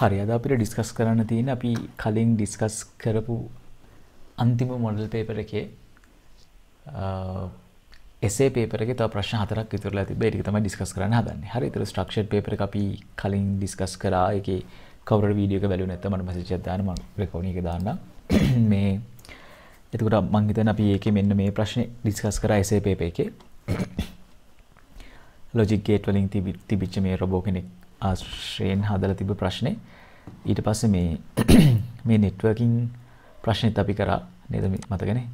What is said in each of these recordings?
හරි අද අපිට ඩිස්කස් කරන්න තියෙන අපි කලින් ඩිස්කස් කරපු අන්තිම මොඩල් පේපර් එකේ එසේ පේපර් එකේ තව ප්‍රශ්න හතරක් ඉතුරුලා තිබ්බා. ඒක තමයි ඩිස්කස් කරන්න හදන්නේ. හරි. ඒතර ස්ට්‍රක්චර්ඩ් පේපර් එක අපි කලින් ඩිස්කස් කරා. ඒකේ කවුරුර වීඩියෝ එක බැලුවේ නැත්නම් මට මෙසේජ් එකක් දාන්න මම රෙකෝඩින් එක දාන්නම්. මේ එතකොට මම හිතන්නේ අපි ඒකේ මෙන්න මේ ප්‍රශ්නේ ඩිස්කස් කරා එසේ පේපර් එකේ. ලොජික් ගේට් වලින් තිබිච්ච මේ රොබෝ කෙනෙක් ආශ්‍රයෙන් හදලා තිබ්බ ප්‍රශ්නේ ඊට පස්සේ මේ නෙට්වර්කින් ප්‍රශ්නෙත් අපි කරා නේද මතකනේ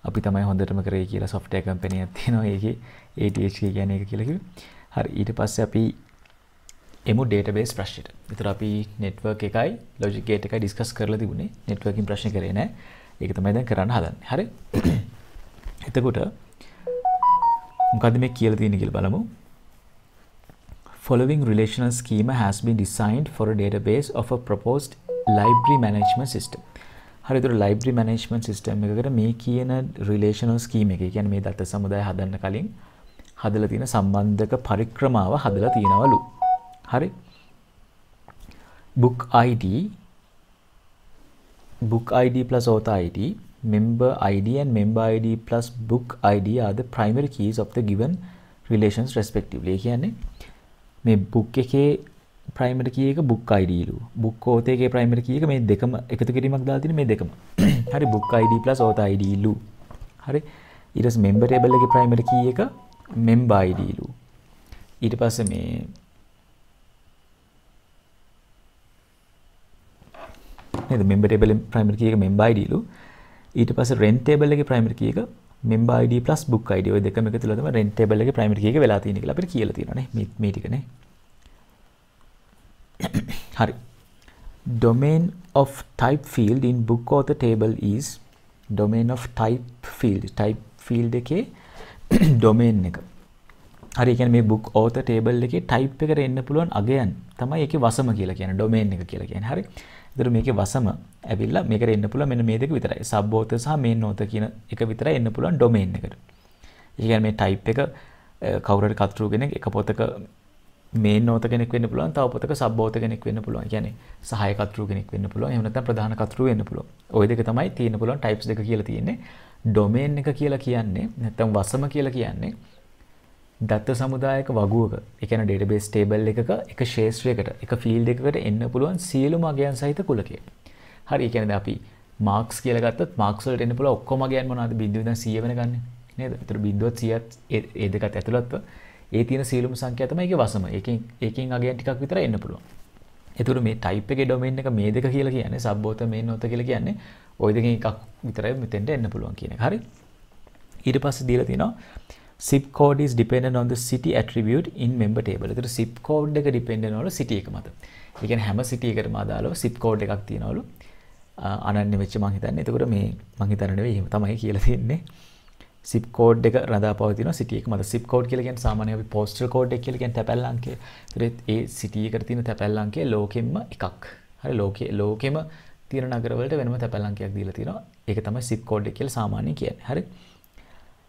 අපි තමයි හොඳටම කරේ කියලා software company එකක් තියෙනවා ඒකේ ATHK කියන්නේ ඒක කියලා කිව්වේ. හරි ඊට පස්සේ අපි එමු database ප්‍රශ්නෙට. ඒතර අපි network එකයි logic gate එකයි discuss කරලා තිබුණේ. networking ප්‍රශ්නේ කරේ නෑ. ඒක තමයි දැන් කරන්න හදන්නේ. හරි. එතකොට මොකද්ද මේ කියලා තියෙන්නේ කියලා බලමු. Following relational schema has been designed for a database of a proposed library management system. හරි ඒතර library management system එකකට මේ කියන relational scheme එක. ඒ කියන්නේ මේ දත්ත සමුදාය හදන්න කලින් හදලා තියෙන සම්බන්ධක පරික්‍රමාව හදලා තියෙනවලු. හරි. book ID plus author ID, member ID and member ID plus book ID are the primary keys of the given relations respectively. ඒ කියන්නේ මේ book එකේ primary key එක book ID ලු. book author එකේ primary key එක මේ දෙකම එකතු කිරීමක් දාලා තියෙන මේ දෙකම. හරි book ID plus author ID ලු. හරි. ඊට පස්සේ member table එකේ primary key එක member ID ලු. ඊට පස්සේ මේ නේද member table එකේ primary key එක member ID ලු. ඊට පස්සේ rent table එකේ primary key එක member ID plus book ID ඔය දෙකම එකතු වෙලා තමයි rent table එකේ primary key එක වෙලා තියෙන්නේ කියලා අපිට කියලා තියෙනවා නේ මේ ටිකනේ. හරි. domain of type field in book author table is domain of type field එකේ domain එක. හරි. ඒ කියන්නේ මේ book author table එකේ type එකට එන්න පුළුවන් අගයන් තමයි ඒකේ වසම කියලා කියන්නේ domain එක කියලා කියන්නේ. හරි. ඒතර මේකේ වසම ඇවිල්ලා මේකට එන්න පුළුවන් මෙන්න මේ දෙක විතරයි. sub author සහ main author කියන එක විතරයි එන්න පුළුවන් domain එකට. ඒ කියන්නේ මේ type එක කවුරු හරි කතරු කෙනෙක් එක පොතක main author කෙනෙක් වෙන්න පුළුවන්. තව පොතක sub author කෙනෙක් වෙන්න පුළුවන්. ඒ කියන්නේ සහාය කතරු කෙනෙක් වෙන්න පුළුවන්. එහෙම නැත්නම් ප්‍රධාන කතරු වෙන්න පුළුවන්. ওই දෙක තමයි තියෙන්න පුළුවන් types දෙක කියලා තියෙන්නේ. domain එක කියලා කියන්නේ නැත්නම් වසම කියලා කියන්නේ දත්ත සමුදායක වගුවක ඒ කියන්නේ database table එකක එක ක්ෂේත්‍රයකට එක field එකකට එන්න පුළුවන් සියලුම අගයන් සහිත කුලකය. හරි. ඒ කියන්නේ අපි marks කියලා ගත්තොත් marks වලට එන්න පුළුවන් ඔක්කොම අගයන් මොනවද 0 ඉඳන් 100 වෙනකන් නේද? ඒතර 0ත් 100ත් ඒ දෙකත් ඇතුළත්ව ඒ තියෙන සියලුම සංඛ්‍යා තමයි ඒකේ වසම. ඒකෙන් අගයන් ටිකක් විතර එන්න පුළුවන්. ඒතර මේ type එකේ domain එක මේ දෙක කියලා කියන්නේ sub author main author කියලා කියන්නේ ওই දෙකෙන් එකක් විතරයි මෙතෙන්ට එන්න පුළුවන් කියන එක. හරි. ඊට පස්සේ දීලා තියෙනවා zip code is dependent on the city attribute in member table. ඒතර zip code එක dependent වෙනවලු city එක මත. ඒ කියන්නේ හැම city එකකටම අදාළව zip code එකක් තියෙනවලු. අනන්‍ය වෙච්ච මං හිතන්නේ. එතකොට මේ මං හිතන්නේ නෙවෙයි එහෙම තමයි කියලා තියෙන්නේ. zip code එක රඳාපවතිනවා city එක මත. zip code කියලා කියන්නේ සාමාන්‍යයෙන් අපි postal code එක කියලා කියන්නේ තැපැල් අංකය. ඒතර ඒ city එකට තියෙන තැපැල් අංකය ලෝකෙම්ම එකක්. හරි ලෝකෙම තියෙන නගරවලට වෙනම තැපැල් අංකයක් දීලා තියෙනවා. ඒක තමයි zip code එක කියලා සාමාන්‍යයෙන් කියන්නේ. හරි.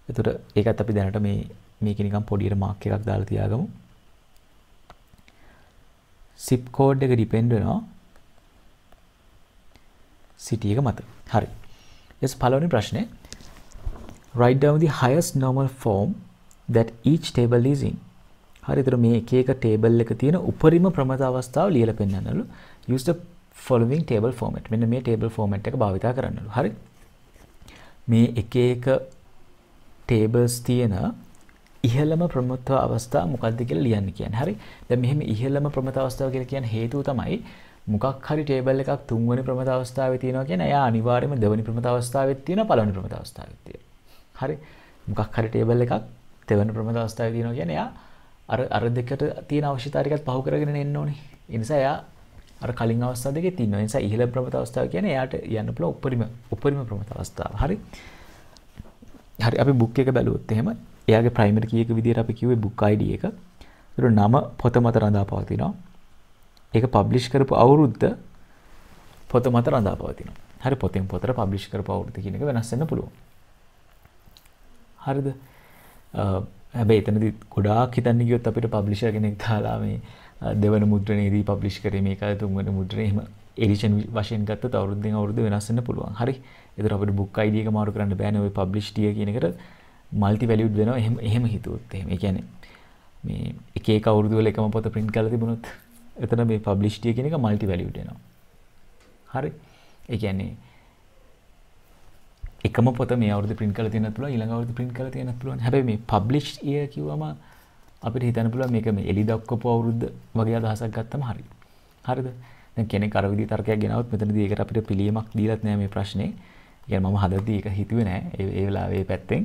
එතකොට ඒකත් අපි දැනට මේක නිකන් පොඩියට මාක් එකක් දාලා තියාගමු. zip code එක depend වෙනවා city එක මත. හරි. ඊස් පළවෙනි ප්‍රශ්නේ write down the highest normal form that each table is in. හරි. ඒතර මේ එක එක table එක තියෙන උපරිම ප්‍රමත අවස්ථාව ලියලා පෙන්නන්නලු. use the following table format. මෙන්න මේ table format එක භාවිතා කරන්නලු. හරි. මේ එක එක tables තියෙන ඉහළම ප්‍රමුඛ අවස්ථාව මොකක්ද කියලා ලියන්න කියන්නේ. හරි. දැන් මෙහෙම ඉහළම ප්‍රමුඛ අවස්ථාව කියලා කියන හේතුව තමයි මොකක් හරි table එකක් තුන්වෙනි ප්‍රමුඛ අවස්ථාවේ තියෙනවා කියන්නේ එයා අනිවාර්යයෙන්ම දෙවෙනි ප්‍රමුඛ අවස්ථාවෙත් තියෙනවා පළවෙනි ප්‍රමුඛ අවස්ථාවෙත් තියෙනවා. හරි. මොකක් හරි table එකක් දෙවෙනි ප්‍රමුඛ අවස්ථාවේ තියෙනවා කියන්නේ එයා අර දෙකට තියෙන අවශ්‍යතාව ටිකත් පහු කරගෙන එන්න ඕනේ. ඒ නිසා එයා අර කලින් අවස්ථාව දෙකේ තියෙනවා. ඒ නිසා ඉහළ ප්‍රමුඛ අවස්ථාව කියන්නේ එයාට යන්න පුළුවන් උපරිම ප්‍රමුඛ අවස්ථාව. හරි. හරි අපි book එක බැලුවොත් එහෙම එයාගේ primary key එක විදිහට අපි කිව්වේ book ID එක. ඒතර නම පොත මත රඳා පවතිනවා. ඒක publish කරපු අවුරුද්ද පොත මත රඳා පවතිනවා. හරි පොතෙන් පොතට publish කරපු අවුරුද්ද කියන එක වෙනස් වෙන්න පුළුවන්. හරිද? හැබැයි එතනදී ගොඩාක් හිතන්න ගියොත් අපිට publisher කෙනෙක් දාලා මේ දෙවන මුද්‍රණයේදී පබ්ලිෂ් කරේ මේක තුන්වෙනි මුද්‍රණය එහෙම එඩිෂන් වශයෙන් ගත්තොත් අවුරුද්දෙන් අවුරුද්ද වෙනස් වෙන්න පුළුවන්. හරි. ඒතර අපිට බුක් ID එක මාරු කරන්න බෑනේ. ওই පබ්ලිෂ් ටිය කියන එකට මල්ටි වැලියුඩ් වෙනවා. එහෙම හිතුවොත් එහෙම. ඒ කියන්නේ මේ එක අවුරුදු වල එකම පොත print කරලා තිබුණොත් එතන මේ පබ්ලිෂ් ටිය කියන එක මල්ටි වැලියුඩ් වෙනවා. හරි. ඒ කියන්නේ එකම පොත මේ අවුරුදු print කරලා තියෙනත් පුළුවන් ඊළඟ අවුරුදු print කරලා තියෙනත් පුළුවන්. හැබැයි මේ published year කිව්වම අපිට හිතන්න පුළුවන් මේක මේ එලි දක්වපු අවුරුද්ද වගේ අදහසක් ගත්තම හරි. හරිද? දැන් කෙනෙක් අර විදිහේ තර්කයක් ගෙනවොත් මෙතනදී ඒකට අපිට පිළියමක් දීලත් නෑ මේ ප්‍රශ්නේ. ඒ කියන්නේ මම හදද්දී ඒක හිතුවේ නෑ ඒ වෙලාවේ පැත්තෙන්.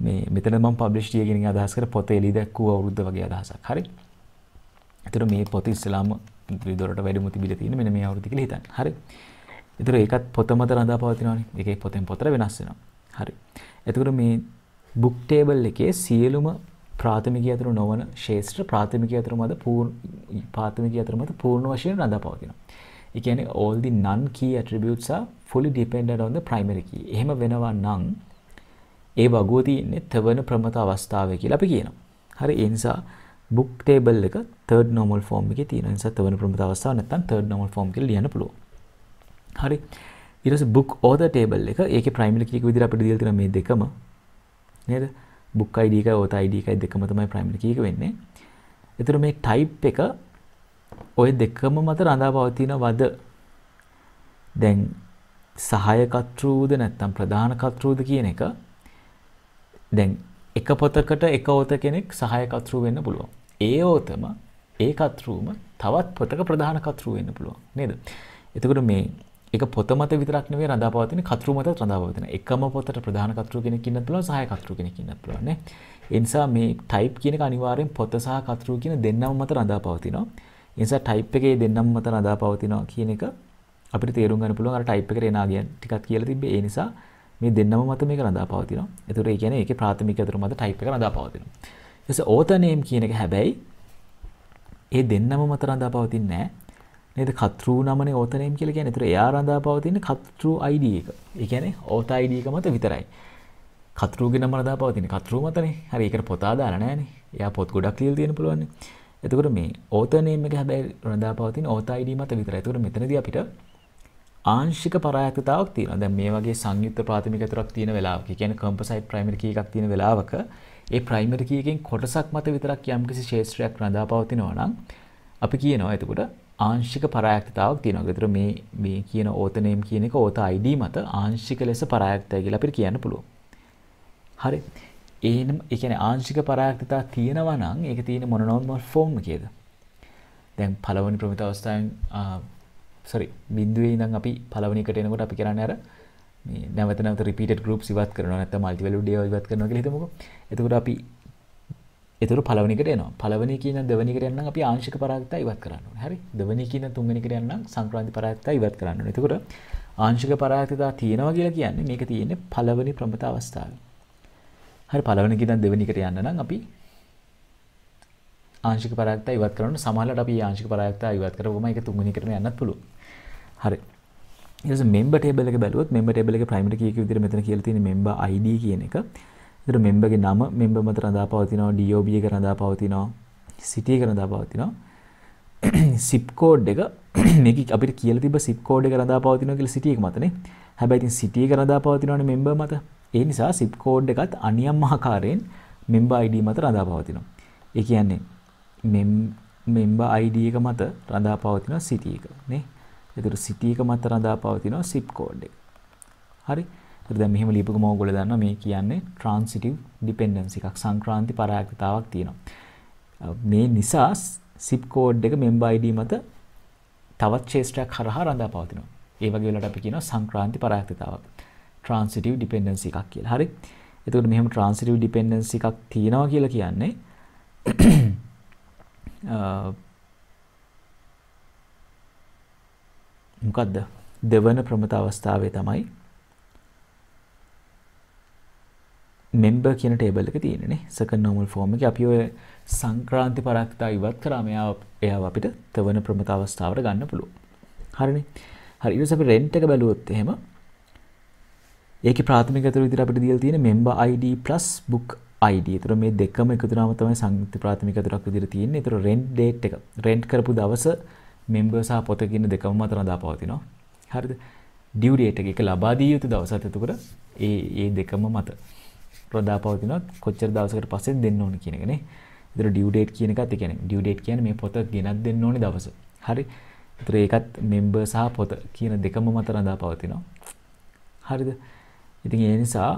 මේ මෙතන මම published year කියන අදහස් කර පොත එලි දක්වපු අවුරුද්ද වගේ අදහසක්. හරි. ඒතර මේ පොත ඉස්සලාම ත්‍රිදොරට වැඩිම තිබිලා තියෙන මෙන්න මේ අවුරුද්ද කියලා හිතන්න. හරි. ඒතර ඒකත් පොත මත රඳා පවතිනවානේ. ඒකේ පොතෙන් පොතට වෙනස් වෙනවා. හරි. එතකොට මේ බුක් ටේබල් එකේ සියලුම ප්‍රාථමික අතර නොවන ශේෂ්ත්‍ර ප්‍රාථමික අතර මත පූර්ණ වශයෙන් රඳා පවතිනවා. ඒ කියන්නේ all the non key attributes are fully dependent on the primary key. එහෙම වෙනවා නම් ඒ වගුව තියෙන්නේ තවන ප්‍රමත අවස්ථාවේ කියලා අපි කියනවා. හරි. ඒ නිසා බුක් ටේබල් එක third normal form එකේ තියෙනවා. ඒ නිසා තවන ප්‍රමත අවස්ථාව නැත්නම් third normal form කියලා ලියන්න පුළුවන්. හරි. ඊට පස්සේ book author table එක ඒකේ primary key එක විදිහට අපිට දීලා තියෙන මේ දෙකම නේද? book ID එකයි author ID එකයි දෙකම තමයි primary key එක වෙන්නේ. ඒතර මේ type එක ওই දෙකම මත රඳා පවතිනවද? දැන් සහාය කර්තෘද නැත්නම් ප්‍රධාන කර්තෘද කියන එක දැන් එක පොතකට එක author කෙනෙක් සහාය කර්තෘ වෙන්න පුළුවන්. ඒ authorම ඒ කර්තෘම තවත් පොතක ප්‍රධාන කර්තෘ වෙන්න පුළුවන් නේද? එතකොට මේ ඒක පොත මත විතරක් නෙවෙයි රඳා පවතින කර්තෘ මතත් රඳා පවතින. එකම පොතට ප්‍රධාන කර්තෘ කෙනෙක් ඉන්නත් පුළුවන් සහාය කර්තෘ කෙනෙක් ඉන්නත් පුළුවන් නේ. ඒ නිසා මේ type කියන එක අනිවාර්යෙන් පොත සහ කර්තෘ කියන දෙන්නම මත රඳා පවතිනවා. ඒ නිසා type එකේ දෙන්නම මත රඳා පවතිනවා කියන එක අපිට තේරුම් ගන්න පුළුවන්. අර type එකට එන ආගයන් ටිකක් කියලා තිබ්බේ. ඒ නිසා මේ දෙන්නම මත මේක රඳා පවතිනවා. ඒතකොට ඒ කියන්නේ ඒකේ ප්‍රාථමික අතර මත type එක රඳා පවතිනවා. ඊට පස්සේ author name කියන එක හැබැයි ඒ දෙන්නම මත රඳා පවතින්නේ නැහැ. නේද? කර්තෘ නමනේ author name කියලා කියන්නේ. ඒතර එයා රඳා පවතින්නේ කර්තෘ ID එක. ඒ කියන්නේ author ID එක මත විතරයි. කර්තෘගේ නම රඳා පවතින්නේ කර්තෘ මතනේ. හරි. ඒකට පොත ආදාලා නැහැනේ. එයා පොත් ගොඩක් ලියලා තියෙන පුළුවන් නේ. එතකොට මේ author name එක හැබැයි රඳා පවතින්නේ author ID මත විතරයි. ඒතකොට මෙතනදී අපිට ආංශික පරායක්තාවක් තියෙනවා. දැන් මේ වගේ සංයුක්ත ප්‍රාථමික අතරක් තියෙන වෙලාවක, ඒ කියන්නේ composite primary key එකක් තියෙන වෙලාවක ඒ primary key එකෙන් කොටසක් මත විතරක් යම්කිසි ශේෂ්ත්‍රයක් රඳා පවතිනවා නම් අපි කියනවා එතකොට ආංශික පරායක්තාවක් තියෙනවා. ඒතර මේ කියන author name කියන එක author ID මත ආංශික ලෙස පරායක්තයි කියලා අපිට කියන්න පුළුවන්. හරි. ඒ කියන්නේ ආංශික පරායක්තතාව තියෙනවා නම් ඒක තියෙන මොන normal form එකේද? දැන් පළවෙනි ප්‍රමිත අවස්ථාවෙන් බිඳුවේ ඉඳන් අපි පළවෙනි එකට එනකොට අපි කරන්නේ අර මේ නැවත repeated groups ඉවත් කරනවා නැත්නම් multi valued ඒවා ඉවත් කරනවා කියලා හිතමුකෝ. එතකොට අපි පළවෙනි එකට එනවා. පළවෙනි එකේ ඉඳන් දෙවෙනි එකට යනනම් අපි ආංශික පරායක්තය ඉවත් කරන්න ඕනේ. හරි. දෙවෙනි එකේ ඉඳන් තුන්වෙනි එකට යනනම් සංක්‍රාන්ති පරායක්තය ඉවත් කරන්න ඕනේ. එතකොට ආංශික පරායක්තය තියෙනවා කියලා කියන්නේ මේක තියෙන්නේ පළවෙනි ප්‍රමිත අවස්ථාවේ. හරි. පළවෙනි එකේ ඉඳන් දෙවෙනි එකට යන්න නම් අපි ආංශික පරායක්තය ඉවත් කරනවා. සමහරවිට අපි ආංශික පරායක්තය ඉවත් කරපුවම ඒක තුන්වෙනි එකටම යන්නත් පුළුවන්. හරි. ඊට පස්සේ member table එක බැලුවොත් member table එකේ primary key එක විදිහට මෙතන කියලා තියෙන member ID කියන එක. ඒතර member ගේ නම member මත රඳා පවතිනවා, DOB එක රඳා පවතිනවා, city එක රඳා පවතිනවා. zip code එක මේක අපිට කියලා තිබ්බ zip code එක රඳා පවතිනවා කියලා city එක මතනේ. හැබැයි ඉතින් city එක රඳා පවතිනවනේ member මත. ඒ නිසා zip code එකත් අනියම් ආකාරයෙන් member ID මත රඳා පවතිනවා. ඒ කියන්නේ member ID එක මත රඳා පවතිනවා city එක නේ. ඒතර city එක මත රඳා පවතිනවා zip code එක. හරි. ඒතර දැන් මෙහෙම ලියපුවම ඕගොල්ලෝ දන්නවා මේ කියන්නේ transitive dependency එකක්, සංක්‍රාන්ති පරායක්තාවක් තියෙනවා. මේ නිසා zip code එක member ID මත තවත් ශේෂ්ත්‍රයක් හරහා රඳා පවතිනවා. ඒ වගේ වෙලාවට අපි කියනවා සංක්‍රාන්ති පරායක්තාවක්. transitive dependency එකක් කියලා. හරි. එතකොට මෙහෙම transitive dependency එකක් තියෙනවා කියලා කියන්නේ මොකද්ද? දෙවන ප්‍රමිත අවස්ථාවේ තමයි member කියන table එක තියෙන්නේ නේ. second normal form එකේ අපි ඔය සංක්‍රාන්ති පරායක්තාව ඉවත් කරාම එයාව අපිට දෙවන ප්‍රමිත අවස්ථාවට ගන්න පුළුවන්. හරිනේ. හරි. ඊට පස්සේ අපි rent එක බැලුවොත් එහෙම ඒකේ ප්‍රාථමික අතර විදිහට අපිට දීලා තියෙන member ID plus book ID. ඒතර මේ දෙකම එකතු වුණාම තමයි සංයුක්ත ප්‍රාථමික අතුරක් විදිහට තියෙන්නේ. ඒතර rent date එක rent කරපු දවස member සහ පොත කියන දෙකම මත රඳා පවතිනවා. හරිද? due date එක ලබා දිය යුතු දවසත් එතකොට ඒ දෙකම මත රඳා පවතිනවා. කොච්චර දවසකට පස්සේ දෙන්න ඕන කියන එක නේ. ඒතර due date කියන එකත් ඒ කියන්නේ due date කියන්නේ මේ පොත ගෙනත් දෙන්න ඕනේ දවස. හරි? ඒතර ඒකත් member සහ පොත කියන දෙකම මත රඳා පවතිනවා. හරිද? ඉතින් ඒ නිසා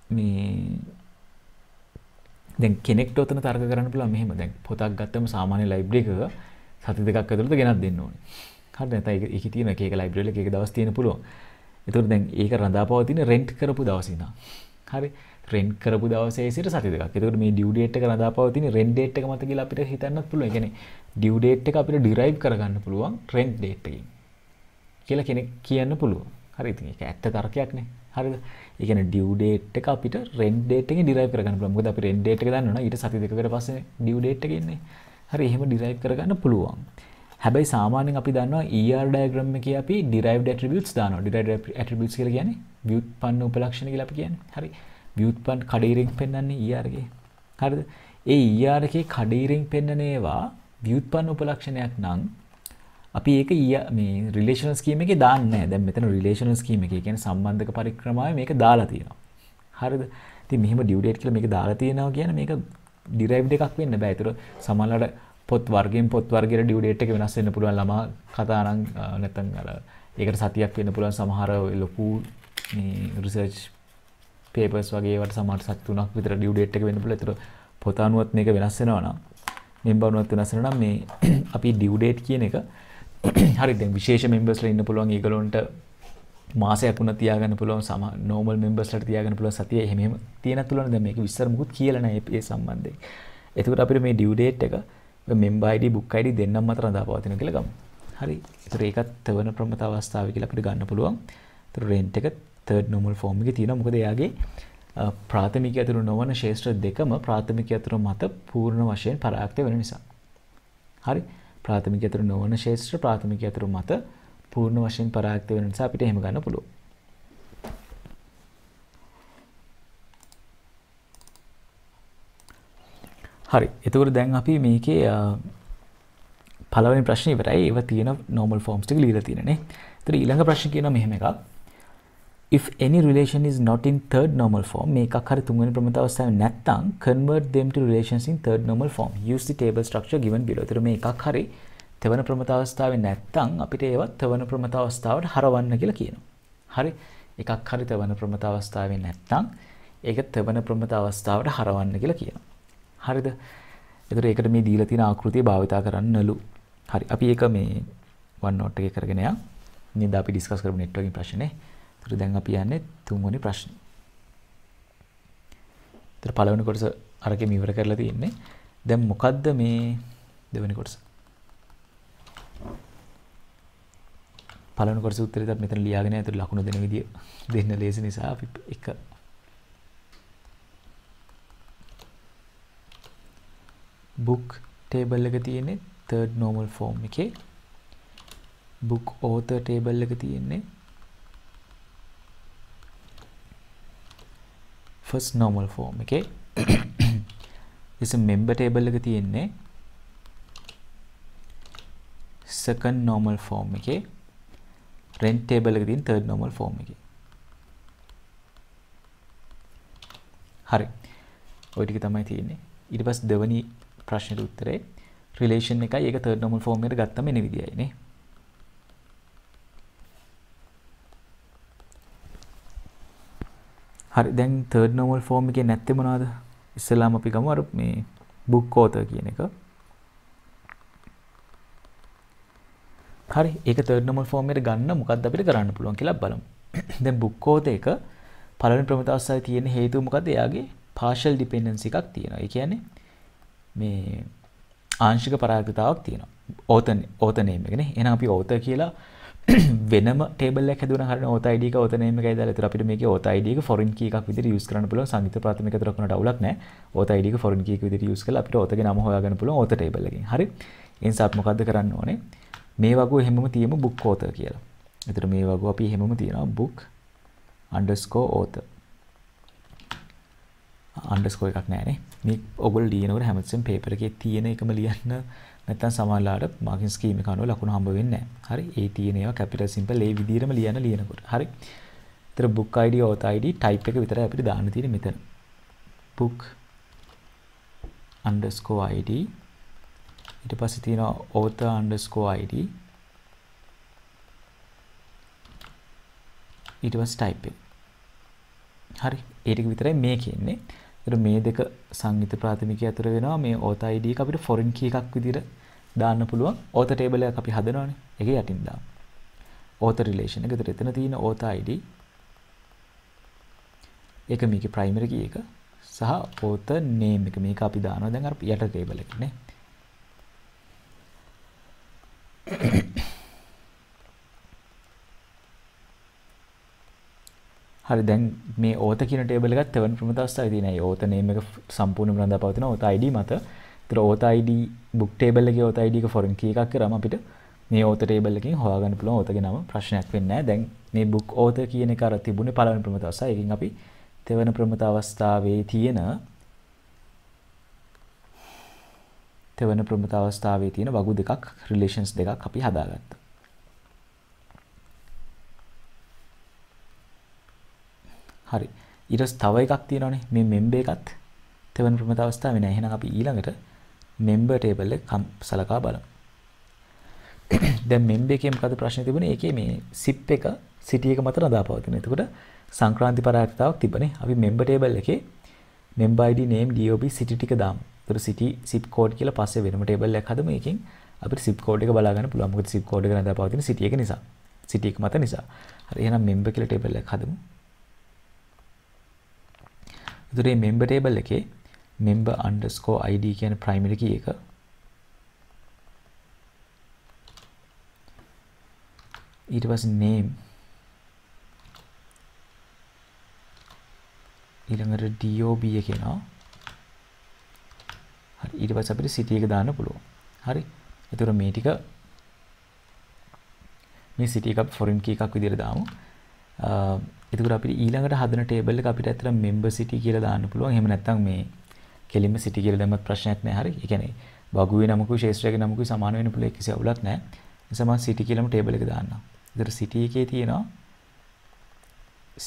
මේ දැන් කෙනෙක්ට උතන තර්ක කරන්න පුළුවන් මෙහෙම. දැන් පොතක් ගත්තම සාමාන්‍ය ලයිබ්‍රරි එකක සති දෙකක් ඇතුළත ගෙනත් දෙන්න ඕනේ. හරිද? නැත්නම් ඒකේ තියෙන එක ලයිබ්‍රරි එකක එක දවස් තියෙන පුළුවන්. ඒතකොට දැන් ඒක රඳාපවතින රෙන්ට් කරපු දවසේ ඉඳන්. හරි? රෙන්ට් කරපු දවසේ සිට සති දෙකක්. ඒතකොට මේ ඩියු ඩේට් එක රඳාපවතින රෙන්ට් ඩේට් එක මත කියලා අපිට හිතන්නත් පුළුවන්. ඒ කියන්නේ ඩියු ඩේට් එක අපිට ඩිරයිව් කරගන්න පුළුවන් රෙන්ට් ඩේට් එකකින්. කියලා කෙනෙක් කියන්න පුළුවන්. හරි? ඉතින් ඒක ඇත්ත තර්කයක් නේ. හරිද? ඒ කියන්නේ ඩියු ඩේට් එක අපිට රෙන්ට් ඩේට් එකෙන් ඩිරයිව් කරගන්න පුළුවන්. මොකද අපි රෙන්ට් ඩේට් එක දන්නවනේ ඊට සති දෙකකට පස්සේ ඩියු ඩේට් එක ඉන්නේ. හරි එහෙම ඩිරයිව් කරගන්න පුළුවන්. හැබැයි සාමාන්‍යයෙන් අපි දන්නවා ER diagram එකේ අපි derived attributes දානවා. derived attributes කියලා කියන්නේ ව්‍යුත්පන්න උපලක්ෂණ කියලා අපි කියන්නේ. හරි. ව්‍යුත්පන්න කඩේරින් පෙන්වන්නේ ER එකේ. හරිද? ඒ ER එකේ කඩේරින් පෙන්වන ඒවා ව්‍යුත්පන්න උපලක්ෂණයක් නම් අපි ඒක මේ රිලේෂනල් ස්කීම් එකේ දාන්නේ නැහැ. දැන් මෙතන රිලේෂනල් ස්කීම් එකේ කියන්නේ සම්බන්ධක පරික්‍රමාවේ මේක දාලා තියෙනවා. හරිද? ඉතින් මෙහෙම ඩියු ඩේට් කියලා මේක දාලා තියෙනවා කියන්නේ මේක derived එකක් වෙන්න බෑ. ඒතර සමහරවල්ලාට පොත් වර්ගයෙන් පොත් වර්ගයට ඩියු ඩේට් එක වෙනස් වෙන්න පුළුවන්. ළමා කතා නම් නැත්නම් අර ඒකට සතියක් වෙන්න පුළුවන්. සමහර ලොකු මේ රිසර්ච් පේපර්ස් වගේ ඒවට සමහර සති 3ක් විතර ඩියු ඩේට් එක වෙන්න පුළුවන්. ඒතර පොත අනුවත් මේක වෙනස් වෙනවා නම් මෙම්බර් අනුවත් වෙනස් වෙනවා නම් මේ අපි ඩියු ඩේට් කියන එක හරි දැන් විශේෂ මෙම්බර්ස්ලා ඉන්න පුළුවන්. ඒගොල්ලන්ට මාසයක් වුණා තියාගන්න පුළුවන්. නෝමල් මෙම්බර්ස්ලාට තියාගන්න පුළුවන් සතිය එහෙම තියෙනත් පුළුවන්. දැන් මේක විස්තර මුකුත් කියලා නැහැ මේ සම්බන්ධයෙන්. එතකොට අපිට මේ ඩියු ඩේට් එක member ID book ID දෙන්නම මත රඳාපවතිනවා කියලා ගමු. හරි. ඒතර ඒකත් තවන ප්‍රමත අවස්ථාවේ කියලා අපිට ගන්න පුළුවන්. ඒතර rent එක third normal form එකේ තියෙනවා. මොකද එයාගේ ප්‍රාථමික අතුරු නොවන ශේෂ්ත්‍ර දෙකම ප්‍රාථමික අතුරු මත පූර්ණ වශයෙන් පරාක්ත වෙන නිසා. හරි. ප්‍රාථමික අතුරු නොවන ශේෂ්ත්‍ර ප්‍රාථමික අතුරු මත පූර්ණ වශයෙන් පරාක්ත වෙන නිසා අපිට එහෙම ගන්න පුළුවන්. හරි. එතකොට දැන් අපි මේකේ පළවෙනි ප්‍රශ්නේ ඉවරයි. ඒව තියෙන normal forms ටික ලියලා තියෙනනේ. ඒතර ඊළඟ ප්‍රශ්නේ කියනවා මෙහෙම එකක්. If any relation is not in third normal form, මේකක් හරි තුන්වෙනි ප්‍රමත අවස්ථාවේ නැත්නම් convert them to relations in third normal form. Use the table structure given below. ඒතර මේකක් හරි තවන ප්‍රමත අවස්ථාවේ නැත්නම් අපිට ඒවත් තවන ප්‍රමත අවස්ථාවට හරවන්න කියලා කියනවා. හරි. එකක් හරි තවන ප්‍රමත අවස්ථාවේ නැත්නම් ඒක තවන ප්‍රමත අවස්ථාවට හරවන්න කියලා කියනවා. හරිද? ඒතර ඒකට මේ දීලා තියෙන ආකෘතිය භාවිතා කරන්නලු. හරි. අපි ඒක මේ OneNote එකේ කරගෙන යමු. නේද අපි ඩිස්කස් කරමු networking ප්‍රශ්නේ. ඒතර දැන් අපි යන්නේ තුන්වෙනි ප්‍රශ්නේ. ඒතර පළවෙනි කොටස අරගෙන ඉවර කරලා තියෙන්නේ. දැන් මොකද්ද මේ දෙවෙනි කොටස? පළවෙනි කොටස උත්තරේ අපි මෙතන ලියාගෙන යනවා. ඒතර ලකුණු දෙන විදිය දෙන්න ලේසි නිසා අපි එක book table එක තියෙන්නේ third normal form එකේ. book author table එක තියෙන්නේ first normal form එකේ. this member table එක තියෙන්නේ second normal form එකේ. rent table එක තියෙන්නේ third normal form එකේ. හරි. ওই ටික තමයි තියෙන්නේ. ඊට පස්සේ දෙවෙනි ප්‍රශ්නෙට උත්තරේ රිලේෂන් එකයි ඒක third normal form එකට ගත්තම එන විදියයි නේ. හරි දැන් third normal form එකේ නැත්තේ මොනවද? ඉස්සෙල්ලාම අපි ගමු අර මේ book author කියන එක. හරි ඒක third normal form එකට ගන්න මොකක්ද අපිට කරන්න පුළුවන් කියලා බලමු. දැන් book author එක පළවෙනි ප්‍රමිත අවස්ථාවේ තියෙන හේතුව මොකද්ද? එයාගේ partial dependency එකක් තියෙනවා. ඒ කියන්නේ මේ ආංශික පරාර්ථතාවක් තියෙනවා. author name එක නේ. එහෙනම් අපි author කියලා වෙනම ටේබල් එකක් හදුවනම් හරියට author ID එක author name එකයි දාලා. ඒතර අපිට මේකේ author ID එක foreign key එකක් විදිහට use කරන්න පුළුවන්. සංගීත ප්‍රාථමික අතරක් වුණාට අවුලක් නැහැ. author ID එක foreign key එක විදිහට use කරලා අපිට author ගේ නම හොයාගන්න පුළුවන් author table එකෙන්. හරි. ඒ නිසා අපි මොකද්ද කරන්න ඕනේ? මේ වගුව හැමම තියමු book author කියලා. ඒතර මේ වගුව අපි හැමම තියනවා book_author. අන්ඩර්ස්කෝර් එකක් නැහැ නේ. මේ ඔයගොල්ලෝ ලියනකොට හැමතිස්සෙම පේපර් එකේ තියෙන එකම ලියන්න නැත්නම් සමහරලාට මාකින් ස්කීම් එක අනුව ලකුණු හම්බ වෙන්නේ නැහැ. හරි. ඒ තියෙන ඒවා කැපිටල් සිම්පල් ඒ විදිහටම ලියනකොට. හරි. ඒතර book ID author ID type එක විතරයි අපිට දාන්න තියෙන්නේ මෙතන. book underscore ID ඊට පස්සේ තියෙනවා author underscore ID ඊට පස්සේ type එක. හරි. ඒ ටික විතරයි මේකේ ඉන්නේ. ඒතර මේ දෙක සංයුක්ත ප්‍රාථමිකය අතර වෙනවා. මේ author ID එක අපිට foreign key එකක් විදිහට දාන්න පුළුවන්. author table එකක් අපි හදනවානේ. ඒකේ යටින් දාමු. author relation එක. ඒතර එතන තියෙන author ID ඒක මේකේ primary key එක සහ author name එක මේක අපි දානවා දැන් අර යට table එකේ නේ. හරි දැන් මේ author කියන table එකත් තෙවන ප්‍රමුඛ අවස්ථාවේ තියෙන. ඒ author name එක සම්පූර්ණයෙන්ම රඳා පවතින author ID මත. ඒතර author ID book table එකේ author ID එක foreign key එකක් කරාම අපිට මේ author table එකෙන් හොයාගන්න පුළුවන් author ගේ නම ප්‍රශ්නයක් වෙන්නේ නැහැ. දැන් මේ book author කියන එක අර තිබුණේ පළවෙනි ප්‍රමුඛ අවස්ථාව. ඒකෙන් අපි තෙවන ප්‍රමුඛ අවස්ථාවේ තියෙන වගු දෙකක් රිලේෂන්ස් දෙකක් අපි හදාගත්තා. හරි. ඊට පස්සේ තව එකක් තියෙනවානේ. මේ member එකත් තෙවන ප්‍රමුඛ අවස්ථාවේ නෑ. එහෙනම් අපි ඊළඟට member table එක සලකා බලමු. දැන් member එකේ මොකද ප්‍රශ්නේ තිබුණේ? ඒකේ මේ SIP එක city එක මත රඳා පවතින. එතකොට සංක්‍රාන්ති පරායකතාවක් තිබුණේ. අපි member table එකේ member ID name DOB city ටික දාමු. ඒතර city zip code කියලා පස්සේ වෙනම table එකක් හදමු. ඒකෙන් අපිට zip code එක බලා ගන්න පුළුවන්. මොකද zip code එක රඳා පවතින city එක නිසා. city එක මත නිසා. හරි. එහෙනම් member කියලා table එකක් හදමු. ඒතර මේ member table එකේ member underscore ID කියන primary key එක ඊට පස්සේ name ඊළඟට DOB එක එනවා. හරි. ඊට පස්සේ අපිට city එක දාන්න පුළුවන්. හරි. ඒතර මේ ටික මේ city එක අපි foreign key එකක් විදිහට දාමු. එතකොට අපිට ඊළඟට හදන table එක අපිට ඇත්තට member city කියලා දාන්න පුළුවන්. එහෙම නැත්නම් මේ කෙලින්ම city කියලා දැම්මත් ප්‍රශ්නයක් නැහැ. හරි. ඒ කියන්නේ වගුවේ නමකුයි ශේෂ්ත්‍රයේ නමකුයි සමාන වෙන්න පුළුවන්. කිසි අවුලක් නැහැ. ඒ නිසා මම city කියලාම table එක දාන්නම්. ඒතර city එකේ තියෙනවා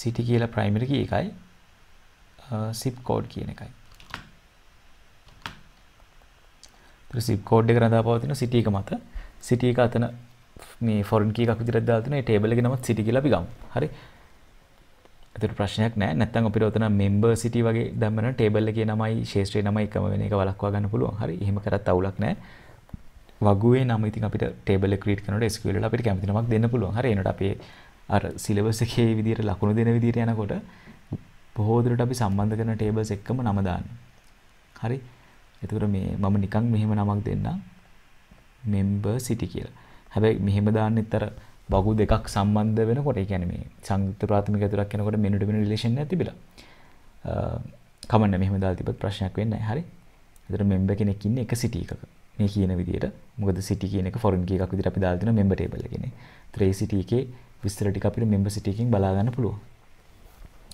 city කියලා primary key එකයි zip code කියන එකයි. ඒතර zip code එක රඳා පවතින city එක මත city එක අතන මේ foreign key එකක් විදිහට දාලා තියෙන. ඒ table එකේ නම city කියලා අපි ගමු. හරි. ඒතර ප්‍රශ්නයක් නැහැ. නැත්නම් අපිට උතන member city වගේ දැම්මම table එකේ නමයි ශේෂ්ත්‍රයේ නමයි එකම වෙන එක වළක්වා ගන්න පුළුවන්. හරි. එහෙම කරත් අවුලක් නැහැ. වගුවේ නම ඉතින් අපිට table එක create කරනකොට SQL වල අපිට කැමති නමක් දෙන්න පුළුවන්. හරි. එනකොට අපි අර syllabus එකේ විදිහට ලකුණු දෙන විදිහට යනකොට බොහෝ දුරට අපි සම්බන්ධ කරන tables එක්කම නම දාන්න. හරි. එතකොට මේ මම නිකන් මෙහෙම නමක් දෙන්නම්. member city කියලා. හැබැයි මෙහෙම දාන්නෙත් අර වගු දෙකක් සම්බන්ධ වෙනකොට ඒ කියන්නේ මේ සංයුක්ත ප්‍රාථමික ඇතුළක් යනකොට මෙන්න ඩොමින රිලේෂන් එකක් තිබිලා. කමන්න මෙහෙම දාලා තිබ්බත් ප්‍රශ්නයක් වෙන්නේ නැහැ. හරි. එතකොට member කෙනෙක් ඉන්නේ එක city එකක. මේ කියන විදිහට. මොකද city කියන එක foreign key එකක් විදිහට අපි දාලා තියෙනවා member table එකේනේ. ඒතර ඒ city එකේ විස්තර ටික අපිට member city එකකින් බලා ගන්න පුළුවන්.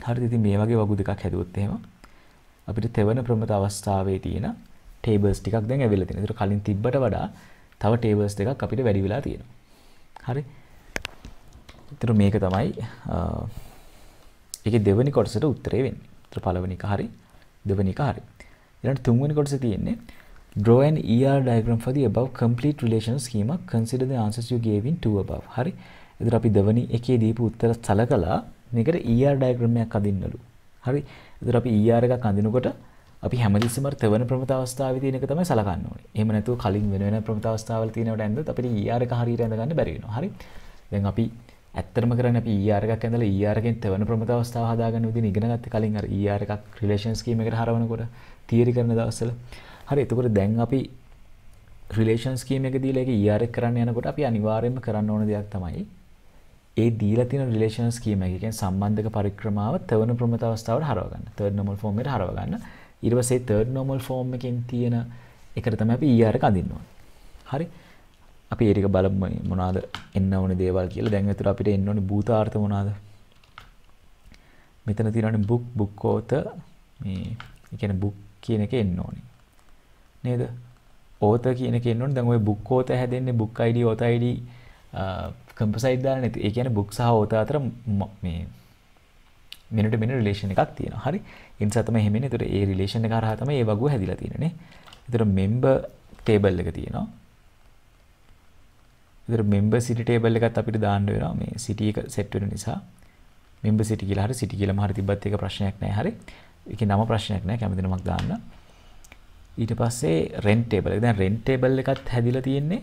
හරිද? ඉතින් මේ වගේ වගු දෙකක් හැදුවොත් එහෙම අපිට තෙවන ප්‍රමුඛ අවස්ථාවේ තියෙන tables ටිකක් දැන් ඇවිල්ලා තියෙනවා. ඒතර කලින් තිබ්බට වඩා තව tables දෙකක් අපිට වැඩි වෙලා තියෙනවා. හරි. ඒතර මේක තමයි ඒකේ දෙවෙනි කොටසට උත්තරේ වෙන්නේ. ඒතර පළවෙනි එක හරි, දෙවෙනි එක හරි. ඊළඟ තුන්වෙනි කොටසේ තියෙන්නේ draw an ER diagram for the above complete relation schema. Consider the answers you gave in 2 above. හරි. ඒතර අපි දෙවෙනි එකේ දීපු උත්තර සලකලා මේකට ER diagram එකක් අදින්නලු. හරි. ඒතර අපි ER එකක් අඳිනකොට අපි හැමතිස්සෙම තෙවන ප්‍රමුඛ අවස්ථාවේ තියෙන එක තමයි සලකන්න ඕනේ. එහෙම නැතුව කලින් වෙන වෙන ප්‍රමුඛ අවස්ථාවල තියෙනවට ඇඳුත් අපිට ER එක හරියට ඇඳ ගන්න බැරි වෙනවා. හරි. දැන් අපි ඇත්තටම කරන්නේ අපි ER එකක් ඇඳලා ER එකෙන් තෙවන ප්‍රමුඛ අවස්ථාව හදාගන්න විදිහ ඉගෙන ගත්තේ කලින් අර ER එකක් රිලේෂන් ස්කීම් එකට හරවනකොට තියරි කරන දවස්වල. හරි. එතකොට දැන් අපි රිලේෂන් ස්කීම් එක දීලා ඒක ER එක කරන්න යනකොට අපි අනිවාර්යයෙන්ම කරන්න ඕන දෙයක් තමයි ඒ දීලා තියෙන රිලේෂන් ස්කීම් එක කියන්නේ සම්බන්ධක පරික්‍රමාව තෙවන ප්‍රමුඛ අවස්ථාවට හරව ගන්න. third normal form එකට හරව ගන්න. ඊට පස්සේ third normal form එකෙන් තියෙන එකට තමයි අපි ER එක අදින්න ඕනේ. හරි. අපි ඒ ටික බලමු මොනවාද එන්න ඕනේ දේවල් කියලා. දැන් ඒතර අපිට එන්න ඕනේ භූතාර්ථ මොනවාද? මෙතන තියෙනවානේ book author මේ ඒ කියන්නේ book කියන එක එන්න ඕනේ. නේද? author කියන එක එන්න ඕනේ. දැන් ඔය book author හැදෙන්නේ book id author id composite දාලා නැති. ඒ කියන්නේ book සහ author අතර මේ මිනිට මිනිට රිලේෂන් එකක් තියෙනවා. හරි. ඒ නිසා තමයි එහෙම එන්නේ. ඒතර ඒ රිලේෂන් එක හරහා තමයි ඒ වගුව හැදිලා තියෙන්නේ නේ. ඒතර member table එක තියෙනවා. ඒතර member city table එකත් අපිට දාන්න වෙනවා. මේ city එක set වෙන නිසා member city කියලා හරි city කියලාම හරි තිබ්බත් ඒක ප්‍රශ්නයක් නැහැ. හරි. ඒකේ නම ප්‍රශ්නයක් නැහැ. කැමති නමක් දාන්න. ඊට පස්සේ rent table එක. දැන් rent table එකත් හැදිලා තියෙන්නේ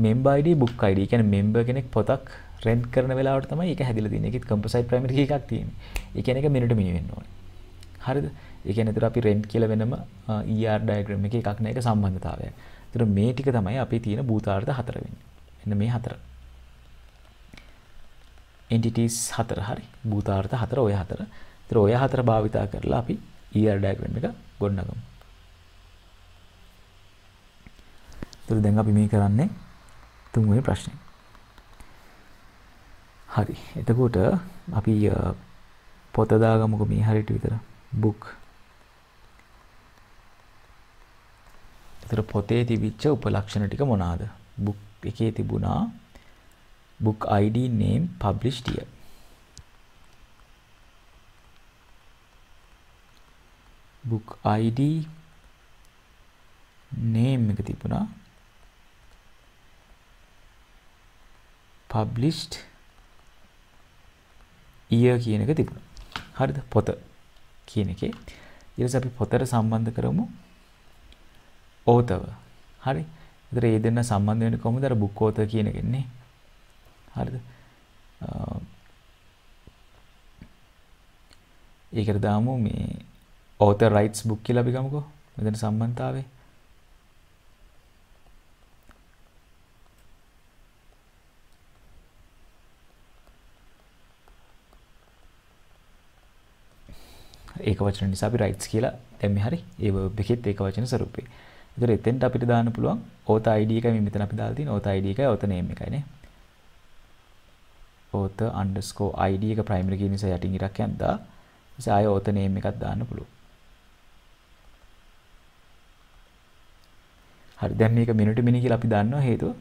member id book id. ඒ කියන්නේ member කෙනෙක් පොතක් rent කරන වෙලාවට තමයි ඒක හැදිලා තියෙන්නේ. ඒකෙත් composite primary key එකක් තියෙන්නේ. ඒ කියන්නේ ඒක මිනිට මිනි වෙන්න ඕනේ. හරිද? ඒ කියන්නේ ඒතර අපි rent කියලා වෙනම ER diagram එකේ එකක් නෑ ඒක සම්බන්ධතාවයක්. ඒතර මේ ටික තමයි අපි තියෙන භූතාර්ථ 4 වෙන්නේ. මෙන්න මේ 4. entities 4 හරි. භූතාර්ථ 4 ඔය 4. ඒතර ඔය 4 භාවිතා කරලා අපි ER diagram එක ගොඩනගමු. ඒතර දැන් අපි මේ කරන්නේ තුන්වෙනි ප්‍රශ්නේ. හරි. එතකොට අපි පොත දාගමුකෝ මේ හරියට විතර. book. ඒතර පොතේ තිබිච්ච උපලක්ෂණ ටික මොනවාද? book එකේ තිබුණා book id name published year. book id name එක තිබුණා published year කියන එක තිබුණා. හරිද? පොත කියන එකේ. ඊට පස්සේ අපි පොතට සම්බන්ධ කරමු author. හරි. ඒතර ඒ දෙන්න සම්බන්ධ වෙන්නේ කොහොමද? අර book author කියන එකෙන් නේ. හරිද? ඒකට දාමු මේ author writes book කියලා අපි ගමුකෝ. මෙතන සම්බන්ධතාවය. ඒක වචන නිසා අපි rights කියලා දැම්මේ. හරි. ඒ verb එකෙත් ඒක වචන ස්වරූපේ. ඒතර එතෙන්ට අපිට දාන්න පුළුවන් author id එකයි මෙතන අපි දාලා තියෙන author id එකයි author name එකයි නේ. author underscore id එක primary key නිසා යටින් ඉරක් යන්දා. ඊට ආය author name එකක් දාන්න පුළුවන්. හරි. දැන් මේක minute mini කියලා අපි දන්නවා හේතුව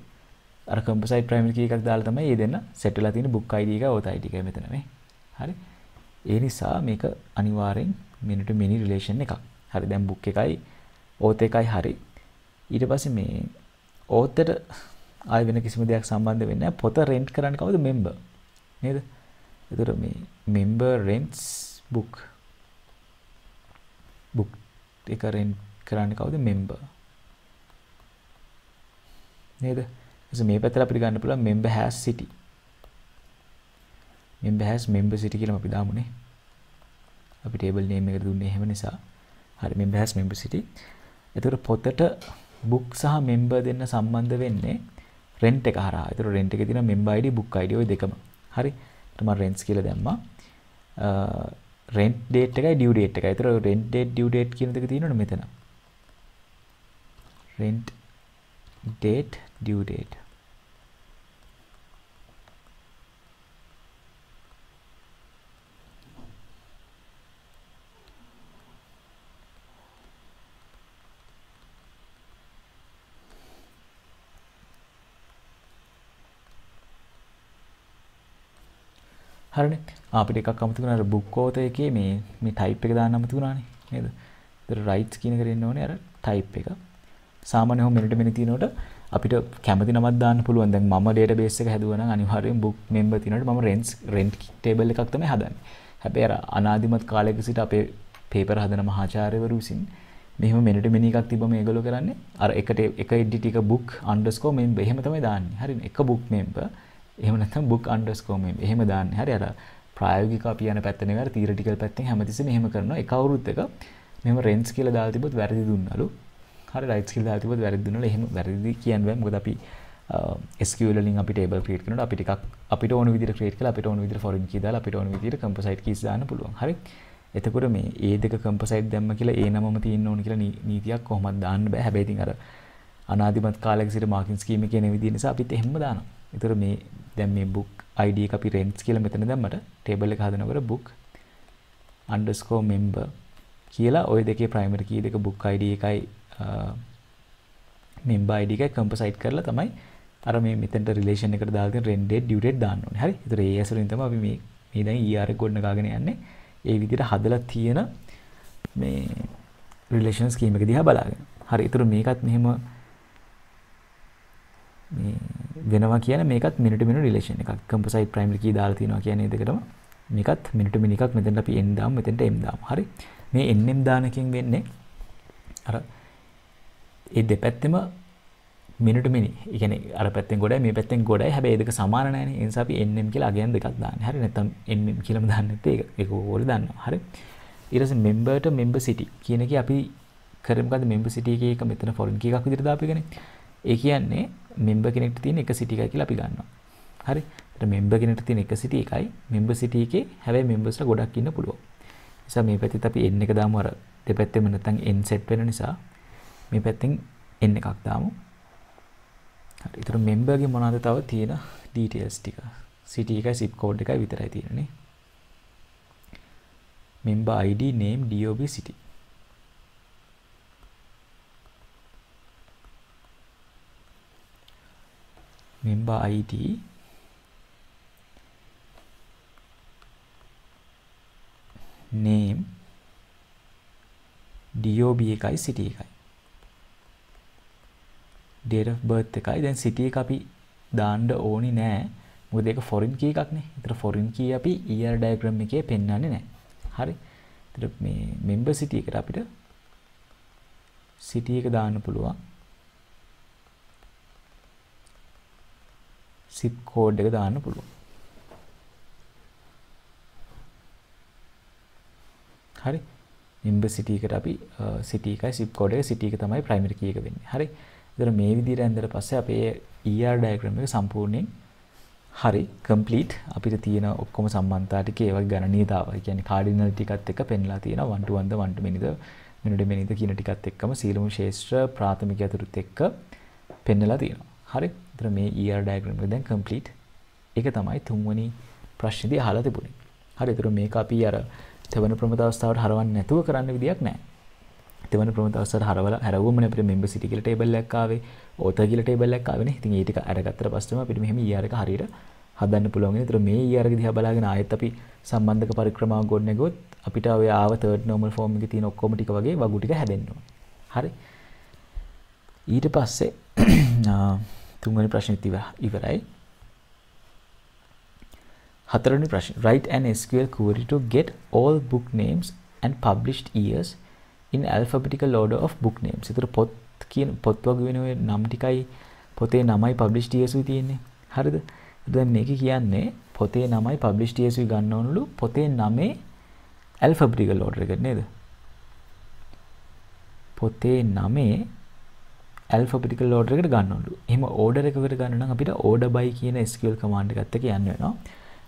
අර composite primary key එකක් දාලා තමයි මේ දෙන්න set වෙලා තියෙන book id එකයි author id එකයි මෙතන මේ. හරි. ඒ නිසා මේක අනිවාර්යෙන් minute mini relation එකක්. හරි. දැන් book එකයි author එකයි හරි. ඊට පස්සේ මේ author ආය වෙන කිසිම දෙයක් සම්බන්ධ වෙන්නේ නැහැ. පොත rent කරන්නේ කවුද? member. නේද? ඒතර මේ member rents book. book එක rent කරන්නේ කවුද? member. නේද? එතකොට මේ පැත්තට අපිට ගන්න පුළුවන් member has city. member has member city කියලා අපි දාමුනේ. අපි table name එකට දුන්නේ එහෙම නිසා. හරි. member has member city. එතකොට පොතට book සහ member දෙන්න සම්බන්ධ වෙන්නේ rent එක හරහා. එතකොට rent එකේ තියෙන member id book id ඔය දෙකම. හරි. ඊට මම rents කියලා දැම්මා. rent date එකයි due date එකයි. එතකොට rent date due date කියන දෙක තියෙනවනේ මෙතන. rent date due date. හරිනේ. අපිට එකක් අමතක වුණා අර book author එකේ මේ type එක දාන්න අමතක වුණානේ නේද? ඒතර rights කියන එකට එන්න ඕනේ අර type එක. සාමාන්‍යව minute mini තිනකොට අපිට කැමති නමක් දාන්න පුළුවන්. දැන් මම database එක හැදුවා නම් අනිවාර්යෙන් book member තිනකොට මම rent table එකක් තමයි හදන්නේ. හැබැයි අර අනාදිමත් කාලයක සිට අපේ paper හදන මහාචාර්යවරු විසින් මෙහෙම minute mini එකක් තිබ්බම මේගොල්ලෝ කරන්නේ අර එක edit එක book underscore member එහෙම තමයි දාන්නේ. හරිනේ. එක book member එහෙම නැත්නම් book underscore member එහෙම දාන්නේ. හරි. අර ප්‍රායෝගික අපි යන පැත්ත නෙවෙයි අර theoretical පැත්තෙන් හැමතිස්සෙම එහෙම කරනවා. එක අවුරුද්දක මෙහෙම rents කියලා දාලා තිබ්බොත් වැරදි දුන්නලු. හරි. rights කියලා දාලා තිබ්බොත් වැරදි දුන්නලු. එහෙම වැරදි කියන්න බෑ. මොකද අපි SQL වලින් අපි table create කරනකොට අපි ටිකක් අපිට ඕන විදිහට create කරලා අපිට ඕන විදිහට foreign key දාලා අපිට ඕන විදිහට composite keys දාන්න පුළුවන්. හරි. එතකොට මේ A දෙක composite දැම්ම කියලා A නමම තියෙන්න ඕන කියලා නීතියක් කොහොමද දාන්න බෑ. හැබැයි ඉතින් අර අනාදිමත් කාලයක සිට marking scheme එකේ නේ විදිහ නිසා අපිත් එහෙම දානවා. ඒතර මේ දැන් මේ book id එක අපි rents කියලා මෙතන දැම්මට table එක හදනකොට book underscore member කියලා ඔය දෙකේ primary key දෙක book id එකයි member id එකයි composite කරලා තමයි අර මේ මෙතෙන්ට relation එකට දාලා තියෙන rent date due date දාන්න ඕනේ. හරි. ඒතර ඒ ඇසුරින් තමයි අපි මේ දැන් ER එක ගොඩනගාගෙන යන්නේ. ඒ විදිහට හදලා තියෙන මේ relation scheme එක දිහා බලාගෙන. හරි. ඒතර මේකත් මෙහෙම මේ වෙනවා කියන්නේ මේකත් minute to minute relation එකක්. composite primary key දාලා තියෙනවා කියන්නේ දෙකටම මේකත් minute to minute එකක්. මෙතෙන්ට අපි n දාමු, මෙතෙන්ට m දාමු. හරි. මේ nm දාන එකෙන් වෙන්නේ අර ඒ දෙපැත්තෙම minute to minute. ඒ කියන්නේ අර පැත්තෙන් ගොඩයි මේ පැත්තෙන් ගොඩයි. හැබැයි ඒ දෙක සමාන නැහැනේ. ඒ නිසා අපි nm කියලා අගයන් දෙකක් දාන්නේ. හරි. නැත්නම් mm කියලාම දාන්න නැත්තේ ඒක ඕගොල්ලෝ දන්නවා. හරි. ඊට පස්සේ member to member city කියන එකේ අපි කරේ මොකද්ද? member city එකේ එක මෙතන foreign key එකක් විදිහට දාපේකනේ. ඒ කියන්නේ member කෙනෙක්ට තියෙන එක city එකයි කියලා අපි ගන්නවා. හරි. ඒත් member කෙනෙක්ට තියෙන එක city එකයි member city එකේ හැබැයි membersලා ගොඩක් ඉන්න පුළුවන්. ඒ නිසා මේ පැත්තෙත් අපි n එක දාමු. අර දෙපැත්තෙම නැත්නම් n set වෙන නිසා මේ පැත්තෙන් n එකක් දාමු. හරි. ඒතර member ගේ මොනවද තව තියෙන details ටික. city එකයි zip code එකයි විතරයි තියෙන්නේ. member id name dob city. member id name dob එකයි city එකයි date of birth එකයි. දැන් city එක අපි දාන්න ඕනි නෑ මොකද ඒක foreign key එකක් නේ. ඒතර foreign key අපි ER diagram එකේ පෙන්වන්නේ නෑ. හරි. ඒතර මේ member city එකට අපිට city එක දාන්න පුළුවන්. zip code එක දාන්න පුළුවන්. හරි. member city එකට අපි city එකයි zip code එක city එක තමයි primary key එක වෙන්නේ. හරි. ඒතර මේ විදිහට ඇඳලා පස්සේ අපේ ER diagram එක සම්පූර්ණයෙන් හරි complete. අපිට තියෙන ඔක්කොම සම්බන්ධතා ටික ඒ වගේ ගණනීයතාව. ඒ කියන්නේ cardinal ටිකත් එක්ක පෙන්ලා තියෙනවා 1 to 1 the 1 to many the minute to many ද කියන ටිකත් එක්කම සීලමු ශේෂ්ත්‍ර ප්‍රාථමික අතුරුත් එක්ක පෙන්වලා තියෙනවා. හරි. ඒතර මේ ER diagram එක දැන් complete. ඒක තමයි තුන්වෙනි ප්‍රශ්නේදී අහලා තිබුණේ. හරි. ඒතර මේක අපි අර තෙවන ප්‍රමුඛ අවස්ථාවට හරවන්නේ නැතුව කරන්න විදියක් නැහැ. තෙවන ප්‍රමුඛ අවස්ථාවට හරවුවමනේ අපිට member city කියලා table එකක් ආවේ, author කියලා table එකක් ආවේනේ. ඉතින් ඒ ටික අරගත්තට පස්සෙම අපිට මෙහෙම ER එක හරියට හදන්න පුළුවන්. ඒතර මේ ER එක දිහා බලාගෙන ආයෙත් අපි සම්බන්ධක පරික්‍රමාව ගොඩනගුවොත් අපිට ඔය ආව third normal form එකේ තියෙන ඔක්කොම ටික වගේ වගු ටික හැදෙන්න ඕනේ. හරි. ඊට පස්සේ තුන්වෙනි ප්‍රශ්නෙත් ඉවරයි. හතරවෙනි ප්‍රශ්න. Write an SQL query to get all book names and published years in alphabetical order of book names. ඒතර පොත් වගේ වෙන ඔය නම් ටිකයි පොතේ නමයි published years උයි තියෙන්නේ. හරිද? දැන් මේක කියන්නේ පොතේ නමයි published years උයි ගන්න ඕනලු පොතේ නමේ alphabetical order එකට නේද? පොතේ නමේ alphabetical order එකට ගන්න ඕනලු. එහෙම order එකකට ගන්න නම් අපිට order by කියන SQL command එකත් එක්ක යන්න වෙනවා.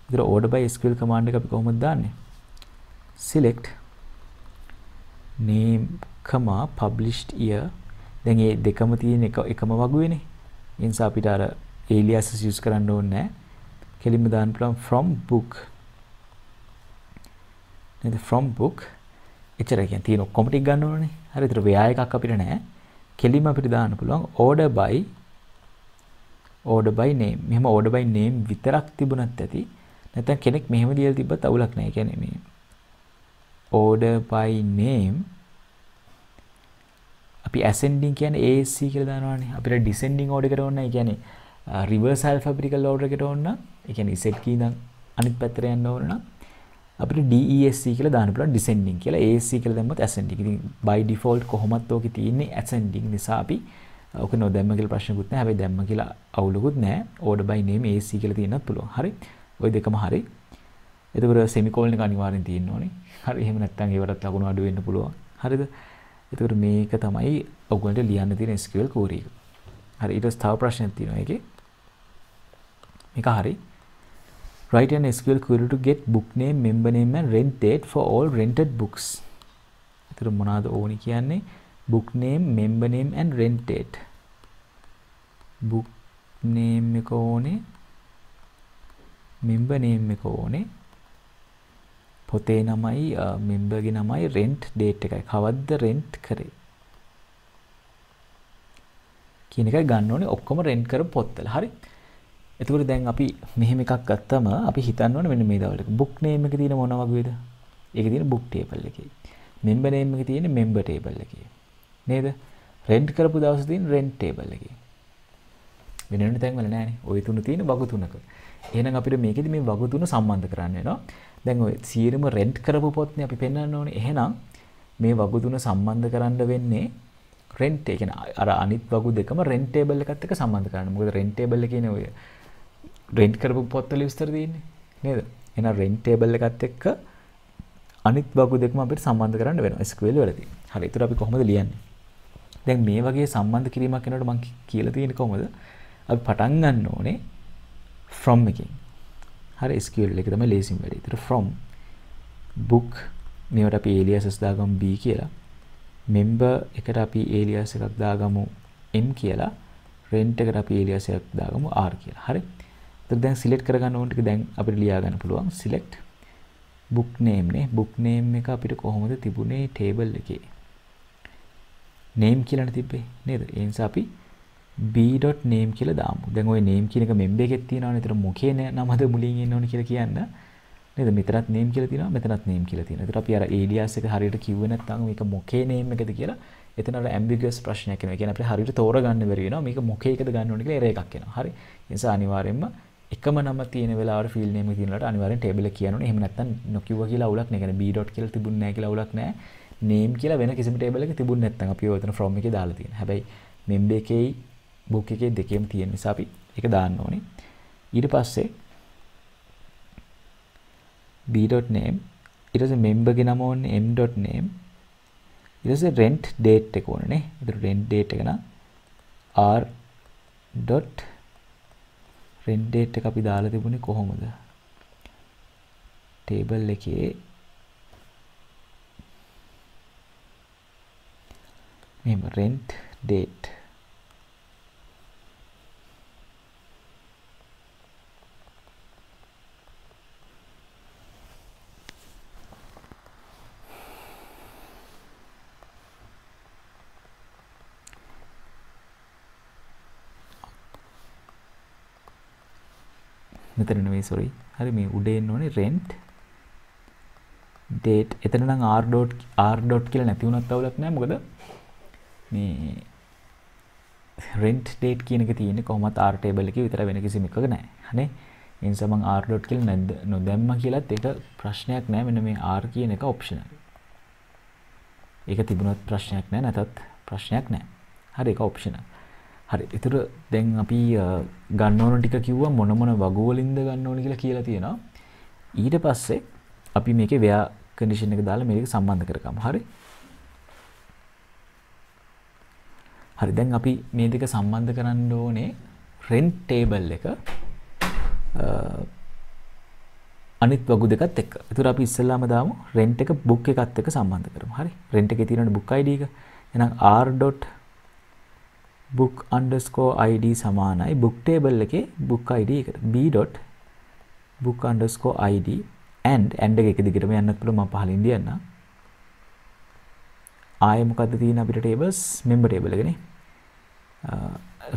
ඒතර order by SQL command එක අපි කොහොමද දාන්නේ? select name, published year. දැන් මේ දෙකම තියෙන එකම වගුවේනේ. ඒ නිසා අපිට අර aliases use කරන්න ඕනේ නැහැ. කෙලින්ම දාන්න පුළුවන් from book. නේද? from book. එච්චරයි කියන්නේ තියෙන ඔක්කොම ටික ගන්න ඕනේ. හරි. ඒතර ව්‍යා එකක් අපිට නැහැ. කෙලින්ම අපිට දාන්න පුළුවන් order by name. මෙහෙම order by name විතරක් තිබුණත් ඇති. නැත්නම් කෙනෙක් මෙහෙම ලියලා තිබ්බත් අවුලක් නැහැ. කියන්නේ මේ order by name අපි ascending කියන්නේ ASC කියලා දානවානේ. අපිට descending order එකට ඕන නැහැ. කියන්නේ reverse alphabetical order එකට ඕන නම් ඒ කියන්නේ Z key නම් අනිත් පැත්තට යන්න ඕන නම් අපිට DESC කියලා දාන්න පුළුවන් descending කියලා. ASC කියලා දැම්මොත් ascending. ඉතින් by default කොහොමත් ඕකේ තියෙන්නේ ascending නිසා අපි ඕක නොදැම්ම කියලා ප්‍රශ්නකුත් නැහැ. හැබැයි දැම්ම කියලා අවුලකුත් නැහැ. order by name ASC කියලා තියෙන්නත් පුළුවන්. හරි. ওই දෙකම හරි. එතකොට semicolon එක අනිවාර්යෙන් තියෙන්න ඕනේ. හරි. එහෙම නැත්නම් ඒවටත් ලකුණු අඩු වෙන්න පුළුවන්. හරිද? එතකොට මේක තමයි ඔයගොල්ලන්ට ලියන්න තියෙන SQL query එක. හරි. ඊට පස්සේ තව ප්‍රශ්නයක් තියෙනවා ඒකේ. මේක හරි. Write an SQL query to get book name, member name and rent date for all rented books. එතකොට මොනවාද ඕනි කියන්නේ? book name, member name and rent date. book name එක ඕනේ. member name එක ඕනේ. පොතේ නමයි මෙම්බර්ගේ නමයි රෙන්ට් ඩේට් එකයි. කවද්ද රෙන්ට් කරේ කියන එකයි ගන්න ඕනේ ඔක්කොම රෙන්ට් කරපු පොත්වල. හරි. එතකොට දැන් අපි මෙහෙම එකක් ගත්තම අපි හිතන්න ඕනේ මෙන්න මේ දවල්ට බුක් නේම් එකේ තියෙන මොන වගේද? ඒකේ තියෙන බුක් ටේබල් එකේ. මෙම්බර් නේම් එකේ තියෙන මෙම්බර් ටේබල් එකේ. නේද? රෙන්ට් කරපු දවසේ තියෙන රෙන්ට් ටේබල් එකේ. වෙන වෙන තැන් වල නෑනේ. ওই තුන තියෙන වග තුනක. එහෙනම් අපිට මේකෙදි මේ වග තුන සම්බන්ධ කරන්න වෙනවා. දැන් ඔය සියරම රෙන්ට් කරපු පොත්නේ අපි පෙන්වන්න ඕනේ. එහෙනම් මේ වග තුන සම්බන්ධ කරන්න වෙන්නේ රෙන්ට් ඒ කියන්නේ අර අනිත් වගු දෙකම රෙන්ට් ටේබල් එකත් එක්ක සම්බන්ධ කරන්න. මොකද රෙන්ට් ටේබල් එකේනේ ඔය රෙන්ට් කරපු පොත්වල විස්තර තියෙන්නේ. නේද? එහෙනම් රෙන්ට් ටේබල් එකත් එක්ක අනිත් වගු දෙකම අපිට සම්බන්ධ කරන්න වෙනවා SQL වලදී. හරි. ඒතර අපි කොහොමද ලියන්නේ? දැන් මේ වගේ සම්බන්ධ කිරීමක් කරනකොට මම කියලා තියෙන්නේ කොහොමද? අපි පටන් ගන්න ඕනේ from එකෙන්. හරි SQL එක තමයි ලේසිම වැඩේ. ඒතර from book මේවට අපි aliases දාගමු b කියලා. member එකට අපි alias එකක් දාගමු m කියලා. rent එකට අපි alias එකක් දාගමු r කියලා. හරි. එතකොට දැන් select කරගන්න ඕන ටික දැන් අපිට ලියා ගන්න පුළුවන්. select book name නේ. book name එක අපිට කොහොමද තිබුණේ table එකේ? name කියලානේ තිබ්බේ නේද? ඒ නිසා අපි b.name කියලා දාමු. දැන් ওই name කියන එක member එකෙත් තියෙනවනේ. ඒතර මොකේ නමද මුලින් එන්න ඕනේ කියලා කියන්න. නේද? මෙතනත් name කියලා තියෙනවා, මෙතනත් name කියලා තියෙනවා. ඒතර අපි අර alias එක හරියට කිව්වේ නැත්නම් මේක මොකේ name එකද කියලා එතන අර ambiguous ප්‍රශ්නයක් එනවා. ඒ කියන්නේ අපිට හරියට තෝරගන්න බැරි වෙනවා. මේක මොකේ එකද ගන්න ඕනේ කියලා error එකක් එනවා. හරි. ඒ නිසා අනිවාර්යයෙන්ම එකම නම තියෙන වෙලාවට field name එක තියෙනලාට අනිවාර්යෙන් table එක කියන්න ඕනේ. එහෙම නැත්නම් නොකියුවා කියලා අවුලක් නැහැ. ඒ කියන්නේ b. කියලා තිබුණ නැහැ කියලා අවුලක් නැහැ. name කියලා වෙන කිසිම table එකක තිබුණ නැත්නම් අපි ඔය එතන from එකේ දාලා තියෙනවා. හැබැයි member එකේ book එකේ දෙකේම තියෙන නිසා අපි ඒක දාන්න ඕනේ. ඊට පස්සේ b.name ඊට පස්සේ member ගේ නම ඕනේ m.name ඊට පස්සේ rent date එක ඕනේ නේ. ඒතර rent date එක නම් r. rent date එක අපි දාලා තිබුණේ කොහොමද? table එකේ මෙහෙම rent date මෙතන නෙවෙයි sorry. හරි මේ උඩ එන්න ඕනේ rent date. එතන නම් r. කියලා නැති වුණත් අවුලක් නැහැ. මොකද මේ rent date කියන එක තියෙන්නේ කොහොමත් r table එකේ විතර වෙන කිසිම එකක නැහැ. හනේ. ඒ නිසා මම r. කියලා නැද්ද නොදැම්ම කියලාත් ඒක ප්‍රශ්නයක් නැහැ. මෙන්න මේ r කියන එක optional. ඒක තිබුණත් ප්‍රශ්නයක් නැහැ. නැතත් ප්‍රශ්නයක් නැහැ. හරි ඒක optional. හරි. ඒතර දැන් අපි ගන්න ඕන ටික කිව්වා මොන වගු වලින්ද ගන්න ඕන කියලා තියෙනවා. ඊට පස්සේ අපි මේකේ where condition එක දාලා මේක සම්බන්ධ කරගමු. හරි. හරි. දැන් අපි මේ දෙක සම්බන්ධ කරන්න ඕනේ rent table එක අනිත් වගු දෙකත් එක්ක. ඒතර අපි ඉස්සෙල්ලාම දාමු rent එක book එකත් එක්ක සම්බන්ධ කරමු. හරි. rent එකේ තියෙන book ID එක. එහෙනම් r.book_id සමානයි book table එකේ book ID එකට. b.book_id and එක දිගටම යන්නත් පුළුවන්. මම පහලින් ලියන්නම්. ආයේ මොකද්ද තියෙන අපිට tables member table එකනේ.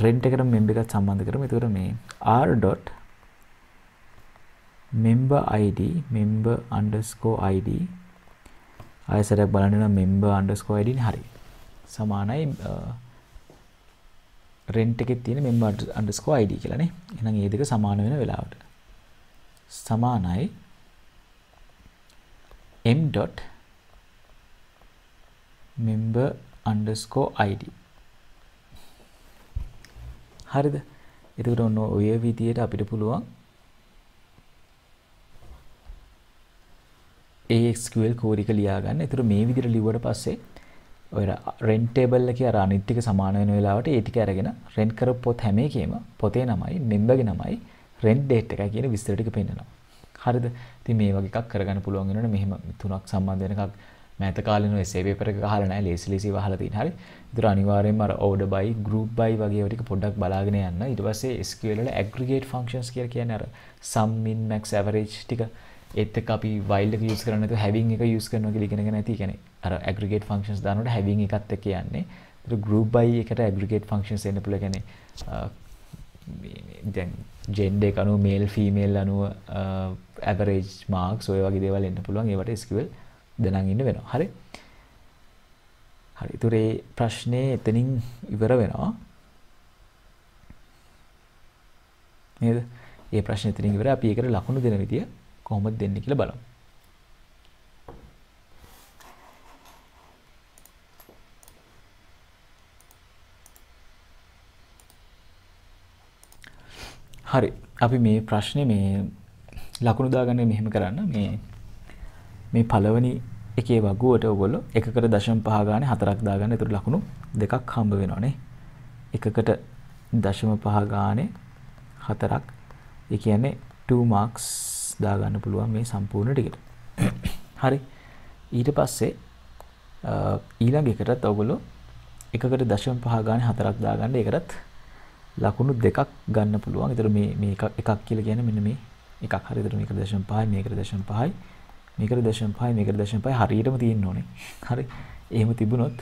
rent එකට member එකත් සම්බන්ධ කරමු. ඒතකොට මේ r.member_id ආයෙසරක් බලන්න නම් member_id නේ. හරි. සමානයි rent එකේ තියෙන member_id කියලා නේ. එහෙනම් මේ දෙක සමාන වෙන වෙලාවට සමානයි m.member_id. හරිද? එතකොට ඔන්න ඔය විදියට අපිට පුළුවන් SQL කෝඩ් එක ලියා ගන්න. ඒතර මේ විදිහට ලිව්වට පස්සේ ඔය rent table එකේ අර අනිත් ටික සමාන වෙන වෙලාවට ඒ ටික අරගෙන rent කරපු පොත් හැම එකේම පොතේ නමයි member ගේ නමයි rent date එකයි කියන විස්තර ටික පෙන්නනවා. හරිද? ඉතින් මේ වගේ එකක් කරගන්න පුළුවන් වෙනවනේ. මෙහෙම තුනක් සම්බන්ධ වෙන එකක් මෑත කාලේ නෝ essay paper එකක අහලා නැහැ. ලේසි අහලා තියෙන. හරි. ඒතර අනිවාර්යයෙන්ම අර order by group by වගේ ඒවා ටික පොඩ්ඩක් බලාගෙන යන්න. ඊට පස්සේ SQL වල aggregate functions කියලා කියන්නේ අර sum min max average ටික ඒත් එක්ක අපි while එක use කරන්නේ නැතුව having එක use කරනවා කියලා ඉගෙනගෙන නැති. ඒ කියන්නේ අර aggregate functions දානකොට having එකත් එක්ක යන්නේ. ඒක group by එකට aggregate functions එන්න පුළුවන්. කියන්නේ දැන් gender එක අනුව male female අනුව average marks ඔය වගේ දේවල් එන්න පුළුවන්. ඒවට SQL දැනන් ඉන්න වෙනවා. හරි. හරි. ඒතර මේ ප්‍රශ්නේ එතනින් ඉවර වෙනවා. නේද? මේ ප්‍රශ්නේ එතනින් ඉවරයි. අපි ඒකට ලකුණු දෙන විදිය කොහොමද දෙන්නේ කියලා බලමු. හරි. අපි මේ ප්‍රශ්නේ මේ ලකුණු දාගන්න මෙහෙම කරන්න. මේ පළවෙනි එකේ වගුවට ඔයගොල්ලෝ 1කට 0.5 ගානේ 4ක් දාගන්න. ඒතර ලකුණු දෙකක් හම්බ වෙනවනේ. 1කට 0.5 ගානේ 4ක්. ඒ කියන්නේ 2 marks දාගන්න පුළුවන් මේ සම්පූර්ණ ටිකට. හරි. ඊට පස්සේ ඊළඟ එකටත් ඔයගොල්ලෝ 1කට 0.5 ගානේ 4ක් දාගන්න. ඒකටත් ලකුණු දෙකක් ගන්න පුළුවන්. ඒතර මේ එකක් කියලා කියන්නේ මෙන්න මේ එකක්. හරි. ඒතර මේකට 0.5 මේකට 0.5 මේකට 0.5 මේකට 0.5 හරියටම තියෙන්න ඕනේ. හරි. එහෙම තිබුණොත්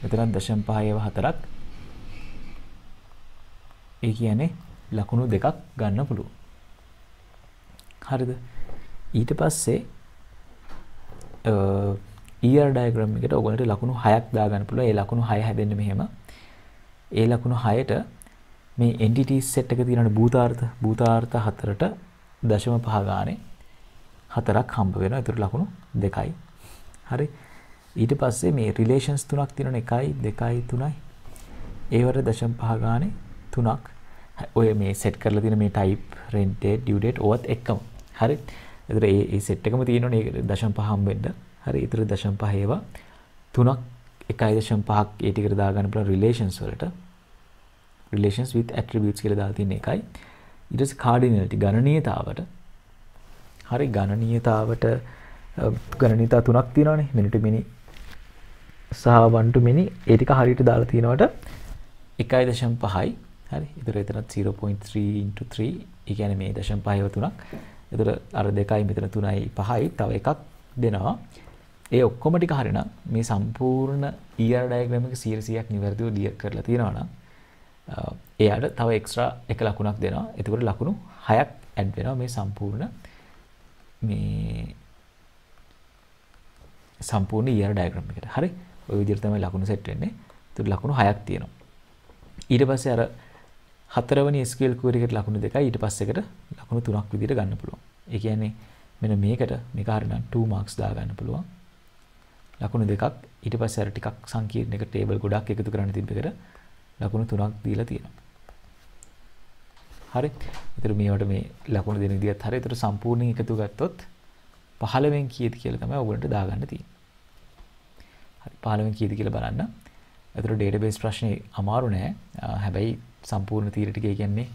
මෙතන 0.5 ඒවා 4ක්. ඒ කියන්නේ ලකුණු දෙකක් ගන්න පුළුවන්. හරිද? ඊට පස්සේ ER diagram එකට ඔයගොල්ලන්ට ලකුණු 6ක් දාගන්න පුළුවන්. ඒ ලකුණු 6 හැදෙන්නේ මෙහෙම. ඒ ලකුණු 6ට මේ entities set එක තියෙනවනේ භූතාර්ථ 4ට 0.5 ගානේ 4ක් හම්බ වෙනවා. ඒතර ලකුණු 2යි. හරි. ඊට පස්සේ මේ relations තුනක් තියෙනවනේ 1 2 3යි. ඒවට 0.5 ගානේ 3ක්. ඔය මේ set කරලා තියෙන මේ type rent date due date ඔවත් එක්කම. හරි. ඒතර මේ set එකම තියෙනවනේ 0.5 හම්බ වෙන්න. හරි. ඒතර 0.5 ඒවා 3ක් 1.5ක් ඒ ටිකට දාගන්න පුළුවන් relations වලට. relations with attributes කියලා දාලා තියෙන එකයි. ඊට පස්සේ cardinality ගණනීයතාවට. හරි. ගණනීයතා තුනක් තියෙනවානේ. many to many සහ one to many. ඒ ටික හරියට දාලා තිනවට 1.5යි. හරි. ඒතර එතනත් 0.3 into 3. ඒ කියන්නේ මේ 0.5 ඒවා තුනක්. ඒතර අර 2යි මෙතන 3යි 5යි තව එකක් දෙනවා. ඒ ඔක්කොම ටික හරිනම් මේ සම්පූර්ණ ER diagram එක 100%ක් නිවැරදිව ලියර් කරලා තියෙනවා නම් එයාට තව එක්ස්ට්‍රා එක ලකුණක් දෙනවා. එතකොට ලකුණු 6ක් ඇඩ් වෙනවා මේ සම්පූර්ණ ER diagram එකට. හරි. ඔය විදිහට තමයි ලකුණු සෙට් වෙන්නේ. එතකොට ලකුණු 6ක් තියෙනවා. ඊට පස්සේ අර හතරවෙනි SQL query එකට ලකුණු 2යි ඊට පස්සේ එකට ලකුණු 3ක් විදිහට ගන්න පුළුවන්. ඒ කියන්නේ මෙන්න මේක හරිනම් 2 marks දා ගන්න පුළුවන්. ලකුණු 2ක් ඊට පස්සේ අර ටිකක් සංකීර්ණ එක ටේබල් ගොඩක් එකතු කරන්න තිබ්බ එකට ලකුණු 3ක් දීලා තියෙනවා. හරි. ඒතර මේවට මේ ලකුණු දෙන විදිහත් හරි. ඒතර සම්පූර්ණයෙන් එකතු ගත්තොත් 15න් කීයද කියලා තමයි ඔයගොල්ලන්ට දාගන්න තියෙන්නේ. හරි. 15න් කීයද කියලා බලන්න. ඒතර database ප්‍රශ්නේ අමාරු නෑ. හැබැයි සම්පූර්ණ තීර ටික කියන්නේ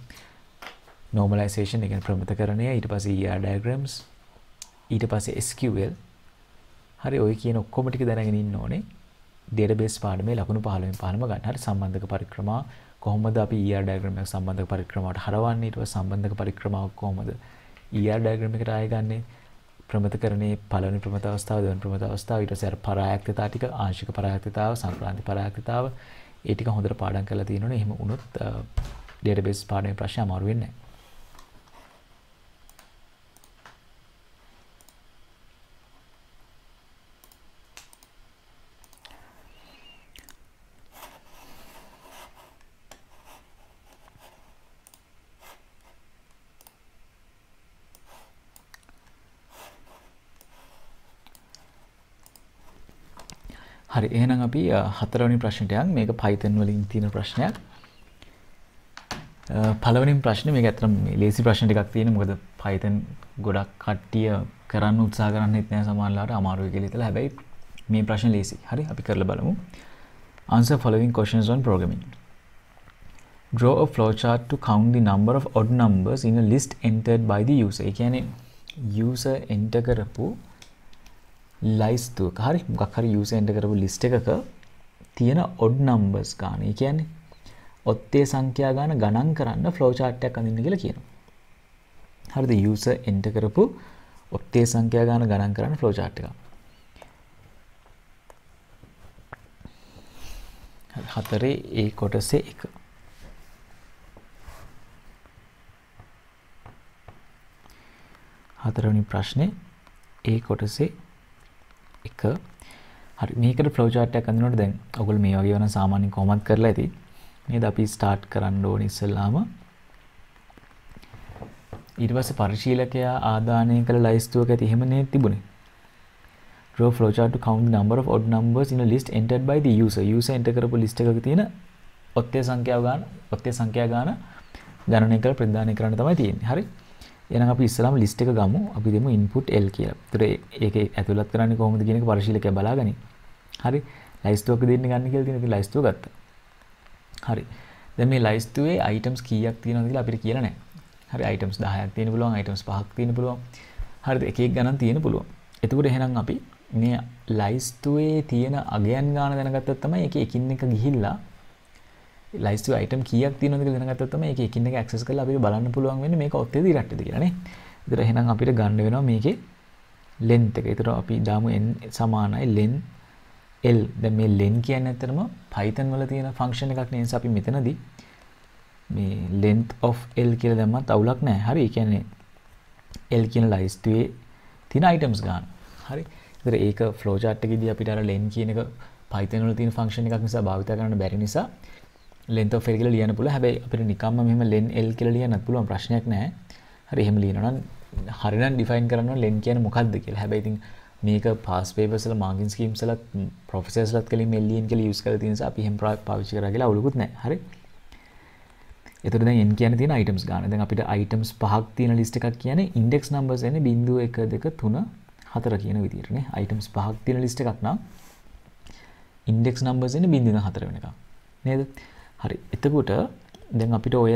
normalization, ඒ කියන්නේ ප්‍රමිතකරණය, ඊට පස්සේ ER diagrams, ඊට පස්සේ SQL. හරි. ඔය කියන ඔක්කොම ටික දැනගෙන ඉන්න ඕනේ. database පාඩමේ ලකුණු 15න් 15ම ගන්න. හරි. සම්බන්ධක පරික්‍රමා කොහොමද අපි ER diagram එක සම්බන්ධක පරික්‍රමාවට හරවන්නේ? ඊට පස්සේ සම්බන්ධක පරික්‍රමාව කොහොමද ER diagram එකට ආයෙ ගන්නෙ? ප්‍රමිතකරණයේ පළවෙනි ප්‍රමිත අවස්ථාව, දෙවෙනි ප්‍රමිත අවස්ථාව, ඊට පස්සේ අර පරායක්තතා ටික, ආංශික පරායක්තතාව, සංක්‍රාන්ති පරායක්තතාව, ඒ ටික හොඳට පාඩම් කරලා තියෙනවනේ. එහෙම වුණොත් database පාඩමේ ප්‍රශ්න අමාරු වෙන්නේ නැහැ. හරි. එහෙනම් අපි හතරවෙනි ප්‍රශ්නට යන්. මේක Python වලින් තියෙන ප්‍රශ්නයක්. පළවෙනි ප්‍රශ්නේ මේක ඇත්තටම ලේසි ප්‍රශ්න ටිකක් තියෙනවා. මොකද Python ගොඩක් කට්ටිය කරන්න උත්සාහ කරන්නේත් නැහැ සමහරවිට අමාරුයි කියලා හිතලා. හැබැයි මේ ප්‍රශ්නේ ලේසි. හරි. අපි කරලා බලමු. Answer following questions on programming. Draw a flowchart to count the number of odd numbers in a list entered by the user. ඒ කියන්නේ user enter කරපු ලයිස්තුවක හරි මොකක් හරි user enter කරපු list එකක තියෙන odd numbers ගන්න. ඒ කියන්නේ ඔත්තේ සංඛ්‍යා ගණන් කරන්න flow chart එකක් අඳින්න කියලා කියනවා. හරිද? user enter කරපු ඔත්තේ සංඛ්‍යා ගාන ගණන් කරන්න ෆ්ලෝ chart එක. හතරේ A කොටසේ 1. හතරවෙනි ප්‍රශ්නේ A කොටසේ 1. හරි මේකට ෆ්ලෝ chart එකක් අඳිනකොට දැන් ඔයගොල්ලෝ මේ වගේ වෙන සාමාන්‍යයෙන් කොහොමද කරලා ඇති. නේද අපි ස්ටාර්ට් කරන්න ඕනේ ඉස්සෙල්ලාම. ඊට පස්සේ පරිශීලකයා ආදානය කළ ලයිස්තුවක ඇති එහෙම නේ තිබුණේ. Draw flow chart to count the number of odd numbers in a list entered by the user. User enter කරපු list එකක තියෙන ඔත්තේ සංඛ්‍යා ගාන ගණනය කරලා ප්‍රදානය කරන්න තමයි තියෙන්නේ. හරි. එහෙනම් අපි ඉස්සලාම list එක ගමු. අපි දෙමු input L කියලා. ඒතර ඒකේ ඇතුළත් කරන්නේ කොහොමද කියන එක පරිශීලකයා බලාගනි. හරි. ලයිස්තුවක දෙන්න ගන්න කියලා තියෙන ඉතින් ලයිස්තුව ගත්තා. හරි. දැන් මේ ලයිස්තුවේ items කීයක් තියෙනවද කියලා අපිට කියලා නැහැ. හරි items 10ක් තියෙන්න පුළුවන්, items 5ක් තියෙන්න පුළුවන්. හරිද? එක එක ගණන් තියෙන්න පුළුවන්. එතකොට එහෙනම් අපි මේ ලයිස්තුවේ තියෙන අගයන් ගාන දැනගත්තොත් තමයි ඒකේ එකින් එක ගිහිල්ලා ලයිස්තුවේ item කීයක් තියෙනවද කියලා දැනගත්තොත් තමයි ඒකේ එකින් එක access කරලා අපිට බලන්න පුළුවන් වෙන්නේ මේක ඔත්තේද ඉරට්ටේද කියලා නේ. ඒතර එහෙනම් අපිට ගන්න වෙනවා මේකේ length එක. ඒතර අපි දාමු n සමානයි len L. දැන් මේ len කියන්නේ ඇත්තටම Python වල තියෙන function එකක් නේ. නිසා අපි මෙතනදී මේ length of L කියලා දැම්මත් අවුලක් නැහැ. හරි. ඒ කියන්නේ L කියන ලයිස්තුවේ තියෙන items ගන්න. හරි. ඒතර ඒක flow chart එකේදී අපිට අර len කියන එක Python වල තියෙන function එකක් නිසා භාවිත කරන්න බැරි නිසා length of L කියලා ලියන්න පුළුවන්. හැබැයි අපිට නිකම්ම මෙහෙම len L කියලා ලියන්නත් පුළුවන් ප්‍රශ්නයක් නැහැ. හරි. එහෙම ලියනවා නම් හරිනම් define කරන්න ඕන len කියන්නේ මොකක්ද කියලා. හැබැයි ඉතින් මේක past papers වල marking schemes වල professors ලත් කලින් len කියලා use කරලා තියෙන නිසා අපි එහෙම පාවිච්චි කරා කියලා අවුලකුත් නැහැ. හරි. එතකොට දැන් n කියන්නේ තියෙන items ගන්න. දැන් අපිට items 5ක් තියෙන list එකක් කියන්නේ index numbers එන්නේ 0 1 2 3 4 කියන විදිහට නේ. items 5ක් තියෙන list එකක් නම් index numbers එන්නේ 0 4 වෙනකම්. නේද? හරි. එතකොට දැන් අපිට ඔය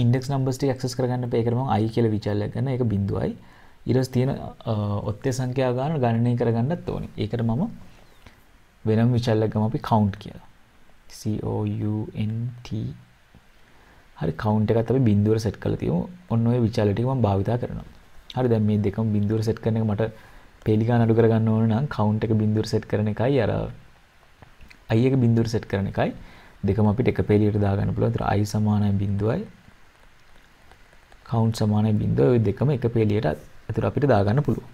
index numbers ටික access කරගන්න ඒකට මම i කියලා විචාරයක් ගන්න. ඒක 0යි. ඊට පස්සේ තියෙන ඔත්තේ සංඛ්‍යා ගාන ගණනය කරගන්නත් ඕනේ. ඒකට මම වෙනම විචාරයක් ගමු අපි count කියලා. C O U N T. හරි count එකත් අපි බිඳුවර set කරලා තියමු. ඔන්න ඔය විචාර ටික මම භාවිතා කරනවා. හරි දැන් මේ දෙකම බිඳුවර set කරන එක මට පේලි ගන්න අඩු කරගන්න ඕන නම් count එක බිඳුවර set කරන එකයි අර i එක බිඳුවර set කරන එකයි දෙකම අපිට එක පේලියට දාගන්න පුළුවන්. ඒතර i සමානයි 0යි count සමානයි 0යි. ඔය දෙකම එක පේලියට ඒතර අපිට දාගන්න පුළුවන්.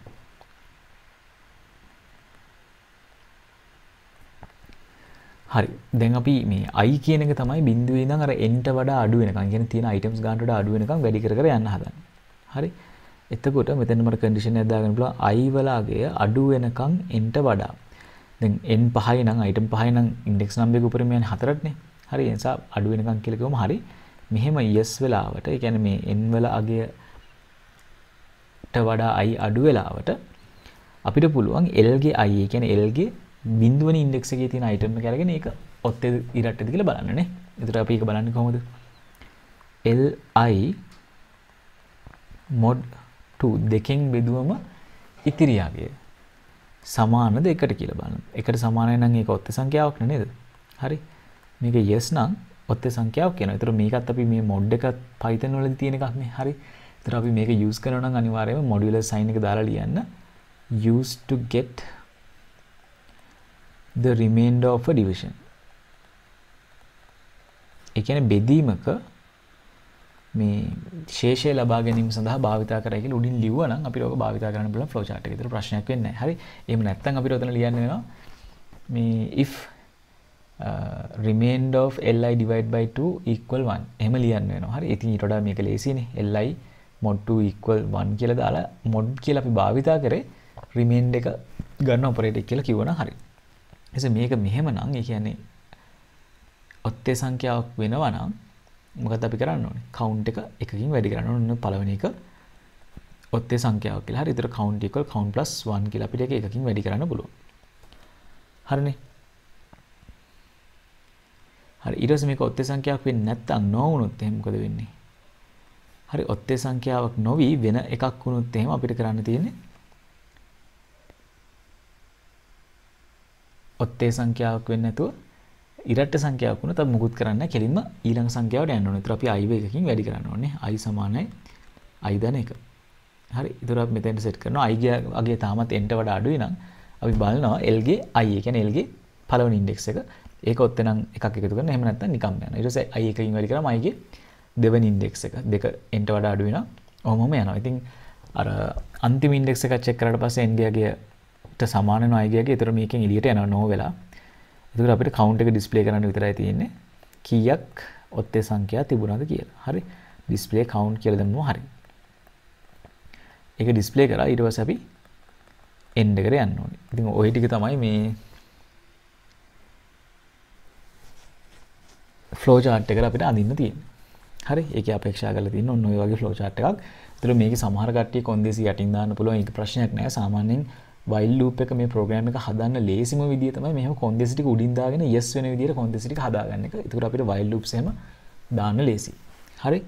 හරි. දැන් අපි මේ i කියන එක තමයි බිඳුවේ ඉඳන් අර n ට වඩා අඩු වෙනකන් කියන්නේ තියෙන items ගන්නට වඩා අඩු වෙනකන් වැඩි කර කර යන්න හදන්නේ. හරි. එතකොට මෙතන මට condition එකක් දාගන්න පුළුවන් i වල අගය අඩු වෙනකන් n ට වඩා. දැන් n 5යි නම් item 5යි නම් index number එක උඩරින් යන්නේ 4ටනේ. හරි. ඒ නිසා අඩු වෙනකන් කියලා කිව්වම හරි. මෙහෙම yes වෙලාවට ඒ කියන්නේ මේ n වල අගයට වඩා i අඩු වෙලාවට අපිට පුළුවන් l ගේ i ඒ කියන්නේ l ගේ බිඳුවන ඉන්ඩෙක්ස් එකේ තියෙන item එක අරගෙන ඒක ඔත්තේ ඉරට්ටේද කියලා බලන්න නේ. එතකොට අපි ඒක බලන්නේ කොහොමද? li mod 2 දෙකෙන් බෙදුවම ඉතිරි අගය සමානද එකට කියලා බලන්න. එකට සමානයි නම් ඒක ඔත්තේ සංඛ්‍යාවක් නේද? හරි. මේක yes නම් ඔත්තේ සංඛ්‍යාවක් කියනවා. ඒතර මේකත් අපි මේ mod එකත් Python වලදී තියෙන එකක් නේ. හරි. ඒතර අපි මේක use කරනවා නම් අනිවාර්යයෙන්ම modular sign එක දාලා ලියන්න use to get the remainder of a division. ඒ කියන්නේ බෙදීමක මේ ශේෂය ලබා ගැනීම සඳහා භාවිතා කරයි කියලා උඩින් ලිව්වා නම් අපිට ඕක භාවිතා කරන්න පුළුවන් flow chart එකේ. ඒතර ප්‍රශ්නයක් වෙන්නේ නැහැ. හරි. එහෙම නැත්නම් අපිට ඔතන ලියන්න වෙනවා මේ if remainder of li divided by 2 equal 1. එහෙම ලියන්න වෙනවා. හරි. ඉතින් ඊට වඩා මේක ලේසියිනේ. li mod 2 equal 1 කියලා දාලා mod කියලා අපි භාවිතා කරේ remainder එක ගන්න ඔපරේටර් කියලා කිව්වනම් හරි. එසේ මේක මෙහෙම නම් ඒ කියන්නේ ඔත්තේ සංඛ්‍යාවක් වෙනවා නම් මොකද අපි කරන්න ඕනේ? count එක එකකින් වැඩි කරන්න ඕනේ. පළවෙනි එක ඔත්තේ සංඛ්‍යාවක් කියලා. හරි. ඒතර count equal count plus 1 කියලා අපිට ඒක එකකින් වැඩි කරන්න පුළුවන්. හරිනේ. හරි. ඊට පස්සේ මේක ඔත්තේ සංඛ්‍යාවක් වෙන්නේ නැත්නම් නොවුනොත් එහෙනම් මොකද වෙන්නේ? හරි. ඔත්තේ සංඛ්‍යාවක් නොවි වෙන එකක් වුණොත් එහෙනම් අපිට කරන්න තියෙන්නේ ඔත්තේ සංඛ්‍යාවක් වෙන්නේ නැතුව ඉරට්ට සංඛ්‍යාවක් වුණොත් අපි මුකුත් කරන්නේ නැහැ. කෙලින්ම ඊළඟ සංඛ්‍යාවට යන්න ඕනේ. ඒතර අපි i එකකින් වැඩි කරන්න ඕනේ. i සමානයි i ධන 1. හරි. ඒතර අපි මෙතෙන්ට සෙට් කරනවා i ගේ තාමත් n ට වඩා අඩුයි නම් අපි බලනවා l ගේ i, ඒ කියන්නේ l ගේ පළවෙනි ඉන්ඩෙක්ස් එක. ඒක ඔත්තේ නම් එකක් එකතු කරනවා. එහෙම නැත්නම් නිකම්ම යනවා. ඊට පස්සේ i එකකින් වැඩි කරාම i ගේ දෙවෙනි ඉන්ඩෙක්ස් එක. දෙක n ට වඩා අඩුයි නම් ඔහොමම යනවා. ඉතින් අර අන්තිම ඉන්ඩෙක්ස් එක චෙක් කරාට පස්සේ n ගේට සමාන වෙනවා i ගේගේ. ඒතර මේකෙන් එළියට යනවා නෝ වෙලා. ඒතර අපිට කවුන්ට් එක ඩිස්ප්ලේ කරන්න විතරයි තියෙන්නේ. කීයක් ඔත්තේ සංඛ්‍යා තිබුණාද කියලා. හරි. ඩිස්ප්ලේ කවුන්ට් කියලා දැම්මම හරි. ඒක ඩිස්ප්ලේ කරා ඊට පස්සේ අපි end එකට යන්න ඕනේ. ඉතින් ওই ටික තමයි මේ ෆ්ලෝ chart එකට අපිට අඳින්න තියෙන්නේ. හරි. ඒකේ අපේක්ෂා කරලා තියෙන ඔන්න ඔය වගේ ෆ්ලෝ chart එකක්. ඒතර මේකේ සමහර කට්ටිය කොන්දේසි යටින් දාන්න පුළුවන්. ඒක ප්‍රශ්නයක් නෑ. සාමාන්‍යයෙන් while loop එක මේ ප්‍රෝග්‍රෑම් එක හදන්න ලේසිම විදිය තමයි මෙහෙම කොන්දේසි ටික උඩින් දාගෙන yes වෙන විදියට කොන්දේසි ටික හදාගන්න එක. ඒකට අපිට while loops එහෙම දාන්න ලේසි. හරි.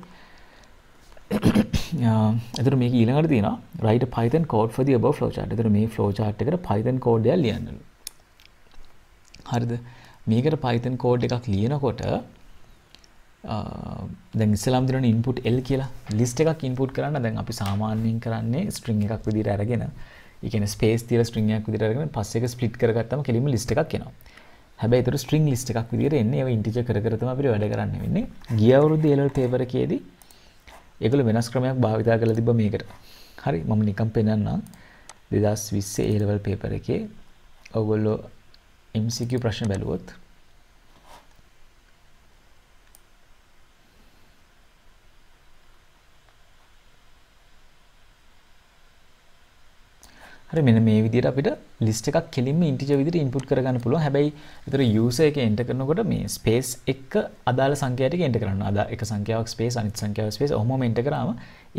එතකොට මේක ඊළඟට තියෙනවා write a python code for the above flowchart. එතකොට මේ flowchart එකට python code එකක් ලියන්නලු. හරිද? මේකට python code එකක් ලියනකොට දැන් ඉස්සෙල්ලාම දෙනවා input l කියලා list එකක් input කරන්න. දැන් අපි සාමාන්‍යයෙන් කරන්නේ string එකක් විදියට අරගෙන ඒ කියන්නේ space තියලා string එකක් විදියට අරගෙන පස්සේ ඒක split කරගත්තම කෙලින්ම list එකක් එනවා. හැබැයි ඒතර string list එකක් විදියට එන්නේ. ඒව integer කර කර තමයි අපිට වැඩ කරන්න වෙන්නේ. ගිය අවුරුද්දේ A level paper එකේදී ඒගොල්ලෝ වෙනස් ක්‍රමයක් භාවිතා කරලා තිබ්බා මේකට. හරි. මම නිකන් පෙන්නන්නම්. 2020 A level paper එකේ ඔයගොල්ලෝ MCQ ප්‍රශ්න බැලුවොත් හරි මෙන්න මේ විදිහට අපිට list එකක් කෙලින්ම integer විදිහට input කරගන්න පුළුවන්. හැබැයි ඒතර user එක enter කරනකොට මේ space එක අදාළ සංඛ්‍යා ටික enter කරන්න. එක සංඛ්‍යාවක් space අනිත් සංඛ්‍යාව space ඔහොමම enter කරාම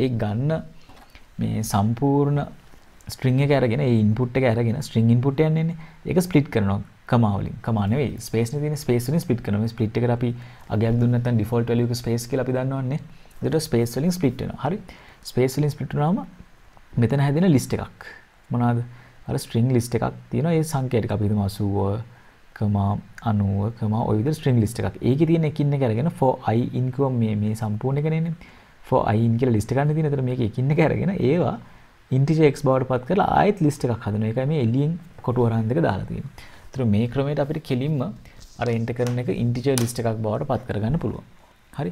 ඒ ගන්න මේ සම්පූර්ණ string එක අරගෙන ඒ input එක අරගෙන string input යන්නේ ඒක split කරනවා කමා වලින්. කමා නෙවෙයි space නේ තියෙන space වලින් split කරනවා. මේ split එකට අපි අගයක් දුන්න නැත්නම් default value එක space කියලා අපි දන්නවන්නේ. ඒකට space වලින් split වෙනවා. හරි. space වලින් split වුණාම මෙතන හැදෙන list එකක් මොනවාද? අර string list එකක් තියෙනවා. ඒ සංඛ්‍යා ටික අපි හිතමු 80, 90, ඔය විදිහට string list එකක්. ඒකේ තියෙන එකින් එක අරගෙන for I in කිව්වම මේ සම්පූර්ණ එක නෙන්නේ. for I in කියලා list එකක් තියෙන. ඒතර මේක එකින් එක අරගෙන ඒවා integer x බවට පත් කරලා ආයෙත් list එකක් හදනවා. ඒකයි මේ එළියෙන් කොටු වරහන් දෙක දාලා තියෙන්නේ. ඒතර මේ ක්‍රමයට අපිට කෙලින්ම අර enter කරන එක integer list එකක් බවට පත් කරගන්න පුළුවන්. හරි.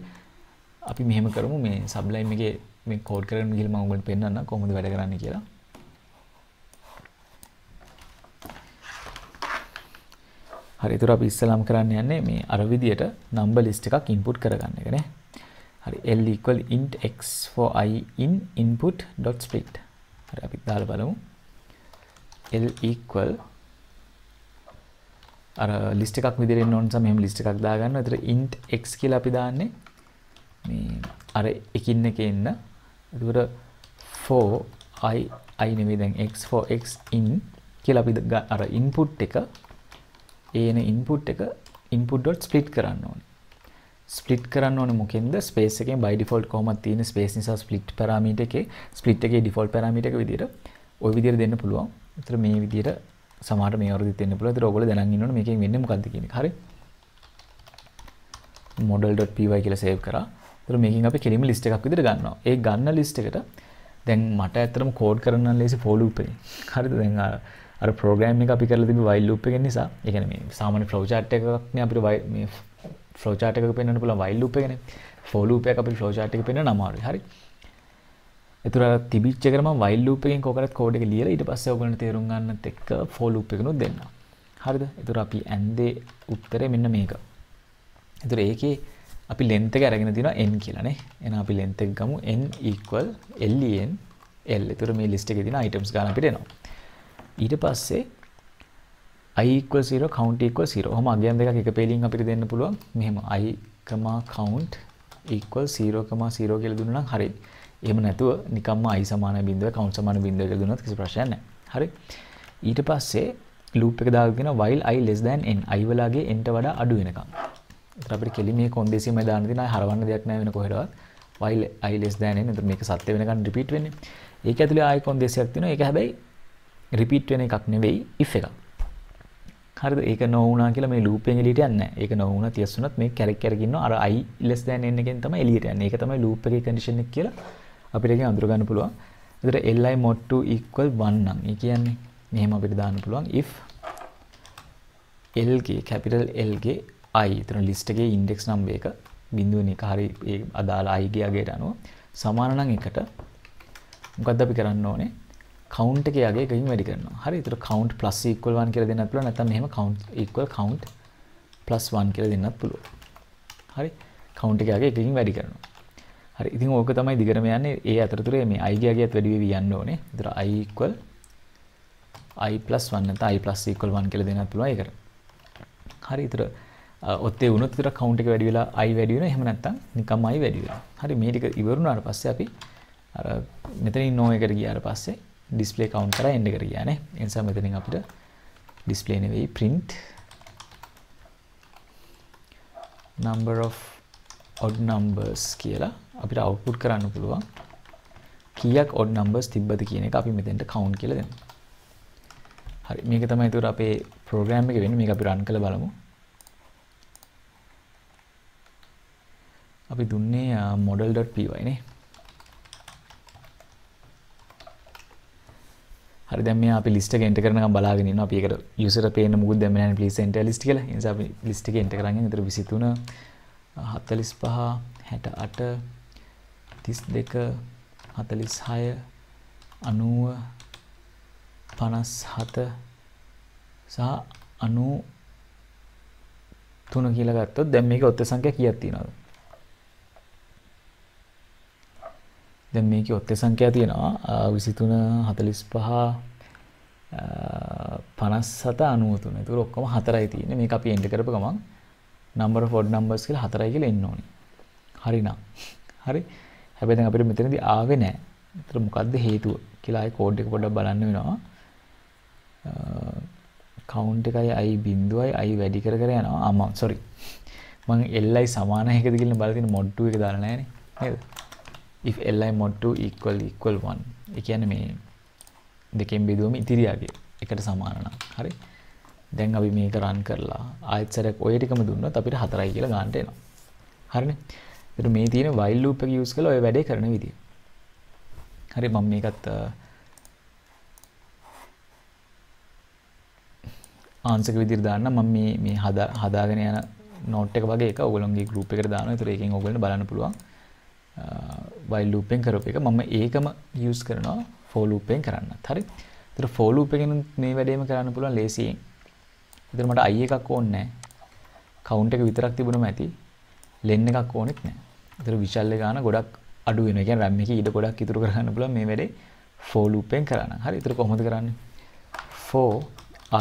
අපි මෙහෙම කරමු. මේ sublime එකේ මේ code කරගෙන ගිහලා මම ඔයගොල්ලන්ට පෙන්නන්නම් කොහොමද වැඩ කරන්නේ කියලා. හරි. ඒතර අපි ඉස්සලාම් කරන්න යන්නේ මේ අර විදියට number list එකක් input කරගන්න එක නේ. හරි. l equal int x for I in input.split. හරි. අපි දාලා බලමු. l equal අර list එකක් විදියට එන්න ඕන නිසා මෙහෙම list එකක් දාගන්නවා. ඒතර int x කියලා අපි දාන්නේ මේ අර එකින් එක එන්න. ඒතර for I නෙමෙයි දැන් x for x in කියලා අපි අර input එක එන input එක input.split කරන්න ඕනේ. split කරන්න ඕනේ මොකෙන්ද? space එකෙන් by default කොහොමද තියෙන space නිසා split parameter එකේ split එකේ default parameter එක විදියට ওই විදියට දෙන්න පුළුවන්. ඒතර මේ විදියට සමහරට මේ වරුදිත් දෙන්න පුළුවන්. ඒතර ඔයගොල්ලෝ දැනන් ඉන්න ඕනේ මේකෙන් වෙන්නේ මොකද්ද කියන එක. හරි. model.py කියලා save කරා. ඒතර මේකෙන් අපි කෙලින්ම list එකක් විදියට ගන්නවා. ඒ ගන්න list එකට දැන් මට ඇත්තටම code කරන්න නම් ලේසි for loop එකේ. හරිද? දැන් අර program එක අපි කරලා තිබ්බ while loop එකෙන් නිසා ඒ කියන්නේ මේ සාමාන්‍ය flow chart එකක් නේ අපිට මේ flow chart එකක පෙන්වන්න පුළුවන් while loop එකනේ. for loop එකක් අපිට flow chart එකක පෙන්වන්න අමාරුයි. හරි. ඒතර තිබිච්ච එකට මම while loop එකෙන් කොහොමද code එක ලියලා ඊට පස්සේ ඔයගොල්ලන්ට තේරුම් ගන්නත් එක්ක for loop එකනොත් දෙන්න. හරිද? ඒතර අපි ඇන්දේ උත්තරේ මෙන්න මේක. ඒතර ඒකේ අපි length එක අරගෙන තියෙනවා n කියලා නේ. එහෙනම් අපි length එක ගමු n equal len l. ඒතර මේ list එකේ තියෙන items ගන්න අපිට එනවා. ඊට පස්සේ I equal 0 count equal 0. ඔහොම අගයන් දෙකක් එක පෙළින් අපිට දෙන්න පුළුවන්. මෙහෙම I, count equal 0, 0 කියලා දුන්නා නම් හරියි. එහෙම නැතුව නිකම්ම I සමාන බිඳුව count සමාන බිඳුව කියලා දුන්නොත් කිසි ප්‍රශ්නයක් නැහැ. හරි. ඊට පස්සේ loop එක දාගෙන තියෙනවා while I less than n. I වලගේ n ට වඩා අඩු වෙනකම්. ඒත් අපිට කෙලින් මේ කොන්දේසියම දාන්න තියෙනවා. හරවන්න දෙයක් නැහැ වෙන කොහෙදවත්. while I less than n. එතකොට මේක සත්‍ය වෙනකන් repeat වෙන්නේ. ඒක ඇතුලේ ආයෙ කොන්දේසියක් තියෙනවා. ඒක හැබැයි repeat වෙන එකක් නෙවෙයි if එකක්. හරිද? ඒක නොවුණා කියලා මේ loop එකෙන් එළියට යන්නේ නැහැ. ඒක නොවුණා තියස් වුණත් මේ කැරක් කැරක ඉන්නවා. අර I less than n එකෙන් තමයි එළියට යන්නේ. ඒක තමයි loop එකේ condition එක කියලා අපිට එකෙන් අඳුර ගන්න පුළුවන්. එතකොට li mod 2 equal 1 නම් ඒ කියන්නේ මෙහෙම අපිට දාන්න පුළුවන් if l ගේ capital L ගේ I එතන list එකේ index number එක බිඳුවෙන් එක හරි ඒ අදාළ I ගේ අගයට අනුව සමාන නම් එකට මොකද්ද අපි කරන්න ඕනේ count එකේ අගය එකකින් වැඩි කරනවා. හරි. ඒතර count plus equal 1 කියලා දෙන්නත් පුළුවන්. නැත්නම් මෙහෙම count equal count plus 1 කියලා දෙන්නත් පුළුවන්. හරි. count එකේ අගය එකකින් වැඩි කරනවා. හරි. ඉතින් ඕක තමයි දිගටම යන්නේ. ඒ අතරතුරේ මේ i ගේ අගයත් වැඩි වෙවි යන්න ඕනේ. ඒතර i equal i plus 1 නැත්නම් i plus equal 1 කියලා දෙන්නත් පුළුවන් ඒකට. හරි. ඒතර ඔත්තේ වුණොත් ඒතර count එක වැඩි වෙලා i වැඩි වෙනවා. එහෙම නැත්නම් නිකම්ම i වැඩි වෙනවා. හරි. මේ ටික ඉවරුනාට පස්සේ අපි අර මෙතනින් no එකට ගියාට පස්සේ display count කරා end එකට ගියා නේ. ඒ නිසා මෙතනින් අපිට display නෙවෙයි print number of odd numbers කියලා අපිට output කරන්න පුළුවන්. කීයක් odd numbers තිබ්බද කියන එක අපි මෙතෙන්ට count කියලා දෙමු. හරි. මේක තමයි ඒතර අපේ program එක වෙන්නේ. මේක අපි run කරලා බලමු. අපි දුන්නේ model.py නේ. හරි දැන් මේ අපි list එක enter කරනකම් බලාගෙන ඉන්නවා. අපි ඒකට user පේන්න මොකුත් දැම්මේ නැහැ නේ please enter list කියලා. ඒ නිසා අපි list එකේ enter කරන් යන. ඒතර 23 45 68 32 46 90 57 සහ 93 කියලා ගත්තොත් දැන් මේකේ ඔත්ත සංඛ්‍යා කීයක් තියෙනවද? දැන් මේකේ ඔත්ත සංඛ්‍යා තියෙනවා 23 45 57 93. ඒක ඔක්කොම 4යි තියෙන්නේ. මේක අපි එන්ටර් කරපු ගමන් number of odd numbers කියලා 4යි කියලා එන්න ඕනේ. හරිනම්. හරි. හැබැයි දැන් අපිට මෙතනදී ආවේ නැහැ. ඒතර මොකද්ද හේතුව කියලා ආයි කෝඩ් එක පොඩ්ඩක් බලන්න වෙනවා. count එකයි i බිඳුවයි i වැඩි කර කර යනවා. මම sorry. මම li සමාන එකද කියලා බලලා තියෙන mod 2 එක දාලා නැහැ නේ. නේද? if li mod 2 equal 1. ඒ කියන්නේ මේ දෙකෙන් බෙදුවම ඉතිරි අගය එකට සමාන නම්. හරි. දැන් අපි මේක run කරලා ආයෙත් සැරයක් ඔය ටිකම දුන්නොත් අපිට 4යි කියලා ගන්නට එනවා. හරිනේ. ඒතර මේ තියෙන while loop එක use කරලා ඔය වැඩේ කරන විදිය. හරි මම මේකත් answer එක විදියට දාන්න මම මේ හදාගෙන යන note එක වගේ එක ඔයගොල්ලෝගේ group එකට දානවා. ඒතර ඒකෙන් ඔයගොල්ලන්ට බලන්න පුළුවන්. while loop එකෙන් කරපු එක මම ඒකම use කරනවා for loop එකෙන් කරන්නත්. හරි. ඒතර for loop එකෙන් මේ වැඩේම කරන්න පුළුවන් ලේසියෙන්. ඒතර මට i එකක් ඕනේ නැහැ. count එක විතරක් තිබුණම ඇති. len එකක් ඕනෙත් නැහැ. ඒතර විශාල ගාන ගොඩක් අඩු වෙනවා. ඒ කියන්නේ RAM එකේ ඊට ගොඩක් ඉතුරු කරගන්න පුළුවන් මේ වැඩේ for loop එකෙන් කරන්න. හරි. ඒතර කොහොමද කරන්නේ? for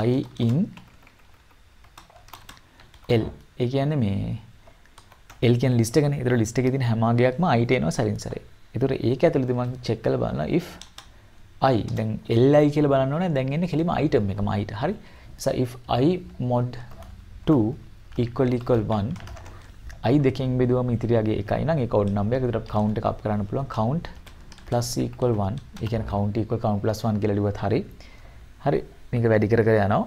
I in L. ඒ කියන්නේ මේ L කියන list එකනේ. ඒතර list එකේ තියෙන හැම අගයක්ම i ට එනවා සරින් සරේ. ඒතර ඒක ඇතුළතදී මම check කරලා බලනවා if I දැන් li කියලා බලන්න ඕනේ. දැන් එන්නේ කෙලිම item එකම i ට. හරි. so if I mod 2 equal 1 i දෙකෙන් බෙදුවම ඉතිරි අගය එකයි නම් ඒක odd number එක. ඒතර count එක up කරන්න පුළුවන්. count plus equal 1. ඒ කියන්නේ count equal count plus 1 කියලා ලියුවත් හරි. හරි. මේක වැඩි කර කර යනවා.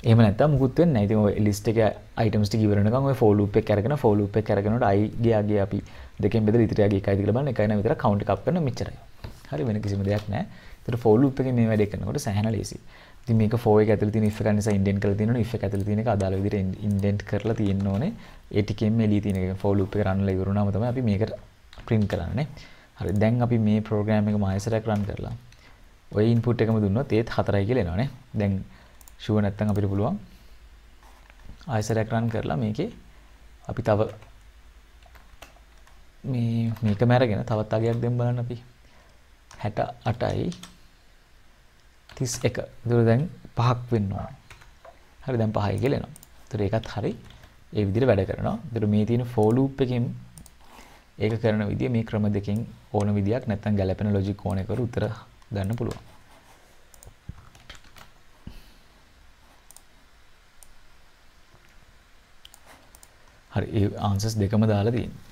එහෙම නැත්නම් මුකුත් වෙන්නේ නැහැ. ඉතින් ඔය list එකේ items ටික ඉවර වෙනකන් ඔය for loop එක කරගෙන for loop එක කරගෙනනොත් i ගේ අගය අපි දෙකෙන් බෙදලා ඉතිරි අගය එකයිද කියලා බලන්න. එකයි නම් විතර count එක up කරන මෙච්චරයි. හරි වෙන කිසිම දෙයක් නැහැ. ඒතර for loop එකේ මේ වැඩේ කරනකොට සෑහෙන ලේසි. ඉතින් මේක for එක ඇතුළේ තියෙන if එක නිසා indent කරලා තියෙනවනේ. if එක ඇතුළේ තියෙන එක අදාළ විදිහට indent කරලා තියෙන්න ඕනේ. ඒ ටිකෙන් එළිය තියෙන එක for loop එක run කරලා ඉවරුනාම තමයි අපි මේකට print කරන්නේ. හරි දැන් අපි මේ program එක මායසරයක් run කරලා ඔය input එකම දුන්නොත් ඒත් 4යි කියලා එනවනේ. දැන් sure නැත්තම් අපිට පුළුවන් ආයසරයක් run කරලා මේකේ අපි තව මේකම අරගෙන තවත් අගයක් දෙන්න බලන්න අපි 68යි 31. ඒතර දැන් 5ක් වෙන්න ඕනේ. හරි දැන් 5යි කියලා එනවා. ඒතර ඒකත් හරි. ඒ විදිහට වැඩ කරනවා. ඒතර මේ තියෙන for loop එකෙන් ඒක කරන විදිය මේ ක්‍රම දෙකෙන් ඕන විදියක් නැත්තම් ගැලපෙන logic ඕන එකකට උත්තර ගන්න පුළුවන්. හරි ඒ answers දෙකම දාලා තියෙනවා.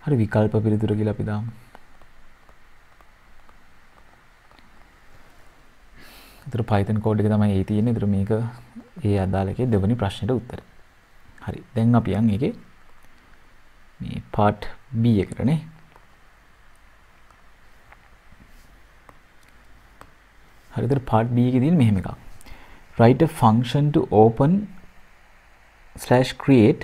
හරි විකල්ප පිළිතුර කියලා අපි දාමු. ඒතර Python code එක තමයි ඒ තියෙන්නේ. ඒතර මේක ඒ අදාළ එකේ දෙවෙනි ප්‍රශ්නෙට උත්තරය. හරි. දැන් අපි යන් ඒකේ මේ part B එකටනේ. හරිද? part B එකේ තියෙන මෙහෙම එකක්. Write a function to open/create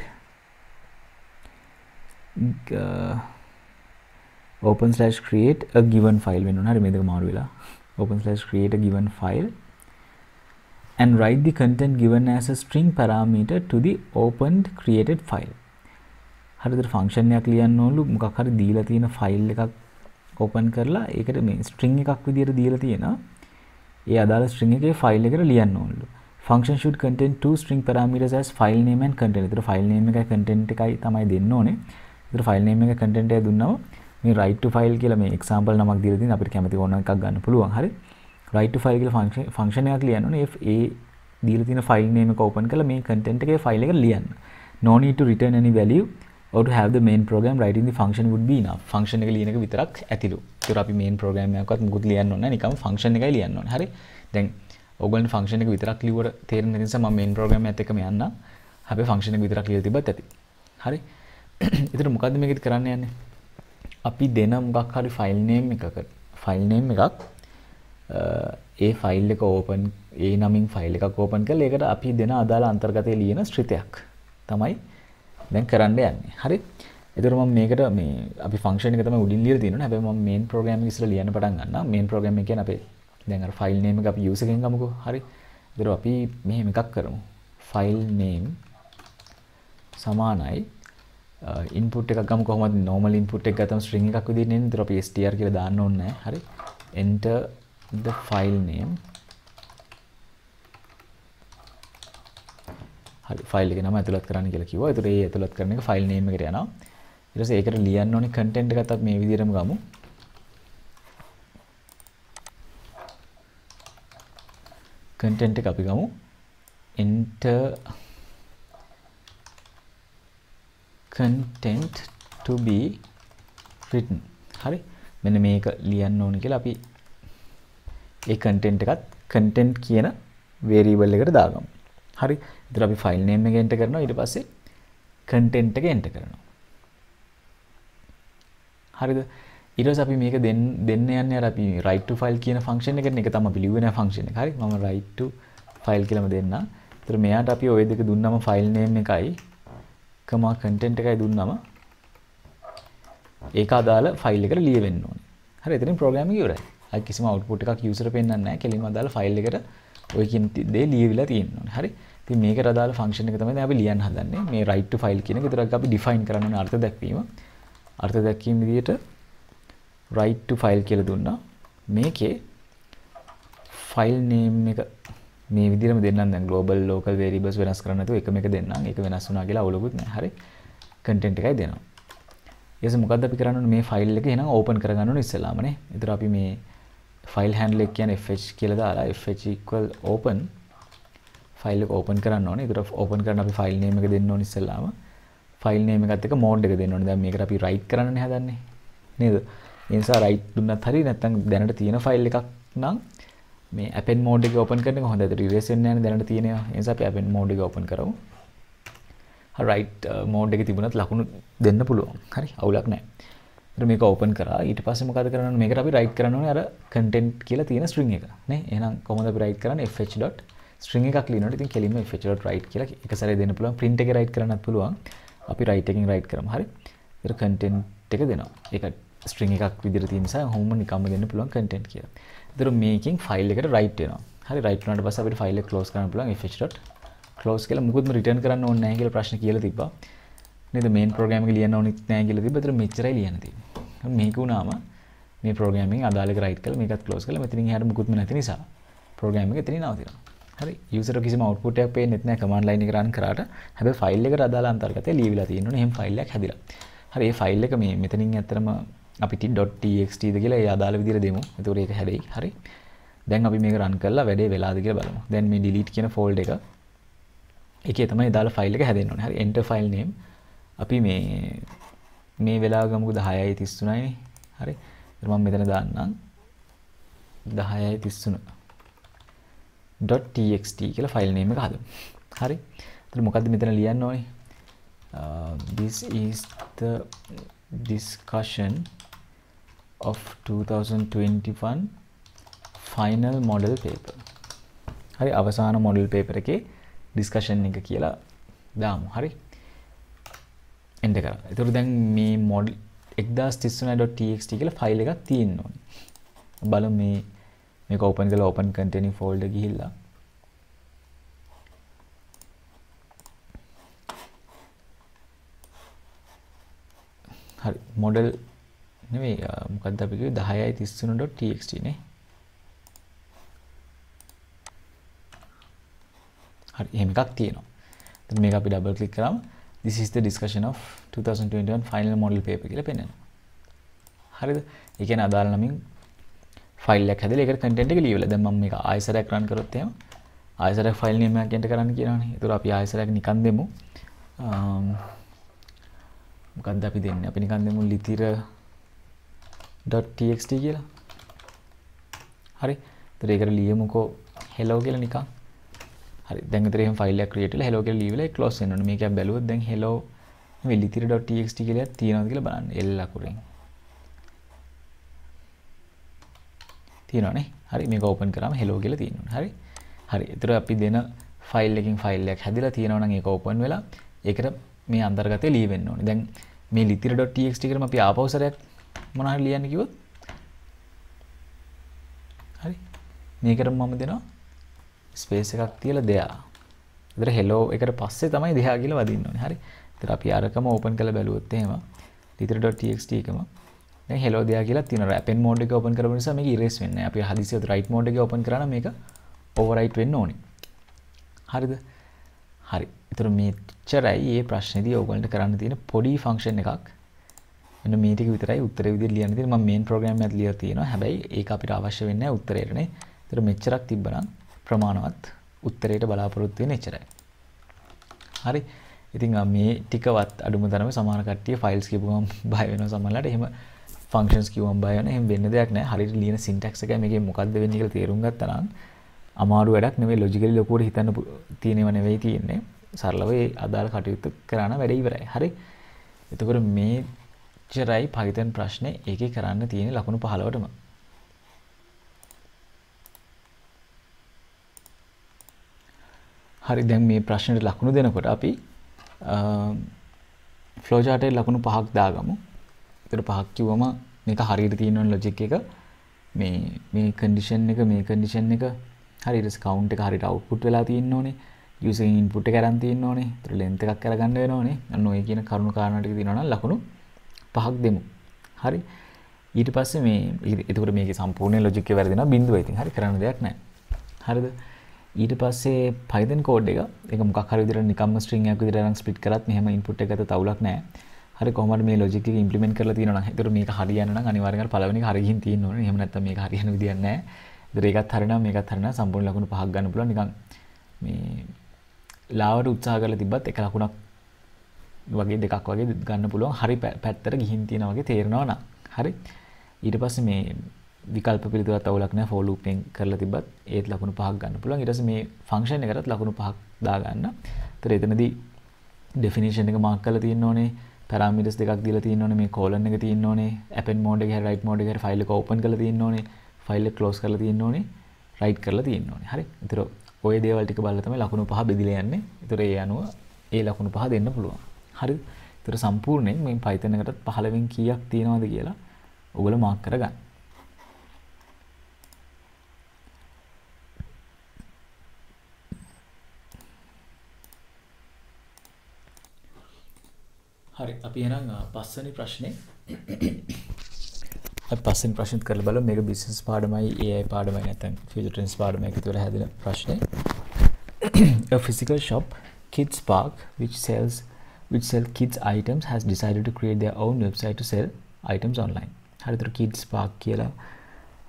open/create a given file වෙන්න ඕන. හරි මේ දෙක මාරු වෙලා. open/create a given file and write the content given as a string parameter to the opened created file. හරිද? ෆන්ක්ෂන් එකක් ලියන්න ඕනලු මොකක් හරි දීලා තියෙන ෆයිල් එකක් ඕපන් කරලා ඒකට මේ string එකක් විදියට දීලා තියෙනවා. ඒ අදාළ string එකේ ෆයිල් එකට ලියන්න ඕනලු. Function should contain two string parameters as file name and content. ඒතර file name එකයි content එකයි තමයි දෙන්න ඕනේ. ඒතර file name එක content එක දුන්නම මේ write to file කියලා මේ example නමක් දීලා තියෙන අපිට කැමති ඕන එකක් ගන්න පුළුවන්. හරි. write to file කියලා function එකක් ලියන්න ඕනේ. ඒ දීලා තියෙන file name එක open කරලා මේ content එකේ file එක ලියන්න. No need to return any value or to have the main program writing the function would be enough. function එක ලියන එක විතරක් ඇතිලු. ඒතර අපි main program එකක්වත් මුකුත් ලියන්න ඕනේ නැහැ. නිකම් function එකයි ලියන්න ඕනේ. හරි. දැන් ඔයගොල්ලෝ function එක විතරක් ලියුවට තේරෙන්නේ නැති නිසා මම main program එකත් එක්කම යන්න. හැබැයි function එක විතරක් ලියලා තිබ්බත් ඇති. හරි. ඒතර මොකද්ද මේකෙදි කරන්න යන්නේ? අපි දෙන මොකක් හරි file name එකක ඒ file එක open ඒ නමින් file එකක් open කරලා ඒකට අපි දෙන අදාළ අන්තර්ගතයේ ලියන ස්ත්‍රිතයක් තමයි දැන් කරන්න යන්නේ. හරි. ඒතර මම මේකට මේ අපි function එක තමයි උඩින් ලියලා තියෙන්නේ. හැබැයි මම main program එක ඉස්සර ලියන්න පටන් ගන්නවා. main program එක කියන්නේ අපේ දැන් අර file name එක අපි use එකෙන් ගමුකෝ. හරි. ඒතර අපි මෙහෙම එකක් කරමු. file name සමානයි input එකක් ගමු කොහොමද normal input එක ගත්තම string එකක් විදිහට එන්නේ. ඒතර අපි str කියලා දාන්න ඕනේ නැහැ. හරි. enter the file name. හරි ෆයිල් එකේ නම ඇතුළත් කරන්න කියලා කිව්වා. ඒතර ඒ ඇතුළත් කරන එක ෆයිල් නේම් එකට යනවා. ඊට පස්සේ ඒකට ලියන්න ඕනේ content එකත් අපි මේ විදිහටම ගමු. content එක අපි ගමු enter content to be written. හරි. මෙන්න මේක ලියන්න ඕනේ කියලා අපි ඒ content එකත් content කියන variable එකට දාගමු. හරි. ඉතින් අපි file name එක enter කරනවා ඊට පස්සේ content එක enter කරනවා. හරිද? ඊට පස්සේ අපි මේක දෙන්න යන්නේ අර අපි write to file කියන function එකට. ඒක තමයි අපි ලියුවේ function එක. හරි. මම write to file කියලාම දෙන්න. ඒතර මෙයාට අපි ওই දෙක දුන්නම file name එකයි content එකයි දුන්නම ඒක අදාළ file එකට ලියවෙන්න ඕනේ. හරි. එතනින් program එක ඉවරයි. අයි කිසිම output එකක් user පෙන්නන්නේ නැහැ. කෙලින්ම අදාළ file එකට ඔය කියන දේ ලියවිලා තියෙන්න ඕනේ. හරි. ඉතින් මේකට අදාළ function එක තමයි දැන් අපි ලියන්න හදන්නේ. මේ write to file කියන එක විතරක් අපි define කරන්න ඕනේ අර්ථ දැක්වීම. අර්ථ දැක්වීම විදිහට write to file කියලා දුන්නා. මේකේ file name එක මේ විදිහටම දෙන්නම්. දැන් global local variables වෙනස් කරන්න නැතුව එකම එක දෙන්නම්. ඒක වෙනස් වුණා කියලා අවුලකුත් නැහැ. හරි. content එකයි දෙනවා. ඊට මොකද්ද අපි කරන්න ඕනේ මේ file එක එහෙනම් open කරගන්න ඕනේ ඉස්සෙල්ලාම නේ. ඒතර අපි මේ file handle එක කියන්නේ fh කියලා දාලා fh equal open file එක open කරන්න ඕනේ. ඒතර open කරන අපි file name එක දෙන්න ඕනේ ඉස්සෙල්ලාම. file name එකත් එක්ක mode එක දෙන්න ඕනේ. දැන් මේකට අපි write කරන්නනේ හදන්නේ. නේද? ඒ නිසා write දුන්නත් හරි නැත්නම් දැනට තියෙන file එකක් නම් මේ append mode එක open කරන එක හොඳයි. ඒතර erase වෙන්නේ නැහැ දැනට තියෙනවා. ඒ නිසා අපි append mode එක open කරමු. write mode එකේ තිබුණත් ලකුණු දෙන්න පුළුවන්. හරි. අවුලක් නැහැ. ඒතර මේක open කරා. ඊට පස්සේ මොකද කරන්න ඕනේ? මේකට අපි write කරන්න ඕනේ අර content කියලා තියෙන string එක. නේ? එහෙනම් කොහොමද අපි write කරන්නේ? fh.string එකක් ලියනකොට ඉතින් කෙලින්ම fh.write කියලා එක සැරේ දෙන්න පුළුවන්. print එකේ write කරන්නත් පුළුවන්. අපි write එකෙන් write කරමු. හරි. ඒතර content එක දෙනවා. ඒක string එකක් විදිහට තියෙන නිසා හොම්ම නිකම්ම දෙන්න පුළුවන් content කියලා. ඒතර මේකෙන් file එකට write වෙනවා. හරි. write වුණාට පස්සේ අපිට file එක close කරන්න පුළුවන් fh.close කියලා. මුකුත්ම return කරන්න ඕනේ නැහැ කියලා ප්‍රශ්න කියලා තිබ්බා. නේද? main program එක ලියන්න ඕනෙත් නැහැ කියලා තිබ්බා. ඒතර මෙච්චරයි ලියන්න තියෙන්නේ. මේක වුණාම මේ programming අදාළ එක write කරලා මේකත් close කරලා මෙතනින් එහාට මුකුත්ම නැති නිසා program එක එතනින් නවතිනවා. හරි. user කිසිම output එකක් පේන්නෙත් නැහැ command line එක run කරාට. හැබැයි file එකට අදාළ අන්තර්ගතය ලියවිලා තියෙනවනේ. එහෙම file එකක් හැදිලා. හරි. මේ file එක මේ මෙතනින් ඇත්තටම අපි .txt ද කියලා ඒ අදාළ විදිහට දෙමු. ඒතකොට ඒක හැදෙයි. හරි. දැන් අපි මේක run කරලා වැඩේ වෙලාද කියලා බලමු. දැන් මේ delete කියන folder එක ඒකේ තමයි අදාළ file එක හැදෙන්න ඕනේ. හරි. enter file name අපි මේ වෙලාව ගමුකෝ 10:33 නේ. හරි. මම මෙතන දාන්නම් 10:33. .txt කියලා ෆයිල් නේම් එක හදමු. හරි. එතකොට මොකද්ද මෙතන ලියන්න ඕනේ? This is the discussion of 2021 final model paper. හරි, අවසාන මොඩල් පේපර් එකේ ඩිස්කෂන් එක කියලා දාමු. හරි. එන්ටර් කරා. එතකොට දැන් මේ මොඩල් 1039.txt කියලා ෆයිල් එකක් තියෙන්න ඕනේ. බලමු මේක ඕපන් කරලා ඕපන් කන්ටේනින් ෆෝල්ඩර් ගිහිල්ලා හරි මොඩල් නෙවෙයි මොකක්ද අපි කිව්වේ 10.33.txt නේ. හරි එහෙම එකක් තියෙනවා. එතකොට මේක අපි ඩබල් ක්ලික් කරාම this is the discussion of 2021 final model paper කියලා පෙන්නනවා. හරිද? ඒ කියන්නේ අදාළ නමින් ෆයිල් එකක් හැදලා ඒකට කන්ටෙන්ට් එක ලියවලා දැන් මම මේක ආයෙසරයක් රන් කරොත් එහෙම ආයෙසරයක් ෆයිල් නේම් එකක් එන්ටර් කරන්න කියනවානේ. ඒතර අපි ආයෙසරයක් නිකන් දෙමු. මොකක්ද අපි දෙන්නේ? අපි නිකන් දෙමු litira.txt කියලා. හරි. ඒතර ඒකට ලියමුකෝ hello කියලා නිකන්. හරි. දැන් විතර එහෙම ෆයිල් එකක් ක්‍රියේට් වෙලා hello කියලා ලියවිලා ක්ලෝස් වෙන්න ඕනේ. මේක බැලුවොත් දැන් hello මේ litira.txt කියලා තියෙනවද කියලා බලන්න. L අකුරෙන්. තියෙනවනේ. හරි. මේක ඕපන් කරාම hello කියලා තියෙනවා. හරි. හරි. ඒතර අපි දෙන ෆයිල් එකකින් ෆයිල් එකක් හැදිලා තියෙනවා නම් ඒක ඕපන් වෙලා ඒකට මේ අන්තර්ගතය ලියවෙන්න ඕනේ. දැන් මේ litira.txt එකම අපි ආපහු සරයක් මොනවා හරි ලියන්න කිව්වොත් හරි. මේකට මම දෙනවා ස්පේස් එකක් තියලා දෙයා. ඒතර hello එකට පස්සේ තමයි දෙයා කියලා වදින්න ඕනේ. හරි. ඒතර අපි අරකම ඕපන් කරලා බැලුවොත් එහෙම litira.txt එකම දැන් hello දෙයා කියලා තියෙනවා. wrapping mode එක ඕපන් කරපු නිසා මේක erase වෙන්නේ නැහැ. අපි හදිසියෙ write mode එක ඕපන් කරා නම් මේක overwrite වෙන්න ඕනේ. හරිද? හරි. ඒතර මෙච්චරයි මේ ප්‍රශ්නේදී ඔයගොල්ලන්ට කරන්න තියෙන පොඩි ෆන්ක්ෂන් එකක්. මෙන්න මේ ටික විතරයි උත්තරේ විදිහට ලියන්න තියෙන්නේ. මම මේන් ප්‍රෝග්‍රෑම් එකත් ලියලා තියෙනවා. හැබැයි ඒක අපිට අවශ්‍ය වෙන්නේ නැහැ උත්තරේටනේ. ඒතර මෙච්චරක් තිබ්බනම් ප්‍රමාණවත් උත්තරේට බලාපොරොත්තු වෙන්නේ එච්චරයි. හරි. ඉතින් මේ ටිකවත් අඩුම තරමේ සමහර කට්ටිය ෆයිල්ස් කියපුවම බය වෙනවා සමහරවිට. එහෙම ෆන්ක්ෂන්ස් කියවම බය වෙනවා. එහෙම වෙන්න දෙයක් නැහැ. හරියට ලියන සින්ටැක්ස් එකයි මේකේ මොකද්ද වෙන්නේ කියලා තේරුම් ගත්තා නම් අමාරු වැඩක් නෙවෙයි. ලොජිකලි ලොකුවට හිතන්න තියෙනව නෙවෙයි තියෙන්නේ. සරලව ඒ අදාළ කටයුතු කරන වැඩ ඉවරයි. හරි. එතකොට මේචරයි Python ප්‍රශ්නේ ඒකේ කරන්න තියෙන ලකුණු 15ටම. හරි. දැන් මේ ප්‍රශ්නෙට ලකුණු දෙනකොට අපි ෆ්ලෝ chart එකේ ලකුණු 5ක් දාගමු. ඒතර 5ක් කිව්වම මේක හරියට තියෙනවනේ ලොජික් එක. මේ කන්ඩිෂන් එක හරි ඊට කවුන්ට් එක හරියට අවුට්පුට් වෙලා තියෙන්න ඕනේ. යූසර් ඉන්පුට් එක අරන් තියෙන්න ඕනේ. ඒතර ලෙන්ත් එකක් අරගන්න වෙනවනේ. අන්න ඔය කියන කරුණු කාරණා ටික තියෙනවා නම් ලකුණු 5ක් දෙමු. හරි. ඊට පස්සේ මේ එතකොට මේකේ සම්පූර්ණ ලොජික් එක වැරදිනවා බිඳුවයි. ඉතින් හරි කරන්න දෙයක් නැහැ. හරිද? ඊට පස්සේ Python code එක ඒක මොකක් හරි විදිහට නිකම්ම string එකක් විදිහට අරන් ස්ප්ලිට් කරත් මෙහෙම input එක ගත තවුලක් නැහැ. හරි කොහොමද මේ logic එක implement කරලා තියෙනවා නම් ඒතර මේක හරියන්න නම් අනිවාර්යයෙන්ම පළවෙනි එක හරි ගිහින් තියෙන්න ඕනේ. එහෙම නැත්නම් මේක හරියන විදියක් නැහැ. ඒතර ඒකත් හරියනවා මේකත් හරියනවා සම්පූර්ණ ලකුණු 5ක් ගන්න පුළුවන්. නිකන් මේ ලාවට උත්සාහ කරලා තිබ්බත් එක ලකුණක් වගේ දෙකක් වගේ ගන්න පුළුවන්. හරි පැත්තට ගිහින් තියෙනවා වගේ තේරෙනවා නම්. හරි. ඊට පස්සේ මේ විකල්ප පිළිතුරක් තවලක් නැහැ. for loop එකෙන් කරලා තිබ්බත් ඒත් ලකුණු 5ක් ගන්න පුළුවන්. ඊට පස්සේ මේ ෆන්ක්ෂන් එකටත් ලකුණු 5ක් දා ගන්න. ඒතර එතනදී definition එක මාක් කරලා තියෙන්න ඕනේ. parameters දෙකක් දීලා තියෙන්න ඕනේ. මේ colon එක තියෙන්න ඕනේ. append mode එකේ write mode එකේ ෆයිල් එක open කරලා තියෙන්න ඕනේ. ෆයිල් එක close කරලා තියෙන්න ඕනේ. write කරලා තියෙන්න ඕනේ. හරි. ඒතර ඔය දේවල් ටික බලලා තමයි ලකුණු 5 බෙදිලා යන්නේ. ඒතර ඒ අනුව ඒ ලකුණු 5 දෙන්න පුළුවන්. හරිද? ඒතර සම්පූර්ණයෙන් මේ Python එකටත් 15 කීයක් තියෙනවද කියලා ඔයගොල්ලෝ මාක් කරගන්න. හරි අපි එහෙනම් පස්වෙනි ප්‍රශ්නේ අපි පස්වෙනි ප්‍රශ්නෙත් කරලා බලමු. මේක බිස්නස් පාඩමයි AI පාඩමයි නැත්නම් ෆියුචර් ට්‍රෙන්ඩ්ස් පාඩමයි එකතු වෙලා හැදෙන ප්‍රශ්නේ. A physical shop Kids Park which sell kids items has decided to create their own website to sell items online. හරියට Kids Park කියලා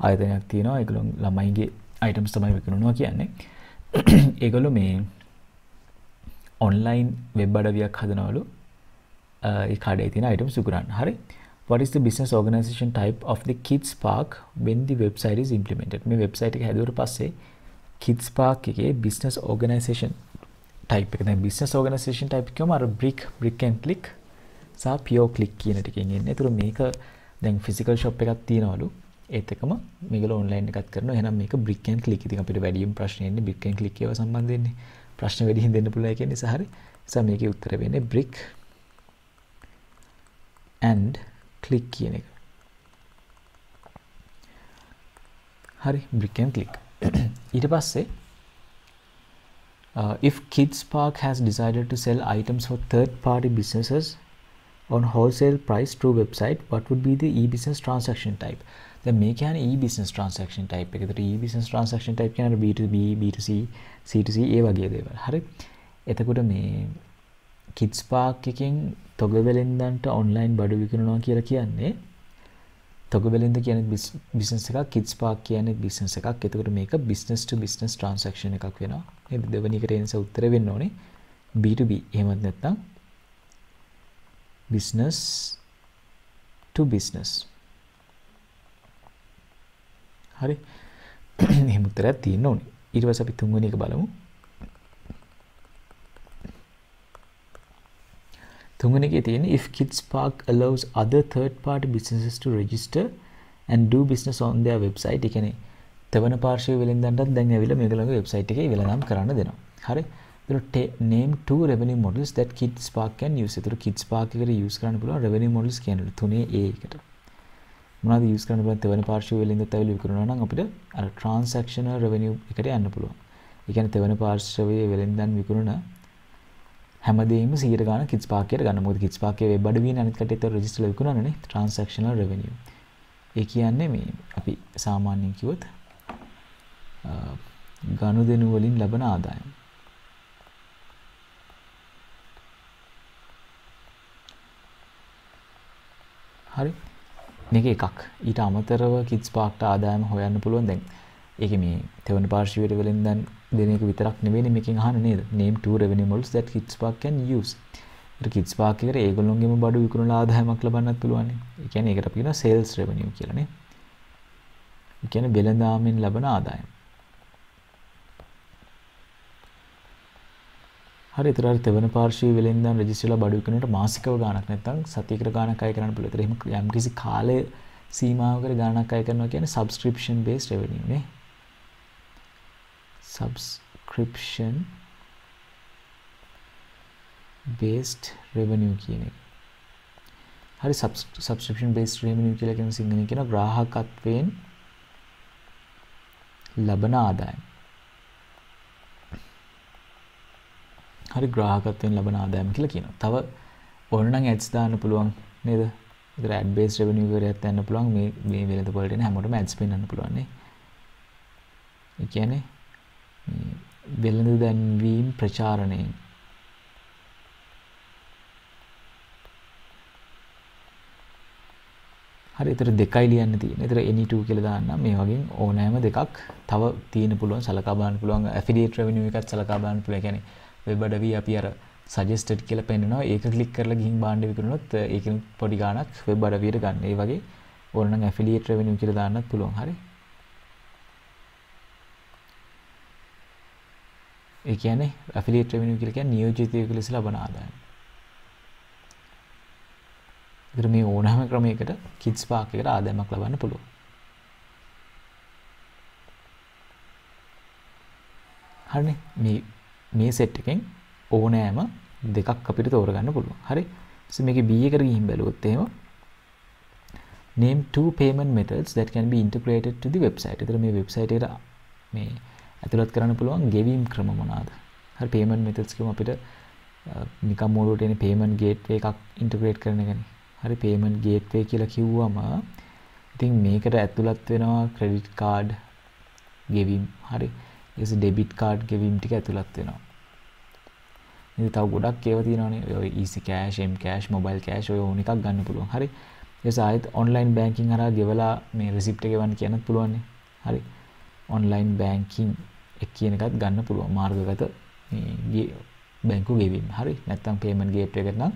ආයතනයක් තියෙනවා. ඒගොල්ලෝ ළමයිගේ items තමයි විකුණනවා කියන්නේ. ඒගොල්ලෝ මේ online web අඩවියක් හදනවලු. ඒ කඩේ තියෙන items විකුණන්න. හරි. What is the business organization type of the Kids Park when the website is implemented? මේ website එක හැදුවට පස්සේ Kids Park එකේ business organization type එක. දැන් business organization type එකම අර brick and click සහ pure click කියන ටිකෙන් එන්නේ. ඒතර මේක දැන් physical shop එකක් තියනවලු. ඒත් එකම මේගොල්ලෝ online එකත් කරනවා. එහෙනම් මේක brick and click. ඉතින් අපිට වැඩියෙන් ප්‍රශ්න එන්නේ brick and click ඒවා සම්බන්ධ වෙන්නේ. ප්‍රශ්න වැඩියෙන් දෙන්න පුළුවන් කියන නිසා හරි. නිසා මේකේ උත්තර වෙන්නේ brick and click කියන එක. හරි brick and click. ඊට පස්සේ if Kids Park has decided to sell items for third party businesses on wholesale price through website, what would be the e-business transaction type? දැන් මේ කියන්නේ e-business transaction type එක. ඒකට e-business transaction type කියන්නේ B2B, B2C, C2C ඒ වගේ දේවල්. හරි. එතකොට මේ Kids Park එකෙන් තොගවැලෙන්දන්ට online බඩු විකුණනවා කියලා කියන්නේ තොගවැලෙන්ද කියන්නේ business එකක්, Kids Park කියන්නේ business එකක්. එතකොට මේක business to business transaction එකක් වෙනවා. මේ දෙවෙනි එකට එනස උත්තර වෙන්න ඕනේ B2B. එහෙමත් නැත්නම් business to business. හරි. එහෙම උත්තරයක් තියෙන්න ඕනේ. ඊට පස්සේ අපි තුන්වෙනි එක බලමු. තුන්වෙනි එකේ තියෙන්නේ if Kids Park allows other third party businesses to register and do business on their website. ඒ කියන්නේ තවන පාර්ශ්වයේ වෙලෙන්දන්ටත් දැන් ඇවිල්ලා මේගොල්ලෝගේ වෙබ්සයිට් එකේ වෙලඳාම් කරන්න දෙනවා. හරි. ඒතර name two revenue models that Kids Park can use. ඒතර Kids Park එකට use කරන්න පුළුවන් revenue models කියන්නේ තුනේ A එකට. මොනවද use කරන්න පුළුවන් තවන පාර්ශ්වයේ වෙලෙන්දත් ඇවිල්ලා විකුණනවා නම් අපිට අර transactional revenue එකට යන්න පුළුවන්. ඒ කියන්නේ තවන පාර්ශ්වයේ වෙලෙන්දන් විකුණන හැමදේම 100 ගාන Kids Park එකට ගන්න. මොකද Kids Park එකේ වෙබ් අඩවියෙන් අනිත් කටේට රෙජිස්ටර් කරලා විකුණනනේ transactional revenue. ඒ කියන්නේ මේ අපි සාමාන්‍යයෙන් කිව්වොත් ගනුදෙනු වලින් ලබන ආදායම. හරි. මේක එකක්. ඊට අමතරව Kids Park ට ආදායම හොයන්න පුළුවන්. දැන් ඒකේ මේ තෙවන පාර්ශ්වයට වලින් දැන් දෙන එක විතරක් නෙවෙයි මේකෙන් අහන්න නේද? Name two revenue models that Kids Park can use. ඒක Kids Park එකට ඒගොල්ලොන්ගේම බඩු විකුණලා ආදායමක් ලබන්නත් පුළුවන්. ඒ කියන්නේ ඒකට අපි කියනවා sales revenue කියලා නේ. ඒ කියන්නේ වෙළඳාමෙන් ලබන ආදායම. හරි. ඒතර අර තෙවන පාර්ශ්වයේ වෙලෙන්දන් රෙජිස්ටර්ලා බඩු විකුණනට මාසිකව ගාණක් නැත්නම් සතියකට ගාණක් අය කරන්න පුළුවන්. ඒතර එහෙම යම්කිසි කාලය සීමාවකට ගාණක් අය කරනවා කියන්නේ subscription based revenue නේ. Subscription based revenue කියන එක. හරි. subscription based revenue කියලා කියන සිංහලෙන් කියන ග්‍රාහකත්වයෙන් ලබන ආදායම. හරි. ග්‍රාහකත්වයෙන් ලබන ආදායම කියලා කියනවා. තව ඕන නම් ads දාන්න පුළුවන් නේද? ඒතර ad based revenue වලට යන්න පුළුවන්. මේ වෙලඳ පොළට එන හැමෝටම ads පෙන්වන්න පුළුවන් නේ. ඒ කියන්නේ වෙළඳ දැන්වීම් ප්‍රචාරණයෙන් හරි. ඒතර දෙකයි ලියන්න තියෙන්නේ. ඒතර any2 කියලා දාන්න මේ වගේ ඕනෑම දෙකක් තව තියෙන්න පුළුවන්. සලකා බලන්න පුළුවන්. affiliate revenue එකත් සලකා බලන්න පුළුවන්. ඒ කියන්නේ web අඩවිය අපි අර suggested කියලා පෙන්නනවා. ඒක ක්ලික් කරලා ගිහින් භාණ්ඩ විකුණුනොත් ඒකෙන් පොඩි ගාණක් web අඩවියට ගන්න. ඒ වගේ ඕන නම් affiliate revenue කියලා දාන්නත් පුළුවන්. හරි. ඒ කියන්නේ affiliate revenue කියලා කියන්නේ නියෝජිතයෙකු ලෙස ලබන ආදායම. ඒතර මේ ඕනෑම ක්‍රමයකට Kids Park එකට ආදායමක් ලබන්න පුළුවන්. හරිනේ. මේ සෙට් එකෙන් ඕනෑම දෙකක් අපිට තෝරගන්න පුළුවන්. හරි. so මේකේ B එකට ගිහින් බැලුවොත් එහෙම name two payment methods that can be integrated to the website. ඒතර මේ වෙබ්සයිට් එකට මේ ඇතුළත් කරන්න පුළුවන් ගෙවීම් ක්‍රම මොනවාද? හරි. payment methods කියමු අපිට නිකම් මොළුවට එන payment gateway එකක් integrate කරන එකනේ. හරි. payment gateway කියලා කිව්වම ඉතින් මේකට ඇතුළත් වෙනවා credit card ගෙවීම්. හරි. ඊට debit card ගෙවීම් ටික ඇතුළත් වෙනවා. ඉතින් තව ගොඩක් ඒවා තියෙනවානේ. ඔය easy cash, m cash, mobile cash ඔය ඕන එකක් ගන්න පුළුවන්. හරි. ඊට ආයෙත් online banking හරහා ගෙවලා මේ receipt එක ගෙවන්න කියන්නත් පුළුවන් නේ. හරි. online banking එක කියන එකත් ගන්න පුළුවන්. මාර්ගගත මේ බැංකු ගෙවීම. හරි. නැත්නම් payment gateway එකට නම්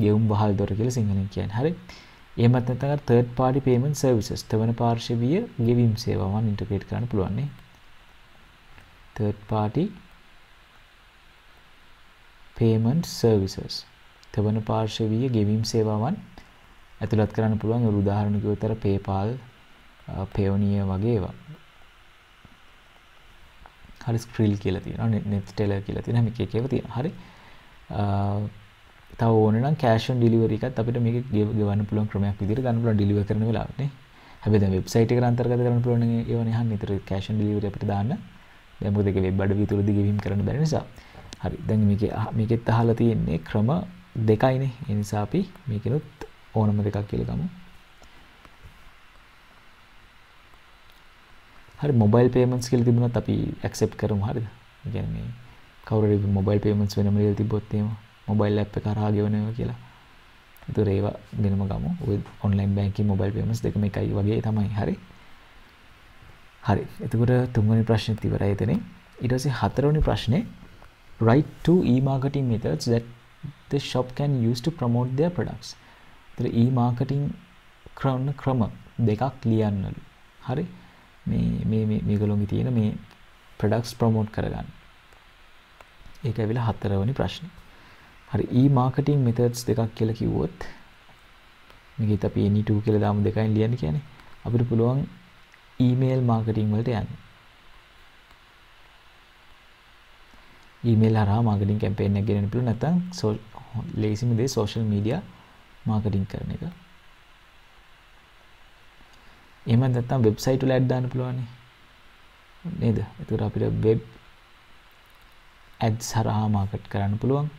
ගෙවුම් වහල් දොර කියලා සිංහලෙන් කියන්නේ. හරි. එහෙමත් නැත්නම් third party payment services තවන පාර්ශවීය ගෙවීම් සේවාවන් ඉන්ටිග්‍රේට් කරන්න පුළුවන් නේ. third party payment services. තවන පාර්ශවීය ගෙවීම් සේවාවන් ඇතුළත් කරන්න පුළුවන්. උදාහරණ කිව්වොත් අර PayPal, Payoneer වගේ ඒවා. හරි Skrill කියලා තියෙනවා, Nexteller කියලා තියෙනවා, මේක එක ඒවා තියෙනවා. හරි. තව ඕනේ නම් cash on delivery එකත් අපිට මේක ගෙවන්න පුළුවන් ක්‍රමයක් විදිහට ගන්න පුළුවන් ඩෙලිවර් කරන වෙලාවට නේ. හැබැයි දැන් වෙබ්සයිට් එකට අන්තර්ගත කරන්න පුළුවන් නේ ඒවනේ අහන්න. ඒතර cash on delivery අපිට දාන්න. දැන් මොකද ඒක වෙබ් අඩවිය තුලදී ගෙවීම් කරන්න බැරි නිසා. හරි. දැන් මේකෙත් අහලා තියෙන්නේ ක්‍රම දෙකයිනේ. ඒ නිසා අපි මේකෙනුත් ඕනම දෙකක් කියලා ගමු. හරි මොබයිල් පේමන්ට්ස් කියලා තිබුණත් අපි ඇක්සෙප්ට් කරමු. හරිද? ඒ කියන්නේ මේ කවුරු හරි මොබයිල් පේමන්ට්ස් වෙනම ලියලා තිබ්බොත් එහෙම මොබයිල් ඇප් එක කරා ගෙවනවා කියලා. ඒතර ඒවා වෙනම ගමු. ඔය ඔන්ලයින් බැංකින් මොබයිල් පේමන්ට්ස් දෙකම එකයි වගේ තමයි. හරි. හරි. එතකොට තුන්වෙනි ප්‍රශ්නෙත් ඉවරයි එතනින්. ඊට පස්සේ හතරවෙනි ප්‍රශ්නේ write two e-marketing methods that the shop can use to promote their products. ඒතර e-marketing ක්‍රම දෙකක් ලියන්නලු. හරි. මේගොල්ලෝගේ තියෙන මේ products promote කරගන්න. ඒක ඇවිල්ලා හතරවෙනි ප්‍රශ්නේ. හරි e-marketing methods දෙකක් කියලා කිව්වොත් මේකත් අපි any two කියලා දාමු දෙකයින් ලියන්න කියන්නේ. අපිට පුළුවන් email marketing වලට යන්න. email හරහා marketing campaign එකක් ගෙනන්න පුළුවන්. නැත්නම් ලේසිම දේ social media marketing කරන එක. එහෙම නැත්නම් website වල ad දාන්න පුළුවන් නේද? ඒකට අපිට web ads හරහා market කරන්න පුළුවන්.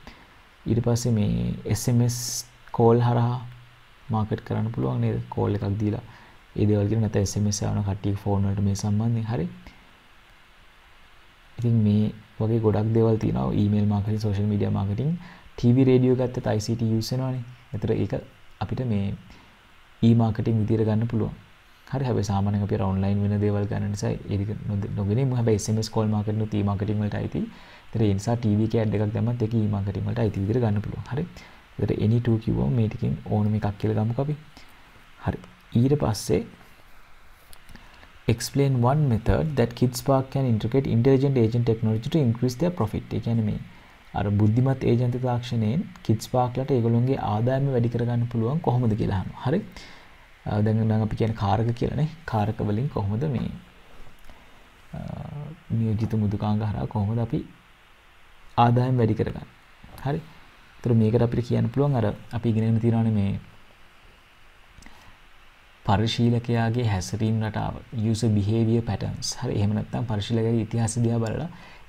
ඊට පස්සේ මේ SMS call හරහා market කරන්න පුළුවන් නේද? call එකක් දීලා ඒ දේවල් කියන නැත්නම් SMS යවන කට්ටිය ෆෝන් වලට මේ සම්බන්ධයෙන්. හරි. ඉතින් මේ වගේ ගොඩක් දේවල් තියෙනවා. email marketing, social media marketing, TV radio ගත්තත් ICT use වෙනවානේ. ඒතර ඒක අපිට මේ e-marketing විදියට ගන්න පුළුවන්. හරි. හැබැයි සාමාන්‍යයෙන් අපි online වෙන දේවල් ගන්න නිසා ඒක නොගෙනෙමු. හැබැයි SMS call marketing උත් e-marketing වලට අයිති. ඒතර ඒ නිසා TV එක ad එකක් දැම්මත් ඒක e-marketing වලට අයිති විදියට ගන්න පුළුවන්. හරි. ඒතර any two කිව්වම මේ ටිකෙන් ඕනම එකක් කියලා ගමුකෝ අපි. හරි. ඊට පස්සේ explain one method that KidsSpark can integrate intelligent agent technology to increase their profit. ඒ කියන්නේ මේ අර බුද්ධිමත් ඒජන්ත තාක්ෂණයෙන් KidsSpark ලට ඒගොල්ලෝගේ ආදායම වැඩි කරගන්න පුළුවන් කොහොමද කියලා අහනවා. හරි. දැන් නම් අපි කියන්නේ කාරක කියලානේ. කාරක වලින් කොහොමද මේ නියෝජිත මුදුකාංග හරහා කොහොමද අපි ආදායම වැඩි කරගන්නේ. හරි. ඒතර මේකට අපිට කියන්න පුළුවන් අර අපි ඉගෙනගෙන තියෙනවානේ මේ පරිශීලකයාගේ හැසිරීම් රටාව, user behavior patterns. හරි. එහෙම නැත්නම් පරිශීලකයාගේ ඉතිහාසය දිහා බලලා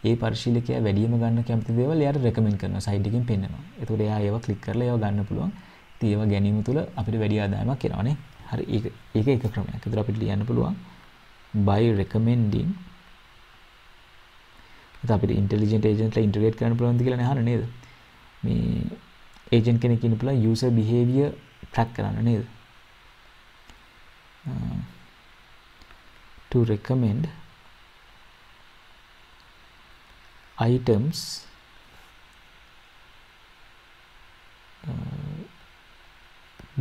ඒ පරිශීලකයා වැඩිම ගන්න කැමති දේවල් එයාට රෙකමෙන්ඩ් කරනවා, සයිඩ් එකකින් පෙන්නනවා. ඒතකොට එයා ඒවා ක්ලික් කරලා ඒවා ගන්න පුළුවන්. ඉතින් ඒවා ගැනීම තුළ අපිට වැඩි ආදායමක් එනවානේ. හරි. ඒක එක ක්‍රමයක්. ඒතර අපිට ලියන්න පුළුවන් by recommending. ඒත් අපිට intelligent agent ලා integrate කරන්න පුළුවන්ද කියලා නහන නේද? මේ agent කෙනෙක් ඉන්න පුළුවන් user behavior track කරන්න නේද? To recommend items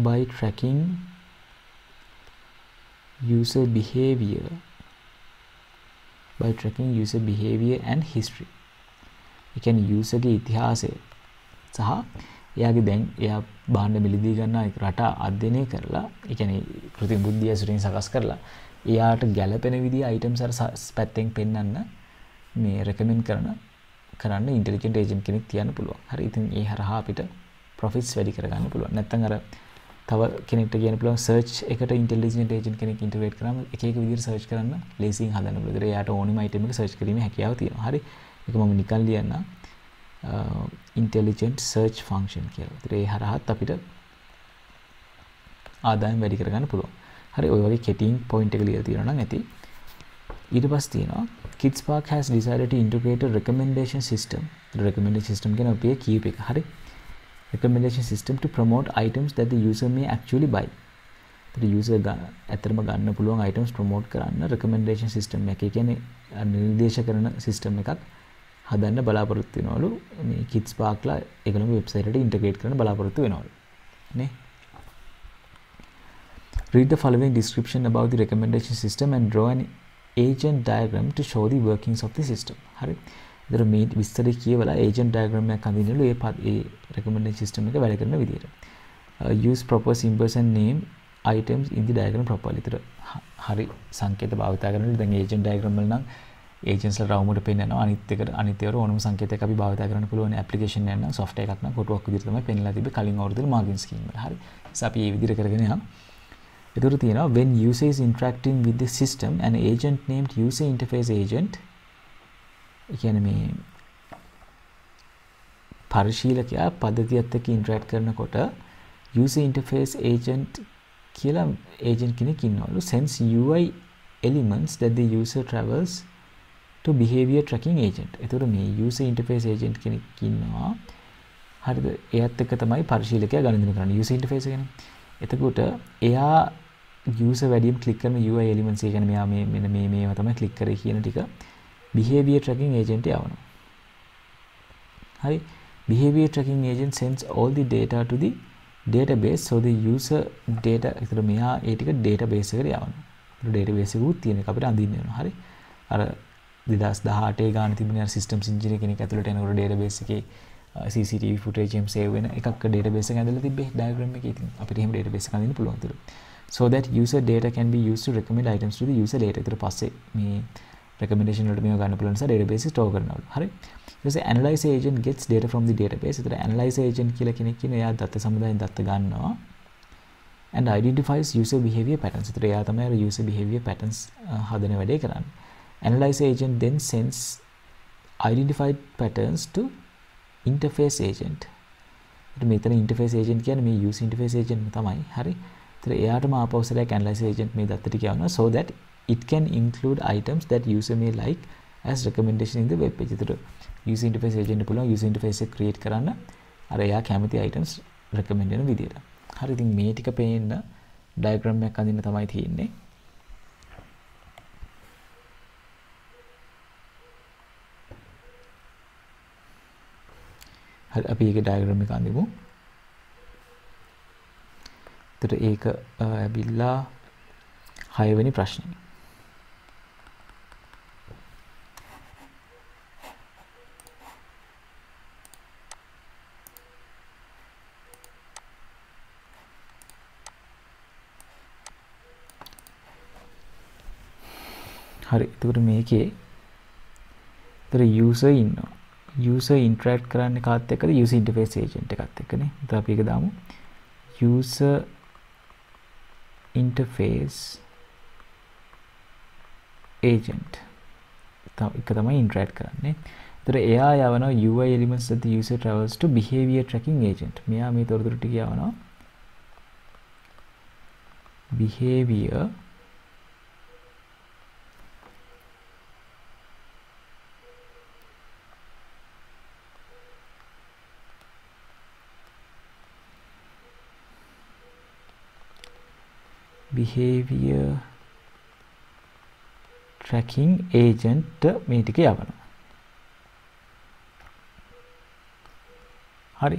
by tracking user behavior and history. ඒ කියන්නේ user ගේ ඉතිහාසය සහ එයාගේ දැන් එයා භාණ්ඩ මිලදී ගන්න රට අධ්‍යයනය කරලා, ඒ කියන්නේ කෘත්‍රිම බුද්ධිය ඇසුරින් සකස් කරලා එයාට ගැළපෙන විදිහේ අයිටම්ස් අර පැත්තෙන් පෙන්වන්න මේ රෙකමෙන්ඩ් කරන්න ඉන්ටෙලිජන්ට් ඒජන්ට් කෙනෙක් තියන්න පුළුවන්. හරි. ඉතින් ඒ හරහා අපිට ප්‍රොෆිට්ස් වැඩි කරගන්න පුළුවන්. නැත්නම් අර තව කෙනෙක්ට කියන්න පුළුවන් සර්ච් එකට ඉන්ටෙලිජන්ට් ඒජන්ට් කෙනෙක් ඉන්ටිග්‍රේට් කරාම එක එක විදිහට සර්ච් කරන්න ලේසියෙන් හදන්න පුළුවන්. ඒතර එයාට ඕනෙම අයිටම් එක සර්ච් කිරීමේ හැකියාව තියෙනවා. හරි. ඒක මම නිකන් ලියන්නම්. intelligent search function කියලා. ඒතර ඒ හරහාත් අපිට ආදායම වැඩි කරගන්න පුළුවන්. හරි. ඔය වගේ කෙටියෙන් පොයින්ට් එක ලියලා තියෙනවා නම් ඇති. ඊට පස්සේ තියෙනවා KidsSpark has decided to integrate a recommendation system. The recommendation system කියන අපේ කීප එක. හරි. recommendation system to promote items that the user may actually buy. ඒතර user ඇත්තටම ගන්න පුළුවන් items promote කරන්න recommendation system එක. ඒ කියන්නේ නිර්දේශ කරන system එකක් හදන්න බලාපොරොත්තු වෙනවලු මේ KidsSpark ලා ඒගොල්ලෝගේ වෙබ්සයිට් එකට ඉන්ටිග්‍රේට් කරන්න බලාපොරොත්තු වෙනවලු නේ. Read the following description about the recommendation system and draw an agent diagram to show the workings of the system. හරි. ඒතර මේ විස්තරي කියවලා agent diagram එකක් අඳින්නලු ඒ recommendation system එක වැඩ කරන විදියට. Use proper symbols and name items in the diagram properly. ඒතර හරි සංකේත භාවිත කරනකොට දැන් agent diagram වල නම් agents ලා රවුමට පෙන්නනවා අනිත් ඒවාට ඕනම සංකේතයක් අපි භාවිත කරන්න පුළුවන් application එකක් නම් software එකක් නම් කොටුවක් විදිහට තමයි පෙන්නලා තිබ්බේ කලින් අවුරුද්දේ margin scheme වල. හරි. ඒස අපි මේ විදිහට කරගෙන යනවා. එතකොට තියෙනවා when user is interacting with the system an agent named user interface agent කියන්නේ මේ පරිශීලකයා පද්ධතියත් එක්ක interact කරනකොට user interface agent කියලා agent කෙනෙක් ඉන්නවලු sends UI elements that the user travels to behavior tracking agent. එතකොට මේ user interface agent කෙනෙක් ඉන්නවා. හරිද? එයාත් එක්ක තමයි පරිශීලකයා ගණන් කරන්නේ user interface එකනේ. එතකොට එයා user වැඩියෙන් click කරන UI elements ඒ කියන්නේ මෙයා මෙන්න මේවා තමයි click කරේ කියන ටික behavior tracking agent යවනවා. හරි. behavior tracking agent sends all the data to the database so the user data ඒතර මෙයා ඒ ටික database එකට යවනවා. ඒතර database එක උත් තියෙන එක අපිට අඳින්න වෙනවා. හරි. අර 2018 ගාන තිබුණේ අර systems engineer කෙනෙක් ඇතුළට එනකොට database එකේ CCTV footage එකම save වෙන එකක් database එක ඇඳලා තිබ්බේ diagram එකේ. ඉතින් අපිට එහෙම database එක අඳින්න පුළුවන් ඒතර. So that user data can be used to recommend items to the user later. ඊට පස්සේ මේ recommendation වලට මේව ගන්න පුළුවන් නිසා database එක store කරනවලු. හරි. ඊට පස්සේ analyze agent gets data from the database. ඒතර analyze agent කියලා කෙනෙක් ඉන්න එයා දත්ත සමුදායෙන් දත්ත ගන්නවා and identifies user behavior patterns. ඒතර එයා තමයි අර user behavior patterns හදන වැඩේ කරන්නේ. Analyze agent then sends identified patterns to interface agent. ඒතර මෙතන interface agent කියන්නේ මේ user interface agent තමයි. හරි. ඒතර එයාටම ආපෞසලයක් analyze agent මේ දත්ත ටික යවනවා so that it can include items that user may like as recommendation in the web page. ඒතර user interface agent පුළුවන් user interface එක create කරන්න අර එයා කැමති items recommend කරන විදියට. හරි. ඉතින් මේ ටික පේන්න diagram එකක් අඳින්න තමයි තියෙන්නේ. හරි අපි ඒකේ diagram එක අඳිමු. ඒතර ඒක ඇවිල්ලා 6 වෙනි ප්‍රශ්නේ. හරි. එතකොට මේකේ ඒතර user ඉන්නවා. user interact කරන්නේ කාත් එක්කද user interface agent එකත් එක්කනේ. ඒත් අපි ඒක දාමු. user interface agent එක තමයි interact කරන්නේ. ඒතර එයා යවනවා UI elements that the user travels to behavior tracking agent. මෙයා මේ තොරතුරු ටික යවනවා behavior tracking agent මේ ටික යවනවා. හරි.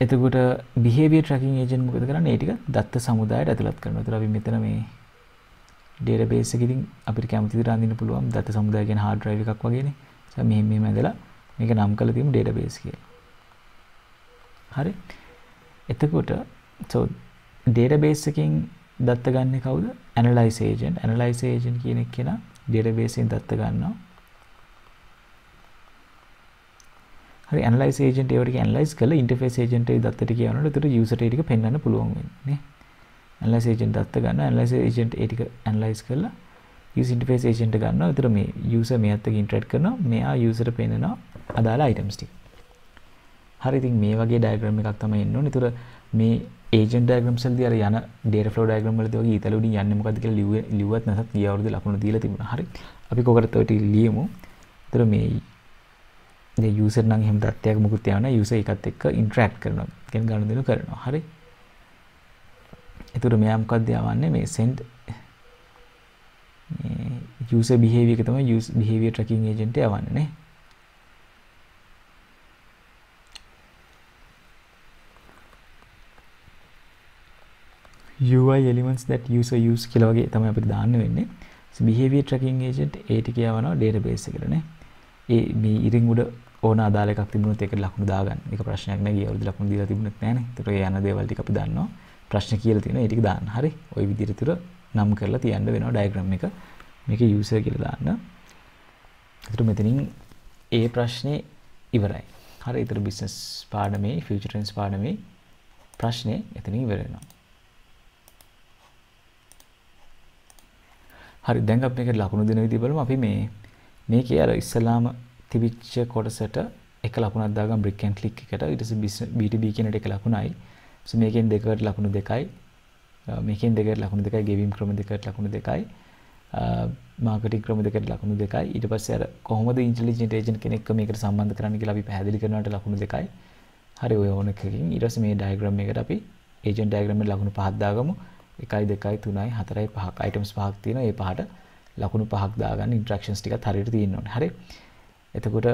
එතකොට behavior tracking agent මොකද කරන්නේ? ඒ ටික දත්ත සමුදායට ඇතුළත් කරනවා. ඒතර අපි මෙතන මේ database එකකින් අපිට කැමති විදිහට අඳින්න පුළුවන් දත්ත සමුදාය කියන hard drive එකක් වගේනේ. ඒ මෙහෙම ඇඳලා මේක නම් කරලා තියමු database කියලා. හරි. එතකොට so database එකකින් දත්ත ගන්න කවුද? analyze agent. analyze agent කියන එක කෙනා database එකෙන් දත්ත ගන්නවා. හරි. analyze agent ඒවට analyze කරලා interface agent එකේ දත්ත ටික යවනකොට ඒතර user ටික පෙන්වන්න පුළුවන් වෙන්නේ නේ. analyze agent දත්ත ගන්නවා. analyze agent ඒ ටික analyze කරලා user interface agent එක ගන්නවා. ඒතර මේ user මෙයත් එක්ක interact කරනවා. මෙයා user පෙන්නනවා අදාළ items ටික. හරි. ඉතින් මේ වගේ diagram එකක් තමයි එන්න ඕනේ. ඒතර මේ agent diagrams වලදී අර යන data flow diagram වලදී වගේ ඊතල උඩින් යන්නේ මොකද්ද කියලා ලිව්වත් නැසත් ගිය අවුරුද්දේ ලකුණු දීලා තිබුණා. හරි. අපි කොකටද ඔය ටික ලියමු. ඒතර මේ user නම් එහෙම දත්තයක් මුකුත් යවනවා. user එකත් එක්ක interact කරනවා. කියන්නේ ගනුදෙනු කරනවා. හරි. ඒතර මෙයා මොකද්ද යවන්නේ? මේ send user behavior එක තමයි user behavior tracking agent එක යවන්නේ නේ. UI elements that user use කියලා වගේ තමයි අපිට දාන්න වෙන්නේ. behavior tracking agent ඒ ටික යවනවා database එකට නේ. ඒ මේ ඉරින් උඩ ඕන අදාළ එකක් තිබුණොත් ඒකට ලකුණු දාගන්න. ඒක ප්‍රශ්නයක් නෑ. ගිය අවුරුදු ලකුණු දීලා තිබුණෙත් නෑනේ. ඒතර ඒ යන දේවල් ටික අපි දන්නවා. ප්‍රශ්න කියලා තියෙනවා. ඒ ටික දාන්න. හරි. ওই විදිහට තුර නම් කරලා තියන්න වෙනවා diagram එක. මේක user කියලා දාන්න. ඒතර මෙතනින් ඒ ප්‍රශ්නේ ඉවරයි. හරි. ඒතර business පාඩමේ future tense පාඩමේ ප්‍රශ්නේ එතනින් ඉවර වෙනවා. හරි. දැන් අපි මේකට ලකුණු දෙන විදිහ බලමු. අපි මේකේ අර ඉස්සලාම තිබිච්ච කොටසට එක ලකුණක් දාගමු brick and click එකට. ඊට පස්සේ B2B කියන එක ලකුණයි. so මේකෙන් දෙකකට ලකුණු දෙකයි. මේකෙන් දෙකකට ලකුණු දෙකයි. ගෙවීම් ක්‍රම දෙකකට ලකුණු දෙකයි. මාකටිං ක්‍රම දෙකකට ලකුණු දෙකයි. ඊට පස්සේ අර කොහොමද ඉන්ටෙලිජන්ට් ඒජන්ට් කෙනෙක්ව මේකට සම්බන්ධ කරන්න කියලා අපි පැහැදිලි කරනවට ලකුණු දෙකයි. හරි ඔය ඕන එකකින් ඊට පස්සේ මේ ඩයග්‍රෑම් එකට අපි ඒජන්ට් ඩයග්‍රෑම් එකට ලකුණු පහක් දාගමු. 1 2 3 4 5ක් අයිටම්ස් පහක් තියෙනවා. ඒ පහට ලකුණු පහක් දාගන්න ඉන්ටරැක්ෂන්ස් ටිකත් හරියට තියෙන්න ඕනේ. හරි. එතකොට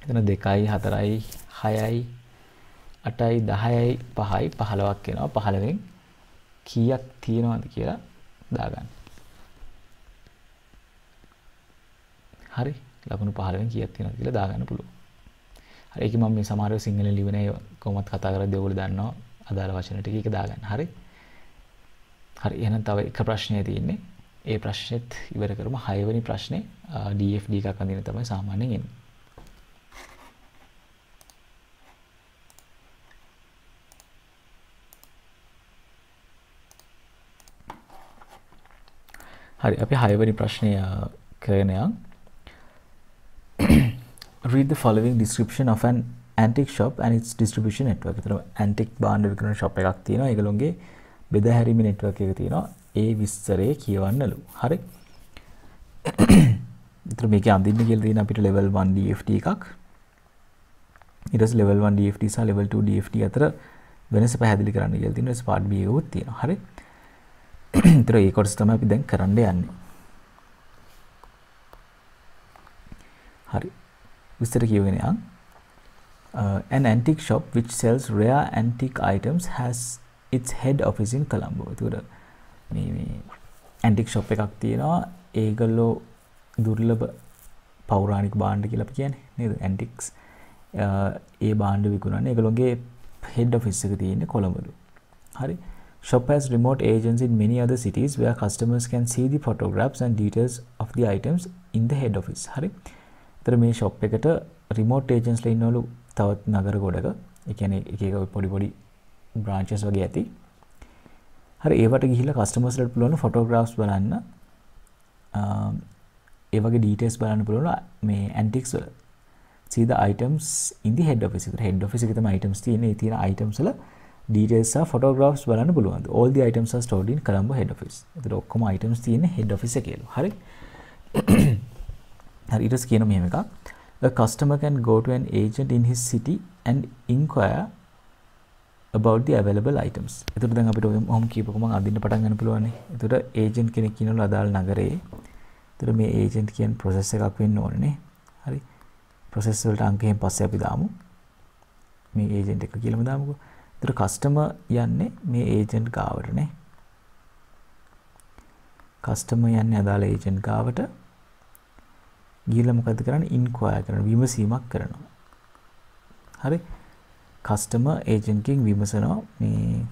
එතන 2යි 4යි 6යි 8යි 10යි 5යි 15ක් වෙනවා. 15න් කීයක් තියෙනවද කියලා දාගන්න. හරි. ලකුණු 15න් කීයක් තියෙනවද කියලා දාගන්න පුළුවන්. හරි. ඒක මම මේ සමහරව සිංහලෙන් ලියුනේ කොහොමද කතා කරද්දී ඔයගොල්ලෝ දන්නවා අදාළ වචන ටික එක දාගන්න. හරි. හරි. එහෙනම් තව එක ප්‍රශ්නයක් තියෙන්නේ. ඒ ප්‍රශ්නෙත් ඉවර කරමු. 6 වෙනි ප්‍රශ්නේ DFD එකක් අඳින තමයි සාමාන්‍යයෙන් එන්නේ. හරි. අපි 6 වෙනි ප්‍රශ්නය කරගෙන යමු. Read the following description of an antique shop and its distribution network. ඒතර antique භාණ්ඩ විකුණන shop එකක් තියෙනවා. ඒගොල්ලෝගේ බෙදා හැරීමේ network එක තියෙනවා. ඒ විස්තරේ කියවන්නලු. හරි. ඒතර මේකේ අඳින්න කියලා තියෙන අපිට level 1 DFD එකක්. ඊට පස්සේ level 1 DFD සහ level 2 DFD අතර වෙනස පැහැදිලි කරන්න කියලා තියෙනවා. ඊට පස්සේ part B එකකුත් තියෙනවා. හරි. ඒතර ඒ කොටස තමයි අපි දැන් කරන්න යන්නේ. හරි. විස්තර කියවගෙන යන්න. An antique shop which sells rare antique items has its head office in Colombo. ඒතර මේ antique shop එකක් තියෙනවා. ඒගොල්ලෝ දුර්ලභ පෞරාණික භාණ්ඩ කියලා අපි කියන්නේ නේද? antiques. ඒ භාණ්ඩ විකුණන්නේ ඒගොල්ලෝගේ head office එක තියෙන්නේ කොළඹලු. හරි. Shop has remote agents in many other cities where customers can see the photographs and details of the items in the head office. හරි. ඒතර මේ shop එකට remote agents ලා ඉන්නවලු තවත් නගර ගොඩක. ඒ කියන්නේ එක එක පොඩි branches වගේ ඇති. හරි. ඒවට ගිහිල්ලා customers ලාට පුළුවන් photographs බලන්න. ඒ වගේ details බලන්න පුළුවන් මේ antiques වල. See the items in the head office. ඒතර head office එකේ තමයි items තියෙන්නේ. ඒ තියෙන items වල details සහ photographs බලන්න පුළුවන්. All the items are stored in Colombo head office. ඒතර ඔක්කොම items තියෙන්නේ head office එකේලු. හරි. හරි. ඊට පස්සේ කියන මෙහෙම එකක්. A customer can go to an agent in his city and inquire about the available items. ඒතර දැන් අපිට ඔහොම කියපුවම අදින්න පටන් ගන්න පුළුවන් නේ. ඒතර agent කෙනෙක් ඉන්නවලු අදාළ නගරේ. ඒතර මේ agent කියන process එකක් වෙන්න ඕනේ නේ. හරි. process වලට අංකයෙන් පස්සේ අපි දාමු. මේ agent එක කියලාම දාමුකෝ. ඒතර customer යන්නේ මේ agent ගාවට නේ. customer යන්නේ අදාළ agent ගාවට. ගිහලා මොකද කරන්නේ? inquire කරනවා. විමසීමක් කරනවා. හරි. customer agent කින් විමසනවා මේ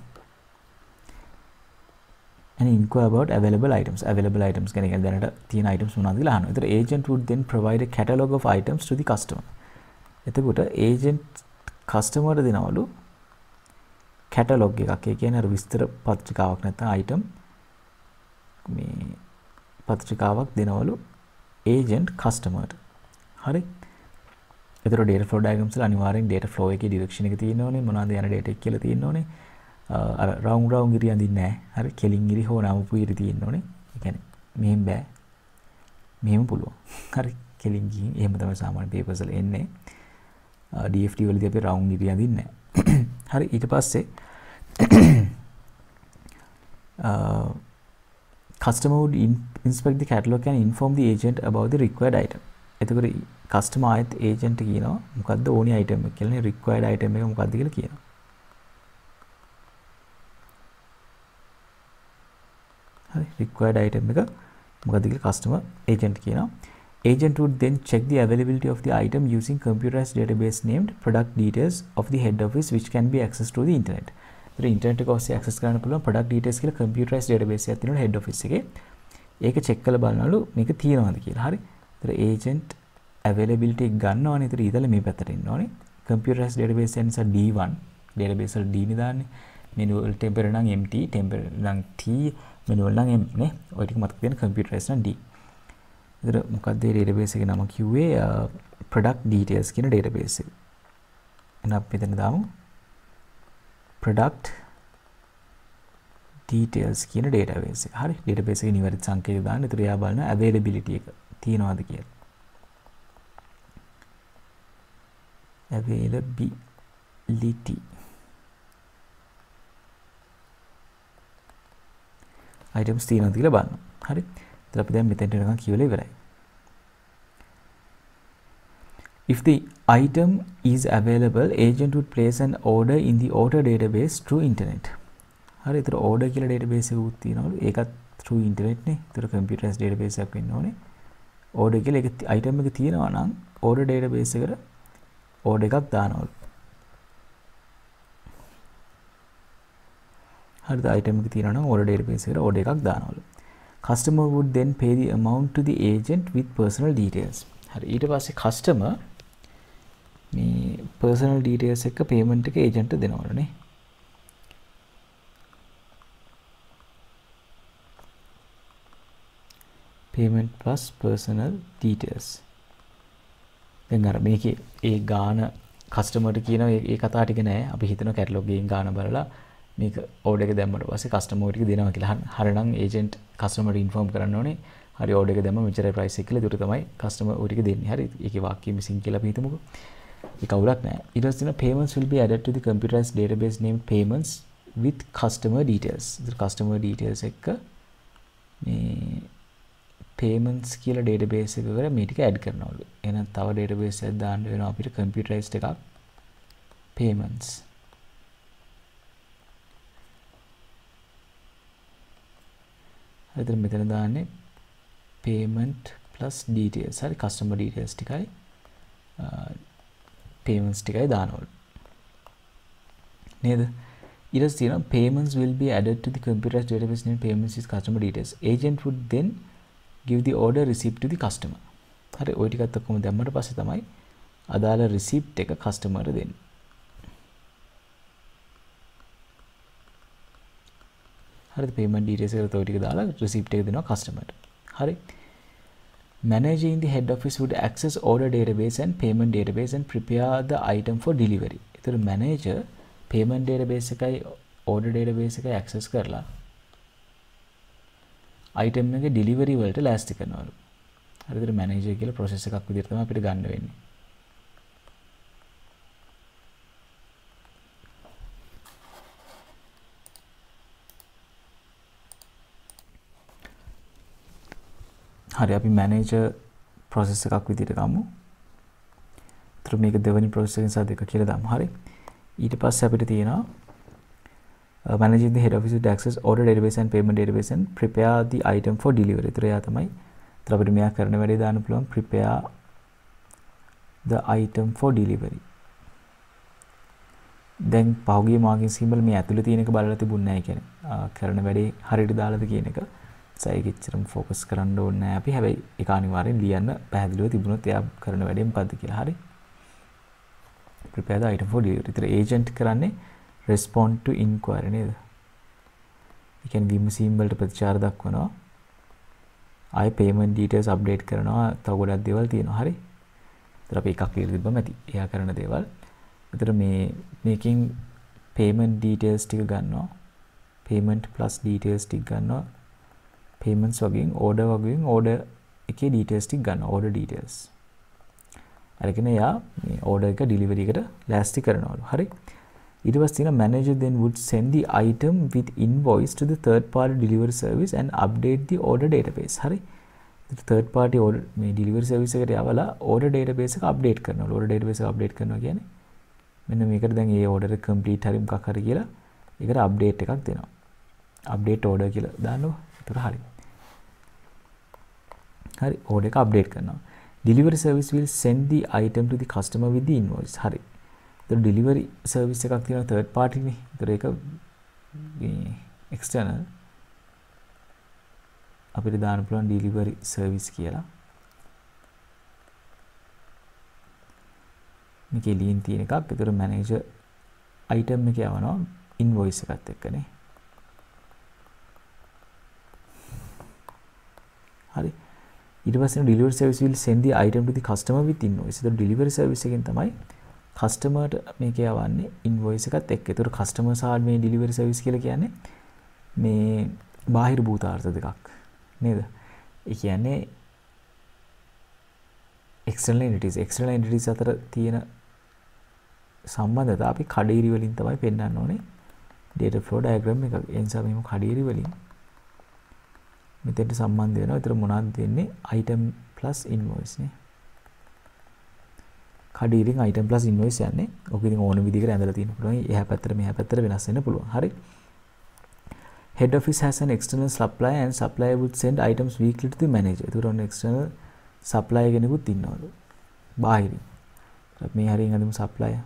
and inquire about available items. Available items කියන්නේ දැනට තියෙන items මොනවද කියලා අහනවා. ඒතර agent would then provide a catalog of items to the customer. එතකොට agent customer දෙනවලු catalog එකක්. ඒ කියන්නේ අර විස්තර පත්‍රිකාවක් නැත්නම් item මේ පත්‍රිකාවක් දෙනවලු agent customer ට. හරි. ඒතර data flow diagrams වල අනිවාර්යෙන් data flow එකේ direction එක තියෙන්න ඕනේ. මොනවද යන data එක කියලා තියෙන්න ඕනේ. අර round ඉරි අඳින්නේ නැහැ. හරි. කෙලින් ඉරි හෝ නමුපු ඉරි තියෙන්න ඕනේ. ඒ කියන්නේ මෙහෙම බෑ. මෙහෙම පුළුවන්. හරි. කෙලින් ගිහින් එහෙම තමයි සාමාන්‍ය papers වල එන්නේ. DFT වලදී අපි round ඉරි අඳින්නේ නැහැ. හරි. ඊට පස්සේ customer would inspect the catalog and inform the agent about the required item. එතකොට customer ආයත් agent කියනවා මොකද්ද ඕනි item එක කියලා නේ required item එක මොකද්ද කියලා කියනවා. හරි required item එක මොකද කියලා customer agent කියනවා. Agent would then check the availability of the item using computerized database named product details of the head office which can be accessed through the internet. ඉතින් internet එක ඔස්සේ access කරන්න පුළුවන් product details කියලා computerized database එකක් තියෙනවා head office එකේ. ඒක check කරලා බලනවලු මේක තියෙනවද කියලා. හරි. ඉතින් agent availability එක ගන්නවනේ. ඉතින් ඊතල මේ පැත්තට ඉන්න ඕනේ. computerized database එක නිසා D1 database වල D නේ දාන්නේ. manual temporary නම් MT temporary නම් T manual නම් M නේ. ඔය ටික මතක තියාගන්න computerized නම් D. ඉතින් මොකක්ද මේ database එකේ නම කිව්වේ product details කියන database එක. එහෙනම් අපි මෙතන දාමු product details කියන database එක. හරි. database එකේ නිවැරදි සංකේතය දාන්න. ඉතින් එයා බලන availability එක තියනවාද කියලා. availability items තියනවාද කියලා බලන්න. හරි. ඉතින් අපි දැන් මෙතෙන්ට එනකන් කියවලා ඉවරයි. If the item is available, agent would place an order in the order database through internet. හරි. ඒතර order කියලා database එකක් තියෙනවලු. ඒකත් through internet නේ. ඒතර computerized database එකක් වෙන්න ඕනේ. order කියලා එක item එක තියෙනවා නම් order database එකට order එකක් දානවලු. හරිද? item එක තියෙනවා නම් order database එකට order එකක් දානවලු. Customer would then pay the amount to the agent with personal details. හරි. ඊට පස්සේ customer මේ personal details එක payment එක agent ට දෙනවලු නේ. payment plus personal details. දැන් අර මේකේ ඒ ගාන customer ට කියනවා ඒ කතා ටික නෑ. අපි හිතනවා catalog එකෙන් ගාන බලලා මේක order එක දැම්මට පස්සේ customer ටික දෙනවා කියලා. හරිනම් agent customer ට inform කරන්න ඕනේ. හරි order එක දැම්ම මෙච්චරයි price එක කියලා. ඒකට තමයි customer ඔය ටික දෙන්නේ. හරි. ඒකේ වාක්‍ය missing කියලා අපි හිතමුකෝ. ඒක අවුලක් නෑ. ඊට පස්සේ payments will be added to the computerized database named payments with customer details. ඉතින් customer details එක මේ payments කියලා database එකකට මේ ටික add කරනවලු. එහෙනම් තව database එකක් දාන්න වෙනවා අපිට computerized එකක් payments. හරිද? මෙතන දාන්නේ payment plus details. හරි customer details ටිකයි payments ටිකයි දානවලු. නේද? ඊට පස්සේ තියෙනවා payments will be added to the computerized database named payments is customer details. Agent would then give the order receipt to the customer. හරි ওই ටිකත් ඔක්කොම දැම්මට පස්සේ තමයි අදාළ receipt එක customer ට දෙන්නේ. හරිද? payment details එකට ඔය ටික දාලා receipt එක දෙනවා customer ට. හරි. Manager in the head office would access order database and payment database and prepare the item for delivery. ඒතර manager payment database එකයි order database එකයි access කරලා item එකේ delivery වලට ලෑස්ති කරනවලු. හරිද? manager කියලා process එකක් විදිහට තමයි අපිට ගන්න වෙන්නේ. හරි අපි manager process එකක් විදිහට ගමු. ඒතර මේක දෙවෙනි process එක නිසා දෙක කියලා දාමු. හරි. ඊට පස්සේ අපිට තියෙනවා managing the head office to access order database and payment database and prepare the item for delivery. ඒතර එයා තමයි. ඒතර අපිට මෙයා කරන වැඩේ දාන්න පුළුවන් prepare the item for delivery. දැන් පහුගිය මාර්කින් සිම්බල් මේ ඇතුලේ තියෙන එක බලලා තිබුණේ නැහැ කියන්නේ. කරන වැඩේ හරියට දාලාද කියන එක. සයිගෙච්චරම ફોකස් කරන්න ඕනේ නැහැ අපි. හැබැයි ඒක අනිවාර්යෙන් ලියන්න පැහැදිලිව තිබුණොත් එයා කරන වැඩේ මොකද්ද කියලා. හරි. prepare the item for delivery. ඒතර agent කරන්නේ respond to inquiry නේද? ඒ කියන්නේ විමසීම් වලට ප්‍රතිචාර දක්වනවා. ආයේ payment details update කරනවා. තව ගොඩක් දේවල් තියෙනවා. හරි. ඒතර අපි එකක් කියලා තිබ්බම ඇති. එයා කරන දේවල්. ඒතර මේකෙන් payment details ටික ගන්නවා. payment plus details ටික ගන්නවා. payments වගේන් order එකේ details ටික ගන්නවා. order details. අරගෙන යා මේ order එක delivery එකට ලෑස්ති කරනවලු. හරි. ඊට පස්සේ තියෙන manager then would send the item with invoice to the third party delivery service and update the order database. හරි. third party order මේ delivery service එකට යවලා order database එක update කරනවලු. order database එක update කරනවා කියන්නේ මෙන්න මේකට දැන් මේ order එක complete හරි මොකක් හරි කියලා ඒකට update එකක් දෙනවා. update order කියලා දානවා. ඒතර හරි. හරි order එක update කරනවා. Delivery service will send the item to the customer with the invoice. හරි. ඒතර delivery service එකක් තියෙනවා third party නේ. ඒතර ඒක external අපිට දාන්න පුළුවන් delivery service කියලා. මේකේ link තියෙන එකක්. ඒතර manager item එක යවනවා invoice එකත් එක්කනේ. හරි. ඊට පස්සේ delivery service will send the item to the customer with invoice. ඒතර delivery service එකෙන් තමයි customer ට මේක යවන්නේ invoice එකත් එක්ක. ඒතර customer සහ මේ delivery service කියලා කියන්නේ මේ බාහිර භූතාර්ථ දෙකක් නේද? ඒ කියන්නේ external entities අතර තියෙන සම්බන්ධතාව අපි කඩේරි වලින් තමයි පෙන්වන්න ඕනේ data flow diagram එක. ඒ නිසා මෙහෙම කඩේරි වලින් මෙතෙන්ට සම්බන්ධ වෙනවා. ඒතර මොනවද දෙන්නේ? item plus invoice නේ. කඩේරින් item plus invoice යන්නේ. ඔක ඉතින් ඕන විදිහකට ඇඳලා තියෙන්න පුළුවන්. එහා පැත්තට මෙහා පැත්තට වෙනස් වෙන්න පුළුවන්. හරි. Head office has an external supplier and supplier would send items weekly to the manager. ඒතර ඔන්න external supplier කෙනෙකුත් ඉන්නවලු. බාහිරින්. මේ හරියෙන් අදමු supplier.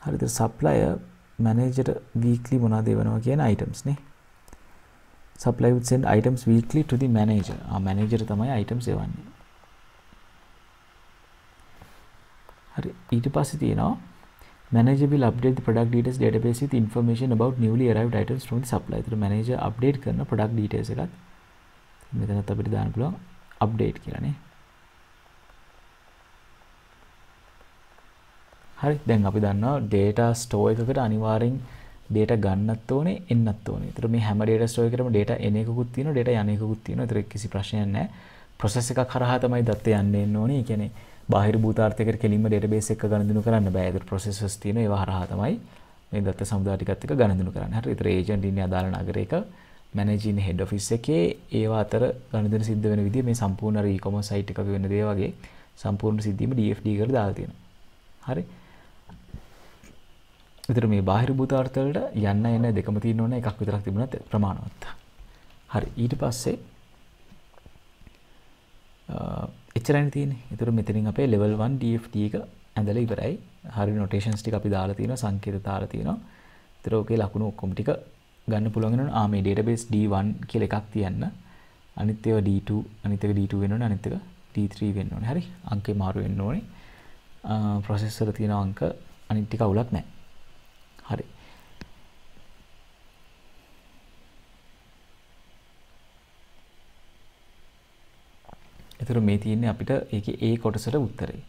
හරිද? supplier manager weekly මොනවද එවනවා කියන items නේ. supplier would send items weekly to the manager. manager තමයි items එවන්නේ. හරි. ඊට පස්සේ තියෙනවා manager will update the product details database with information about newly arrived items from the supplier. ඒතර manager update කරන product details එකත් මෙතනත් අපිට දාන්න පුළුවන් update කියලා නේ. හරි. දැන් අපි දන්නවා data store එකකට අනිවාර්යෙන් data ගන්නත් ඕනේ එන්නත් ඕනේ. ඒතර මේ හැම data store එකකටම data එන එකකුත් තියෙනවා data යන එකකුත් තියෙනවා. ඒතර කිසි ප්‍රශ්නයක් නැහැ. process එකක් හරහා තමයි දත්ත යන්න එන්න ඕනේ. ඒ කියන්නේ බාහිර භූතාර්ථයකට කෙලින්ම database එක ගණන්දිනු කරන්න බෑ. ඒතර processes තියෙනවා. ඒවා හරහා තමයි මේ දත්ත සමුදාය ටිකත් එක්ක ගණන්දිනු කරන්නේ. හරි. ඒතර agent ඉන්නේ අදාළ නගරයක managing head office එකේ ඒවා අතර ගණන්දිනු සිද්ධ වෙන විදිය මේ සම්පූර්ණ අර e-commerce site එකක වෙන දේ වගේ සම්පූර්ණ සිද්ධියම DFD එකට දාලා තියෙනවා. හරි. ඒතර මේ බාහිර භූතාර්ථ වලට යන්න එන දෙකම තියෙන්න ඕනේ. එකක් විතරක් තිබුණත් ප්‍රමාණවත්. හරි. ඊට පස්සේ එච්චරයි තියෙන්නේ. ඒතර මෙතනින් අපේ level 1 DFD එක ඇඳලා ඉවරයි. හරි notations ටික අපි දාලා තියෙනවා, සංකේත දාලා තියෙනවා. ඒතර ඔකේ ලකුණු ඔක්කොම ටික ගන්න පුළුවන් වෙනවා. මේ database D1 කියලා එකක් තියන්න. අනිත් ඒවා D2, අනිත් එක D2 වෙන්න ඕනේ, අනිත් එක D3 වෙන්න ඕනේ. හරි. අංකේ මාරු වෙන්න ඕනේ. processor තියෙන අංක අනිත් ටික අවුලක් නැහැ. හරි. ඒතර මේ තියෙන්නේ අපිට ඒකේ A කොටසට උත්තරේ.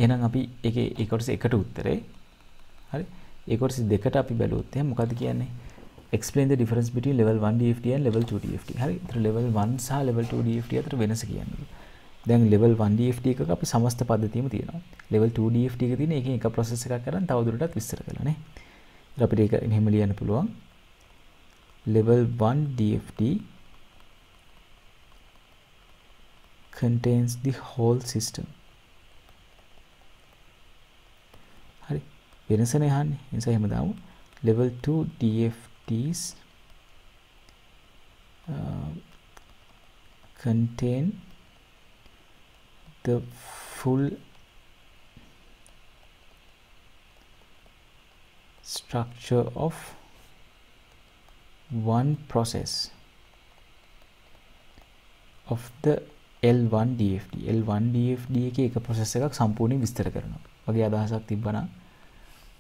එහෙනම් අපි ඒකේ A කොටස එකට උත්තරේ. හරි. A කොටස දෙකට අපි බැලුවොත් එහෙනම් මොකද්ද කියන්නේ? Explain the difference between level 1 DFD and level 2 DFD. හරි. ඒතර level 1 සහ level 2 DFD අතර වෙනස කියන්නේ. දැන් level 1 DFD එකක අපි සමස්ත පද්ධතියම තියෙනවා. level 2 DFD එක තියෙන එකෙන් එක process එකක් කරන් තවදුරටත් විස්තර කරලා නේ. අපිට ඒක එහෙම ලියන්න පුළුවන්. level 1 DFD contains the whole system. හරි. වෙනසනේ අහන්නේ. ඒ නිසා එහෙම දාමු. level 2 DFDs contain the full structure of one process of the L1 DFD. L1 DFD එකේ එක process එකක් සම්පූර්ණයෙන් විස්තර කරනවා. වගේ අදහසක් තිබ්බනම්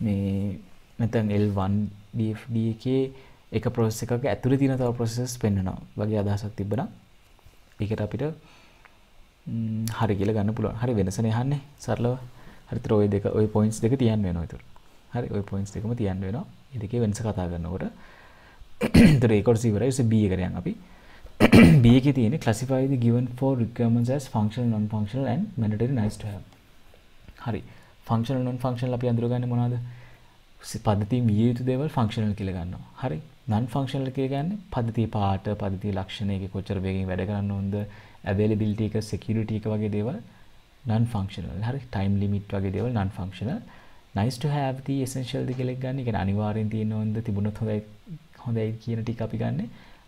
මේ නැත්නම් L1 DFD එකේ එක process එකක ඇතුලේ තියෙන තව processes පෙන්වනවා. වගේ අදහසක් තිබ්බනම් ඒකට අපිට හරි කියලා ගන්න පුළුවන්. හරි වෙනසනේ අහන්නේ සරලව. හරිතර ඔය දෙක ඔය points දෙක තියන්න වෙනවා ඒතර. හරි ඔය points දෙකම තියන්න වෙනවා. මේ දෙකේ වෙනස කතා කරනකොට. ඒතර ඒක කොටස ඉවරයි. ඊට B එකට යන් අපි. B එකේ තියෙන්නේ classify the given four requirements as functional, non-functional and mandatory nice to have. හරි. functional non-functional අපි අඳුරගන්නේ මොනවද? පද්ධතිය විය යුතු දේවල් functional කියලා ගන්නවා. හරි. non-functional කියලා කියන්නේ පද්ධතිය පාට, පද්ධතිය ලක්ෂණ එකේ කොච්චර වේගෙන් වැඩ කරන්න ඕනද, availability එක, security එක වගේ දේවල් non-functional. හරි. time limit වගේ දේවල් non-functional. nice to have the essential ද කියලා ගන්න. ඒ කියන්නේ අනිවාර්යෙන් තියෙන්න ඕනද, තිබුණොත් හොඳයි හොඳයි කියන ටික අපි ගන්න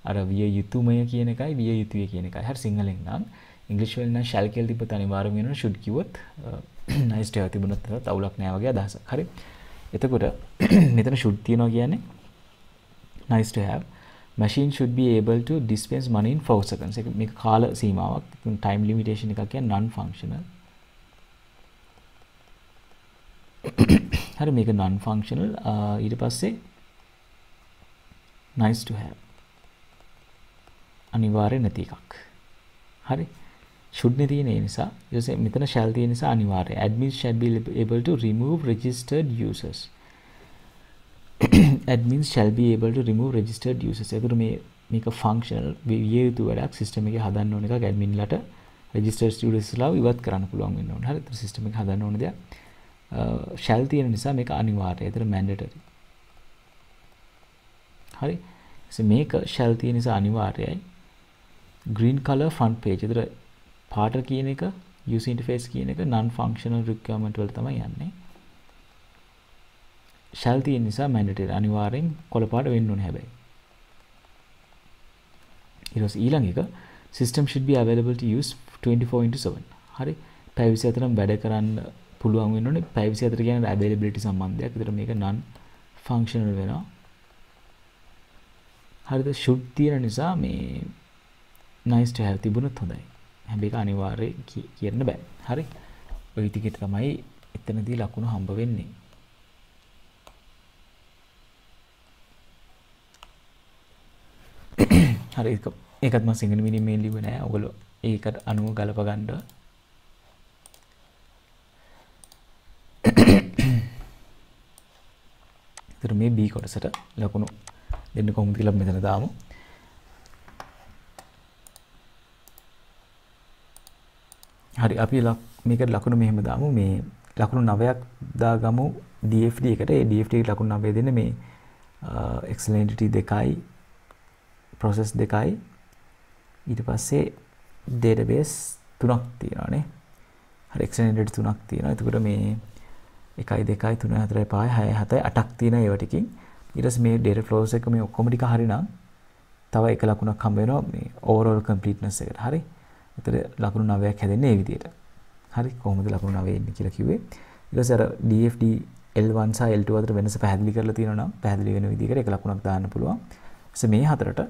අර විය යුතුයමය කියන එකයි විය යුතුය කියන එකයි. හරි සිංහලෙන් නම් ඉංග්‍රීසි වලින් නම් shall කියලා තිබ්බත් අනිවාර්යයෙන්ම වෙනවා should කිව්වොත් nice to have තිබුණත් තවුලක් නෑ වගේ අදහසක්. හරි. එතකොට මෙතන should තියනවා කියන්නේ nice to have. Machine should be able to dispense money in 4 seconds. ඒක මේක කාල සීමාවක්. time limitation එකක් කියන්නේ non functional. හරි මේක non functional ඊට පස්සේ nice to have අනිවාර්ය නැති එකක්. හරි should නේ තියෙන නිසා ඊට පස්සේ මෙතන shall තියෙන නිසා අනිවාර්ය. admins shall be able to remove registered users. admins shall be able to remove registered users. ඒකට මේක functional විය යුතු වැඩක් system එකේ හදන්න ඕන එකක් admin ලට registered users ලා ඉවත් කරන්න පුළුවන් වෙන්න ඕන. හරි ඒතර system එක හදන්න ඕන දෙයක් shall තියෙන නිසා මේක අනිවාර්යයි. ඒතර mandatory. හරි මේක shall තියෙන නිසා අනිවාර්යයි. green color front page. ඒතර පාට කියන එක user interface කියන එක non functional requirement වල තමයි යන්නේ. shall තියෙන නිසා mandatory අනිවාර්යෙන් කොළ පාට වෙන්න ඕනේ හැබැයි. ඊට පස්සේ ඊළඟ එක system should be available to use 24/7. හරි පැය 24ම වැඩ කරන්න පුළුවන් වෙන්න ඕනේ. පැය 24 කියන්නේ availability සම්බන්ධයක්. ඒතර මේක non functional වෙනවා. හරිද should තියෙන නිසා මේ nice to have තිබුණොත් හොඳයි. හැබැයි ඒක අනිවාර්යයි කියන්න බෑ. හරි. ඔය ටිකට තමයි එතනදී ලකුණු හම්බ වෙන්නේ. හරි ඒකත් මම සිංගල් මිනිම මේල් ලිව්වේ නෑ. ඔයගොල්ලෝ ඒකට අනුව ගලප ගන්න. ඒතර මේ B කොටසට ලකුණු දෙන්න කොහොමද කියලා මෙතන දාමු. හරි අපි මේකට ලකුණු මෙහෙම දාමු. මේ ලකුණු 9ක් දාගමු DFD එකට. ඒ DFD එකට ලකුණු 9 දෙන්නේ මේ excellency 2යි process 2යි ඊට පස්සේ database 3ක් තියෙනවානේ. හරි excellency 3ක් තියෙනවා. එතකොට මේ 1යි 2යි 3යි 4යි 5යි 6යි 7යි 8ක් තියෙනවා ඒව ටිකින්. ඊට පස්සේ මේ data flows එක මේ ඔක්කොම ටික හරිනම් තව එක ලකුණක් හම්බ වෙනවා මේ overall completeness එකට. හරි. ඒතර ලකුණු 9ක් හැදෙන්නේ මේ විදිහට. හරි කොහොමද ලකුණු 9 එන්නේ කියලා කිව්වේ. ඊට පස්සේ අර DFD L1 සහ L2 අතර වෙනස පැහැදිලි කරලා තියෙනවා නම් පැහැදිලි වෙන විදිහකට එක ලකුණක් දාන්න පුළුවන්. ඊට මේ හතරට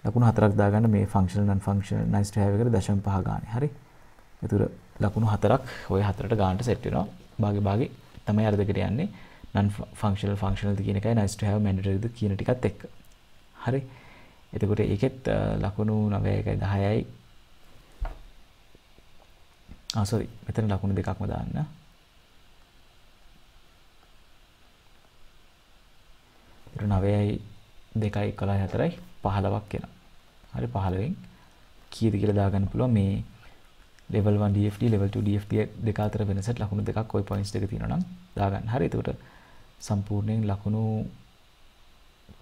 ලකුණු 4ක් දාගන්න මේ functional non functional nice to have එකට 0.5 ගානේ. හරි. ඒතර ලකුණු 4ක් ওই හතරට ගන්නට සෙට් වෙනවා. භාගේ තමයි අර දෙකට යන්නේ. non functional functional කියන එකයි nice to have mandatory ද කියන ටිකත් එක්ක. හරි. එතකොට ඒකෙත් ලකුණු 9යි 10යි sorry මෙතන ලකුණු දෙකක්ම දාන්න. ඒතර 9යි 2යි 11යි 4යි 15ක් එනවා. හරි 15න් කීයද කියලා දාගන්න පුළුවන්. මේ level 1 DFD level 2 DFD දෙක අතර වෙනසට ලකුණු දෙකක් ওই points දෙක තියෙනවා නම් දාගන්න. හරි එතකොට සම්පූර්ණයෙන් ලකුණු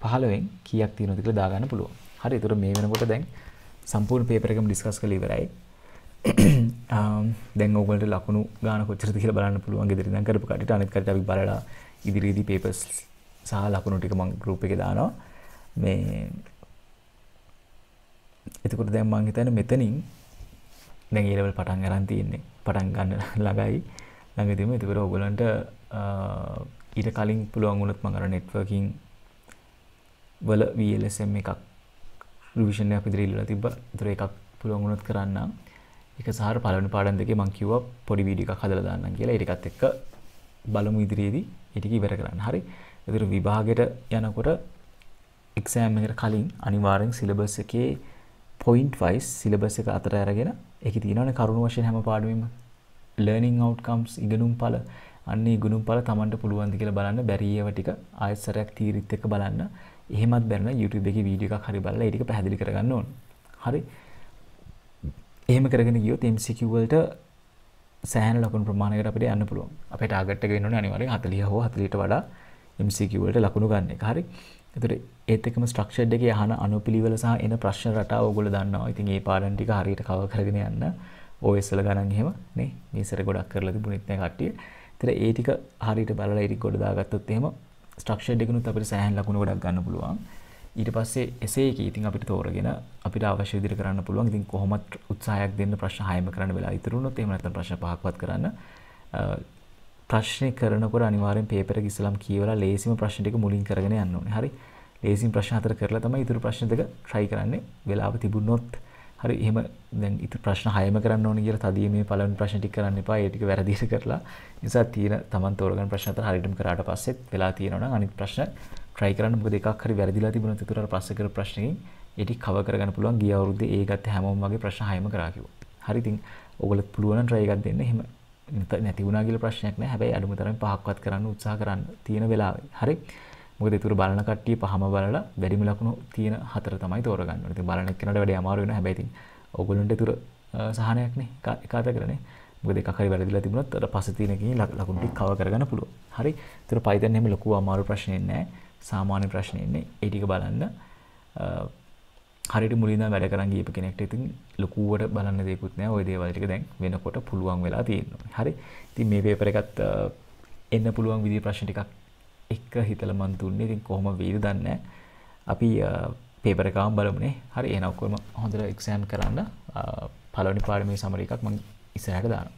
15න් කීයක් තියෙනවද කියලා දාගන්න පුළුවන්. හරි එතකොට මේ වෙනකොට දැන් සම්පූර්ණ පේපර් එකම ඩිස්කස් කරලා ඉවරයි. දැන් ඕගොල්ලන්ට ලකුණු ගාන කොච්චරද කියලා බලන්න පුළුවන්. ගෙදර ඉඳන් කරපු කටට අනිත් කටට අපි බලලා ඉදිරියේදී papers සහ ලකුණු ටික මම group එකේ දානවා. මේ එතකොට දැන් මම හිතන්නේ මෙතනින් දැන් ඒ level පටන් ගන්න තියෙන්නේ. පටන් ගන්න ළඟයි. ළඟදීම එතකොට ඕගොල්ලන්ට ඊට කලින් පුළුවන් වුණොත් මම අර networking වල VLSM එකක් revision එකක් විතර ඉල්ලලා තිබ්බා. ඒතර එකක් පුළුවන් වුණොත් කරන්න. ඒක සාර පළවෙනි පාඩම් දෙකේ මම කිව්වා පොඩි වීඩියෝ එකක් හදලා දාන්නම් කියලා. ඒ ටිකත් එක්ක බලමු ඉදිරියේදී ඒ ටික ඉවර කරන්න. හරි. ඒතර විභාගෙට යනකොට exam එකට කලින් අනිවාර්යෙන් syllabus එකේ point wise syllabus එක අතර අරගෙන ඒකේ තියෙනවනේ කරුණු වශයෙන් හැම පාඩමෙම learning outcomes ඉගෙනුම් ඵල අන්නේ ඉගෙනුම් ඵල Tamanට පුළුවන් ද කියලා බලන්න. බැරි ඒවා ටික ආයෙත් සැරයක් තීරිත් එක්ක බලන්න. එහෙමත් බැරි නම් YouTube එකේ වීඩියෝ එකක් හරි බලලා ඒ ටික පැහැදිලි කරගන්න ඕන. හරි. එහෙම කරගෙන ගියොත් MCQ වලට සෑහෙන ලකුණු ප්‍රමාණයකට අපිට යන්න පුළුවන්. අපේ ටාගට් එක වෙන්න ඕනේ අනිවාර්යෙන් 40 හෝ 40ට වඩා MCQ වලට ලකුණු ගන්න එක. හරි. ඒතර ඒත් එක්කම ස්ට්‍රක්චර්ඩ් එකේ අහන අනුපිළිවෙල සහ එන ප්‍රශ්න රටාව ඔයගොල්ලෝ දන්නවා. ඉතින් මේ පාඩම් ටික හරියට කවර් කරගෙන යන්න OS වල ගණන් එහෙම නේ. මේ සැර ගොඩක් කරලා තිබුණෙත් නැහැ කට්ටිය. ඒතර ඒ ටික හරියට බලලා ඒ ටික ගොඩ දාගත්තොත් එහෙම ස්ට්‍රක්චර්ඩ් එකනොත් අපිට සෑහෙන ලකුණු ගොඩක් ගන්න පුළුවන්. ඊට පස්සේ එසේ එකේ ඉතින් අපිට තෝරගෙන අපිට අවශ්‍ය විදිහට කරන්න පුළුවන්. ඉතින් කොහොමත් උත්සාහයක් දෙන්න ප්‍රශ්න 6ම කරන්න වෙලා ඉතුරු වුණොත් එහෙම නැත්නම් ප්‍රශ්න 5ක්වත් කරන්න. ප්‍රශ්නේ කරනකොට අනිවාර්යෙන් පේපර් එක ඉස්සලම් කියවලා ලේසිම ප්‍රශ්න ටික මුලින් කරගෙන යන්න ඕනේ. හරි. ලේසිම ප්‍රශ්න 4 කරලා තමයි ඊටු ප්‍රශ්න දෙක try කරන්නේ. වෙලාව තිබුණොත් හරි එහෙම දැන් ඊටු ප්‍රශ්න 6ම කරන්න ඕනේ කියලා තදියේ මේ පළවෙනි ප්‍රශ්න ටික කරන්න එපා. ඒ ටික වැරදිට කරලා නිසා තියෙන Taman තෝරගන්න ප්‍රශ්න 4 හරියටම කරාට පස්සෙත් වෙලා තියෙනවා නම් අනිත් ප්‍රශ්න try කරන්න. මොකද එකක් හරි වැරදිලා තිබුණොත් ඒතර අර ප්‍රශ්න කර ප්‍රශ්නකින් ඒ ටික cover කරගන්න පුළුවන්. ගිය අවුරුද්දේ ඒ ගත්ත හැමෝම වගේ ප්‍රශ්න 6ම කරා කිව්වා. හරි. ඉතින් ඔයගොල්ලෝ පුළුවන් නම් try එකක් දෙන්න. එහෙම නැති වුණා කියලා ප්‍රශ්නයක් නැහැ. හැබැයි අඩුම තරමේ 5ක්වත් කරන්න උත්සාහ කරන්න තියෙන වෙලාවේ. හරි. මොකද ඒතර බලන කට්ටිය 5ම බලලා වැඩිම ලකුණු තියෙන 4 තමයි තෝරගන්න ඕනේ. ඉතින් බලන එක්කනට වැඩි අමාරු වෙනවා. හැබැයි ඉතින් ඔයගොල්ලන්ට ඒතර සහනයක් නේ. එක අතකරනේ. මොකද එකක් හරි වැරදිලා තිබුණොත් අර පස්සේ තියෙන එකකින් ලකුණු ටික cover කරගන්න පුළුවන්. හරි. ඒතර Python එහෙම ලොකු අමාරු ප්‍රශ්නයක් නැහැ. සාමාන්‍ය ප්‍රශ්නේ ඉන්නේ. ඒ ටික බලන්න. හරියට මුලින්ම වැඩ කරන් ගියපු කෙනෙක්ට ඉතින් ලොකුවට බලන්න දෙයක්වත් නැහැ. ওই දේවල් ටික දැන් වෙනකොට පුළුවන් වෙලා තියෙනවා. හරි. ඉතින් මේ පේපර් එකත් එන්න පුළුවන් විදිහේ ප්‍රශ්න ටිකක් එක හිතලා මන් දුන්නේ. ඉතින් කොහොම වෙයිද දන්නේ නැහැ. අපි පේපර් එකම බලමුනේ. හරි. එහෙනම් ඔක්කොම හොඳට එක්සෑම් කරන්න. පළවෙනි පාඩමේ සමරි එකක් මම ඉස්සරහට දානවා.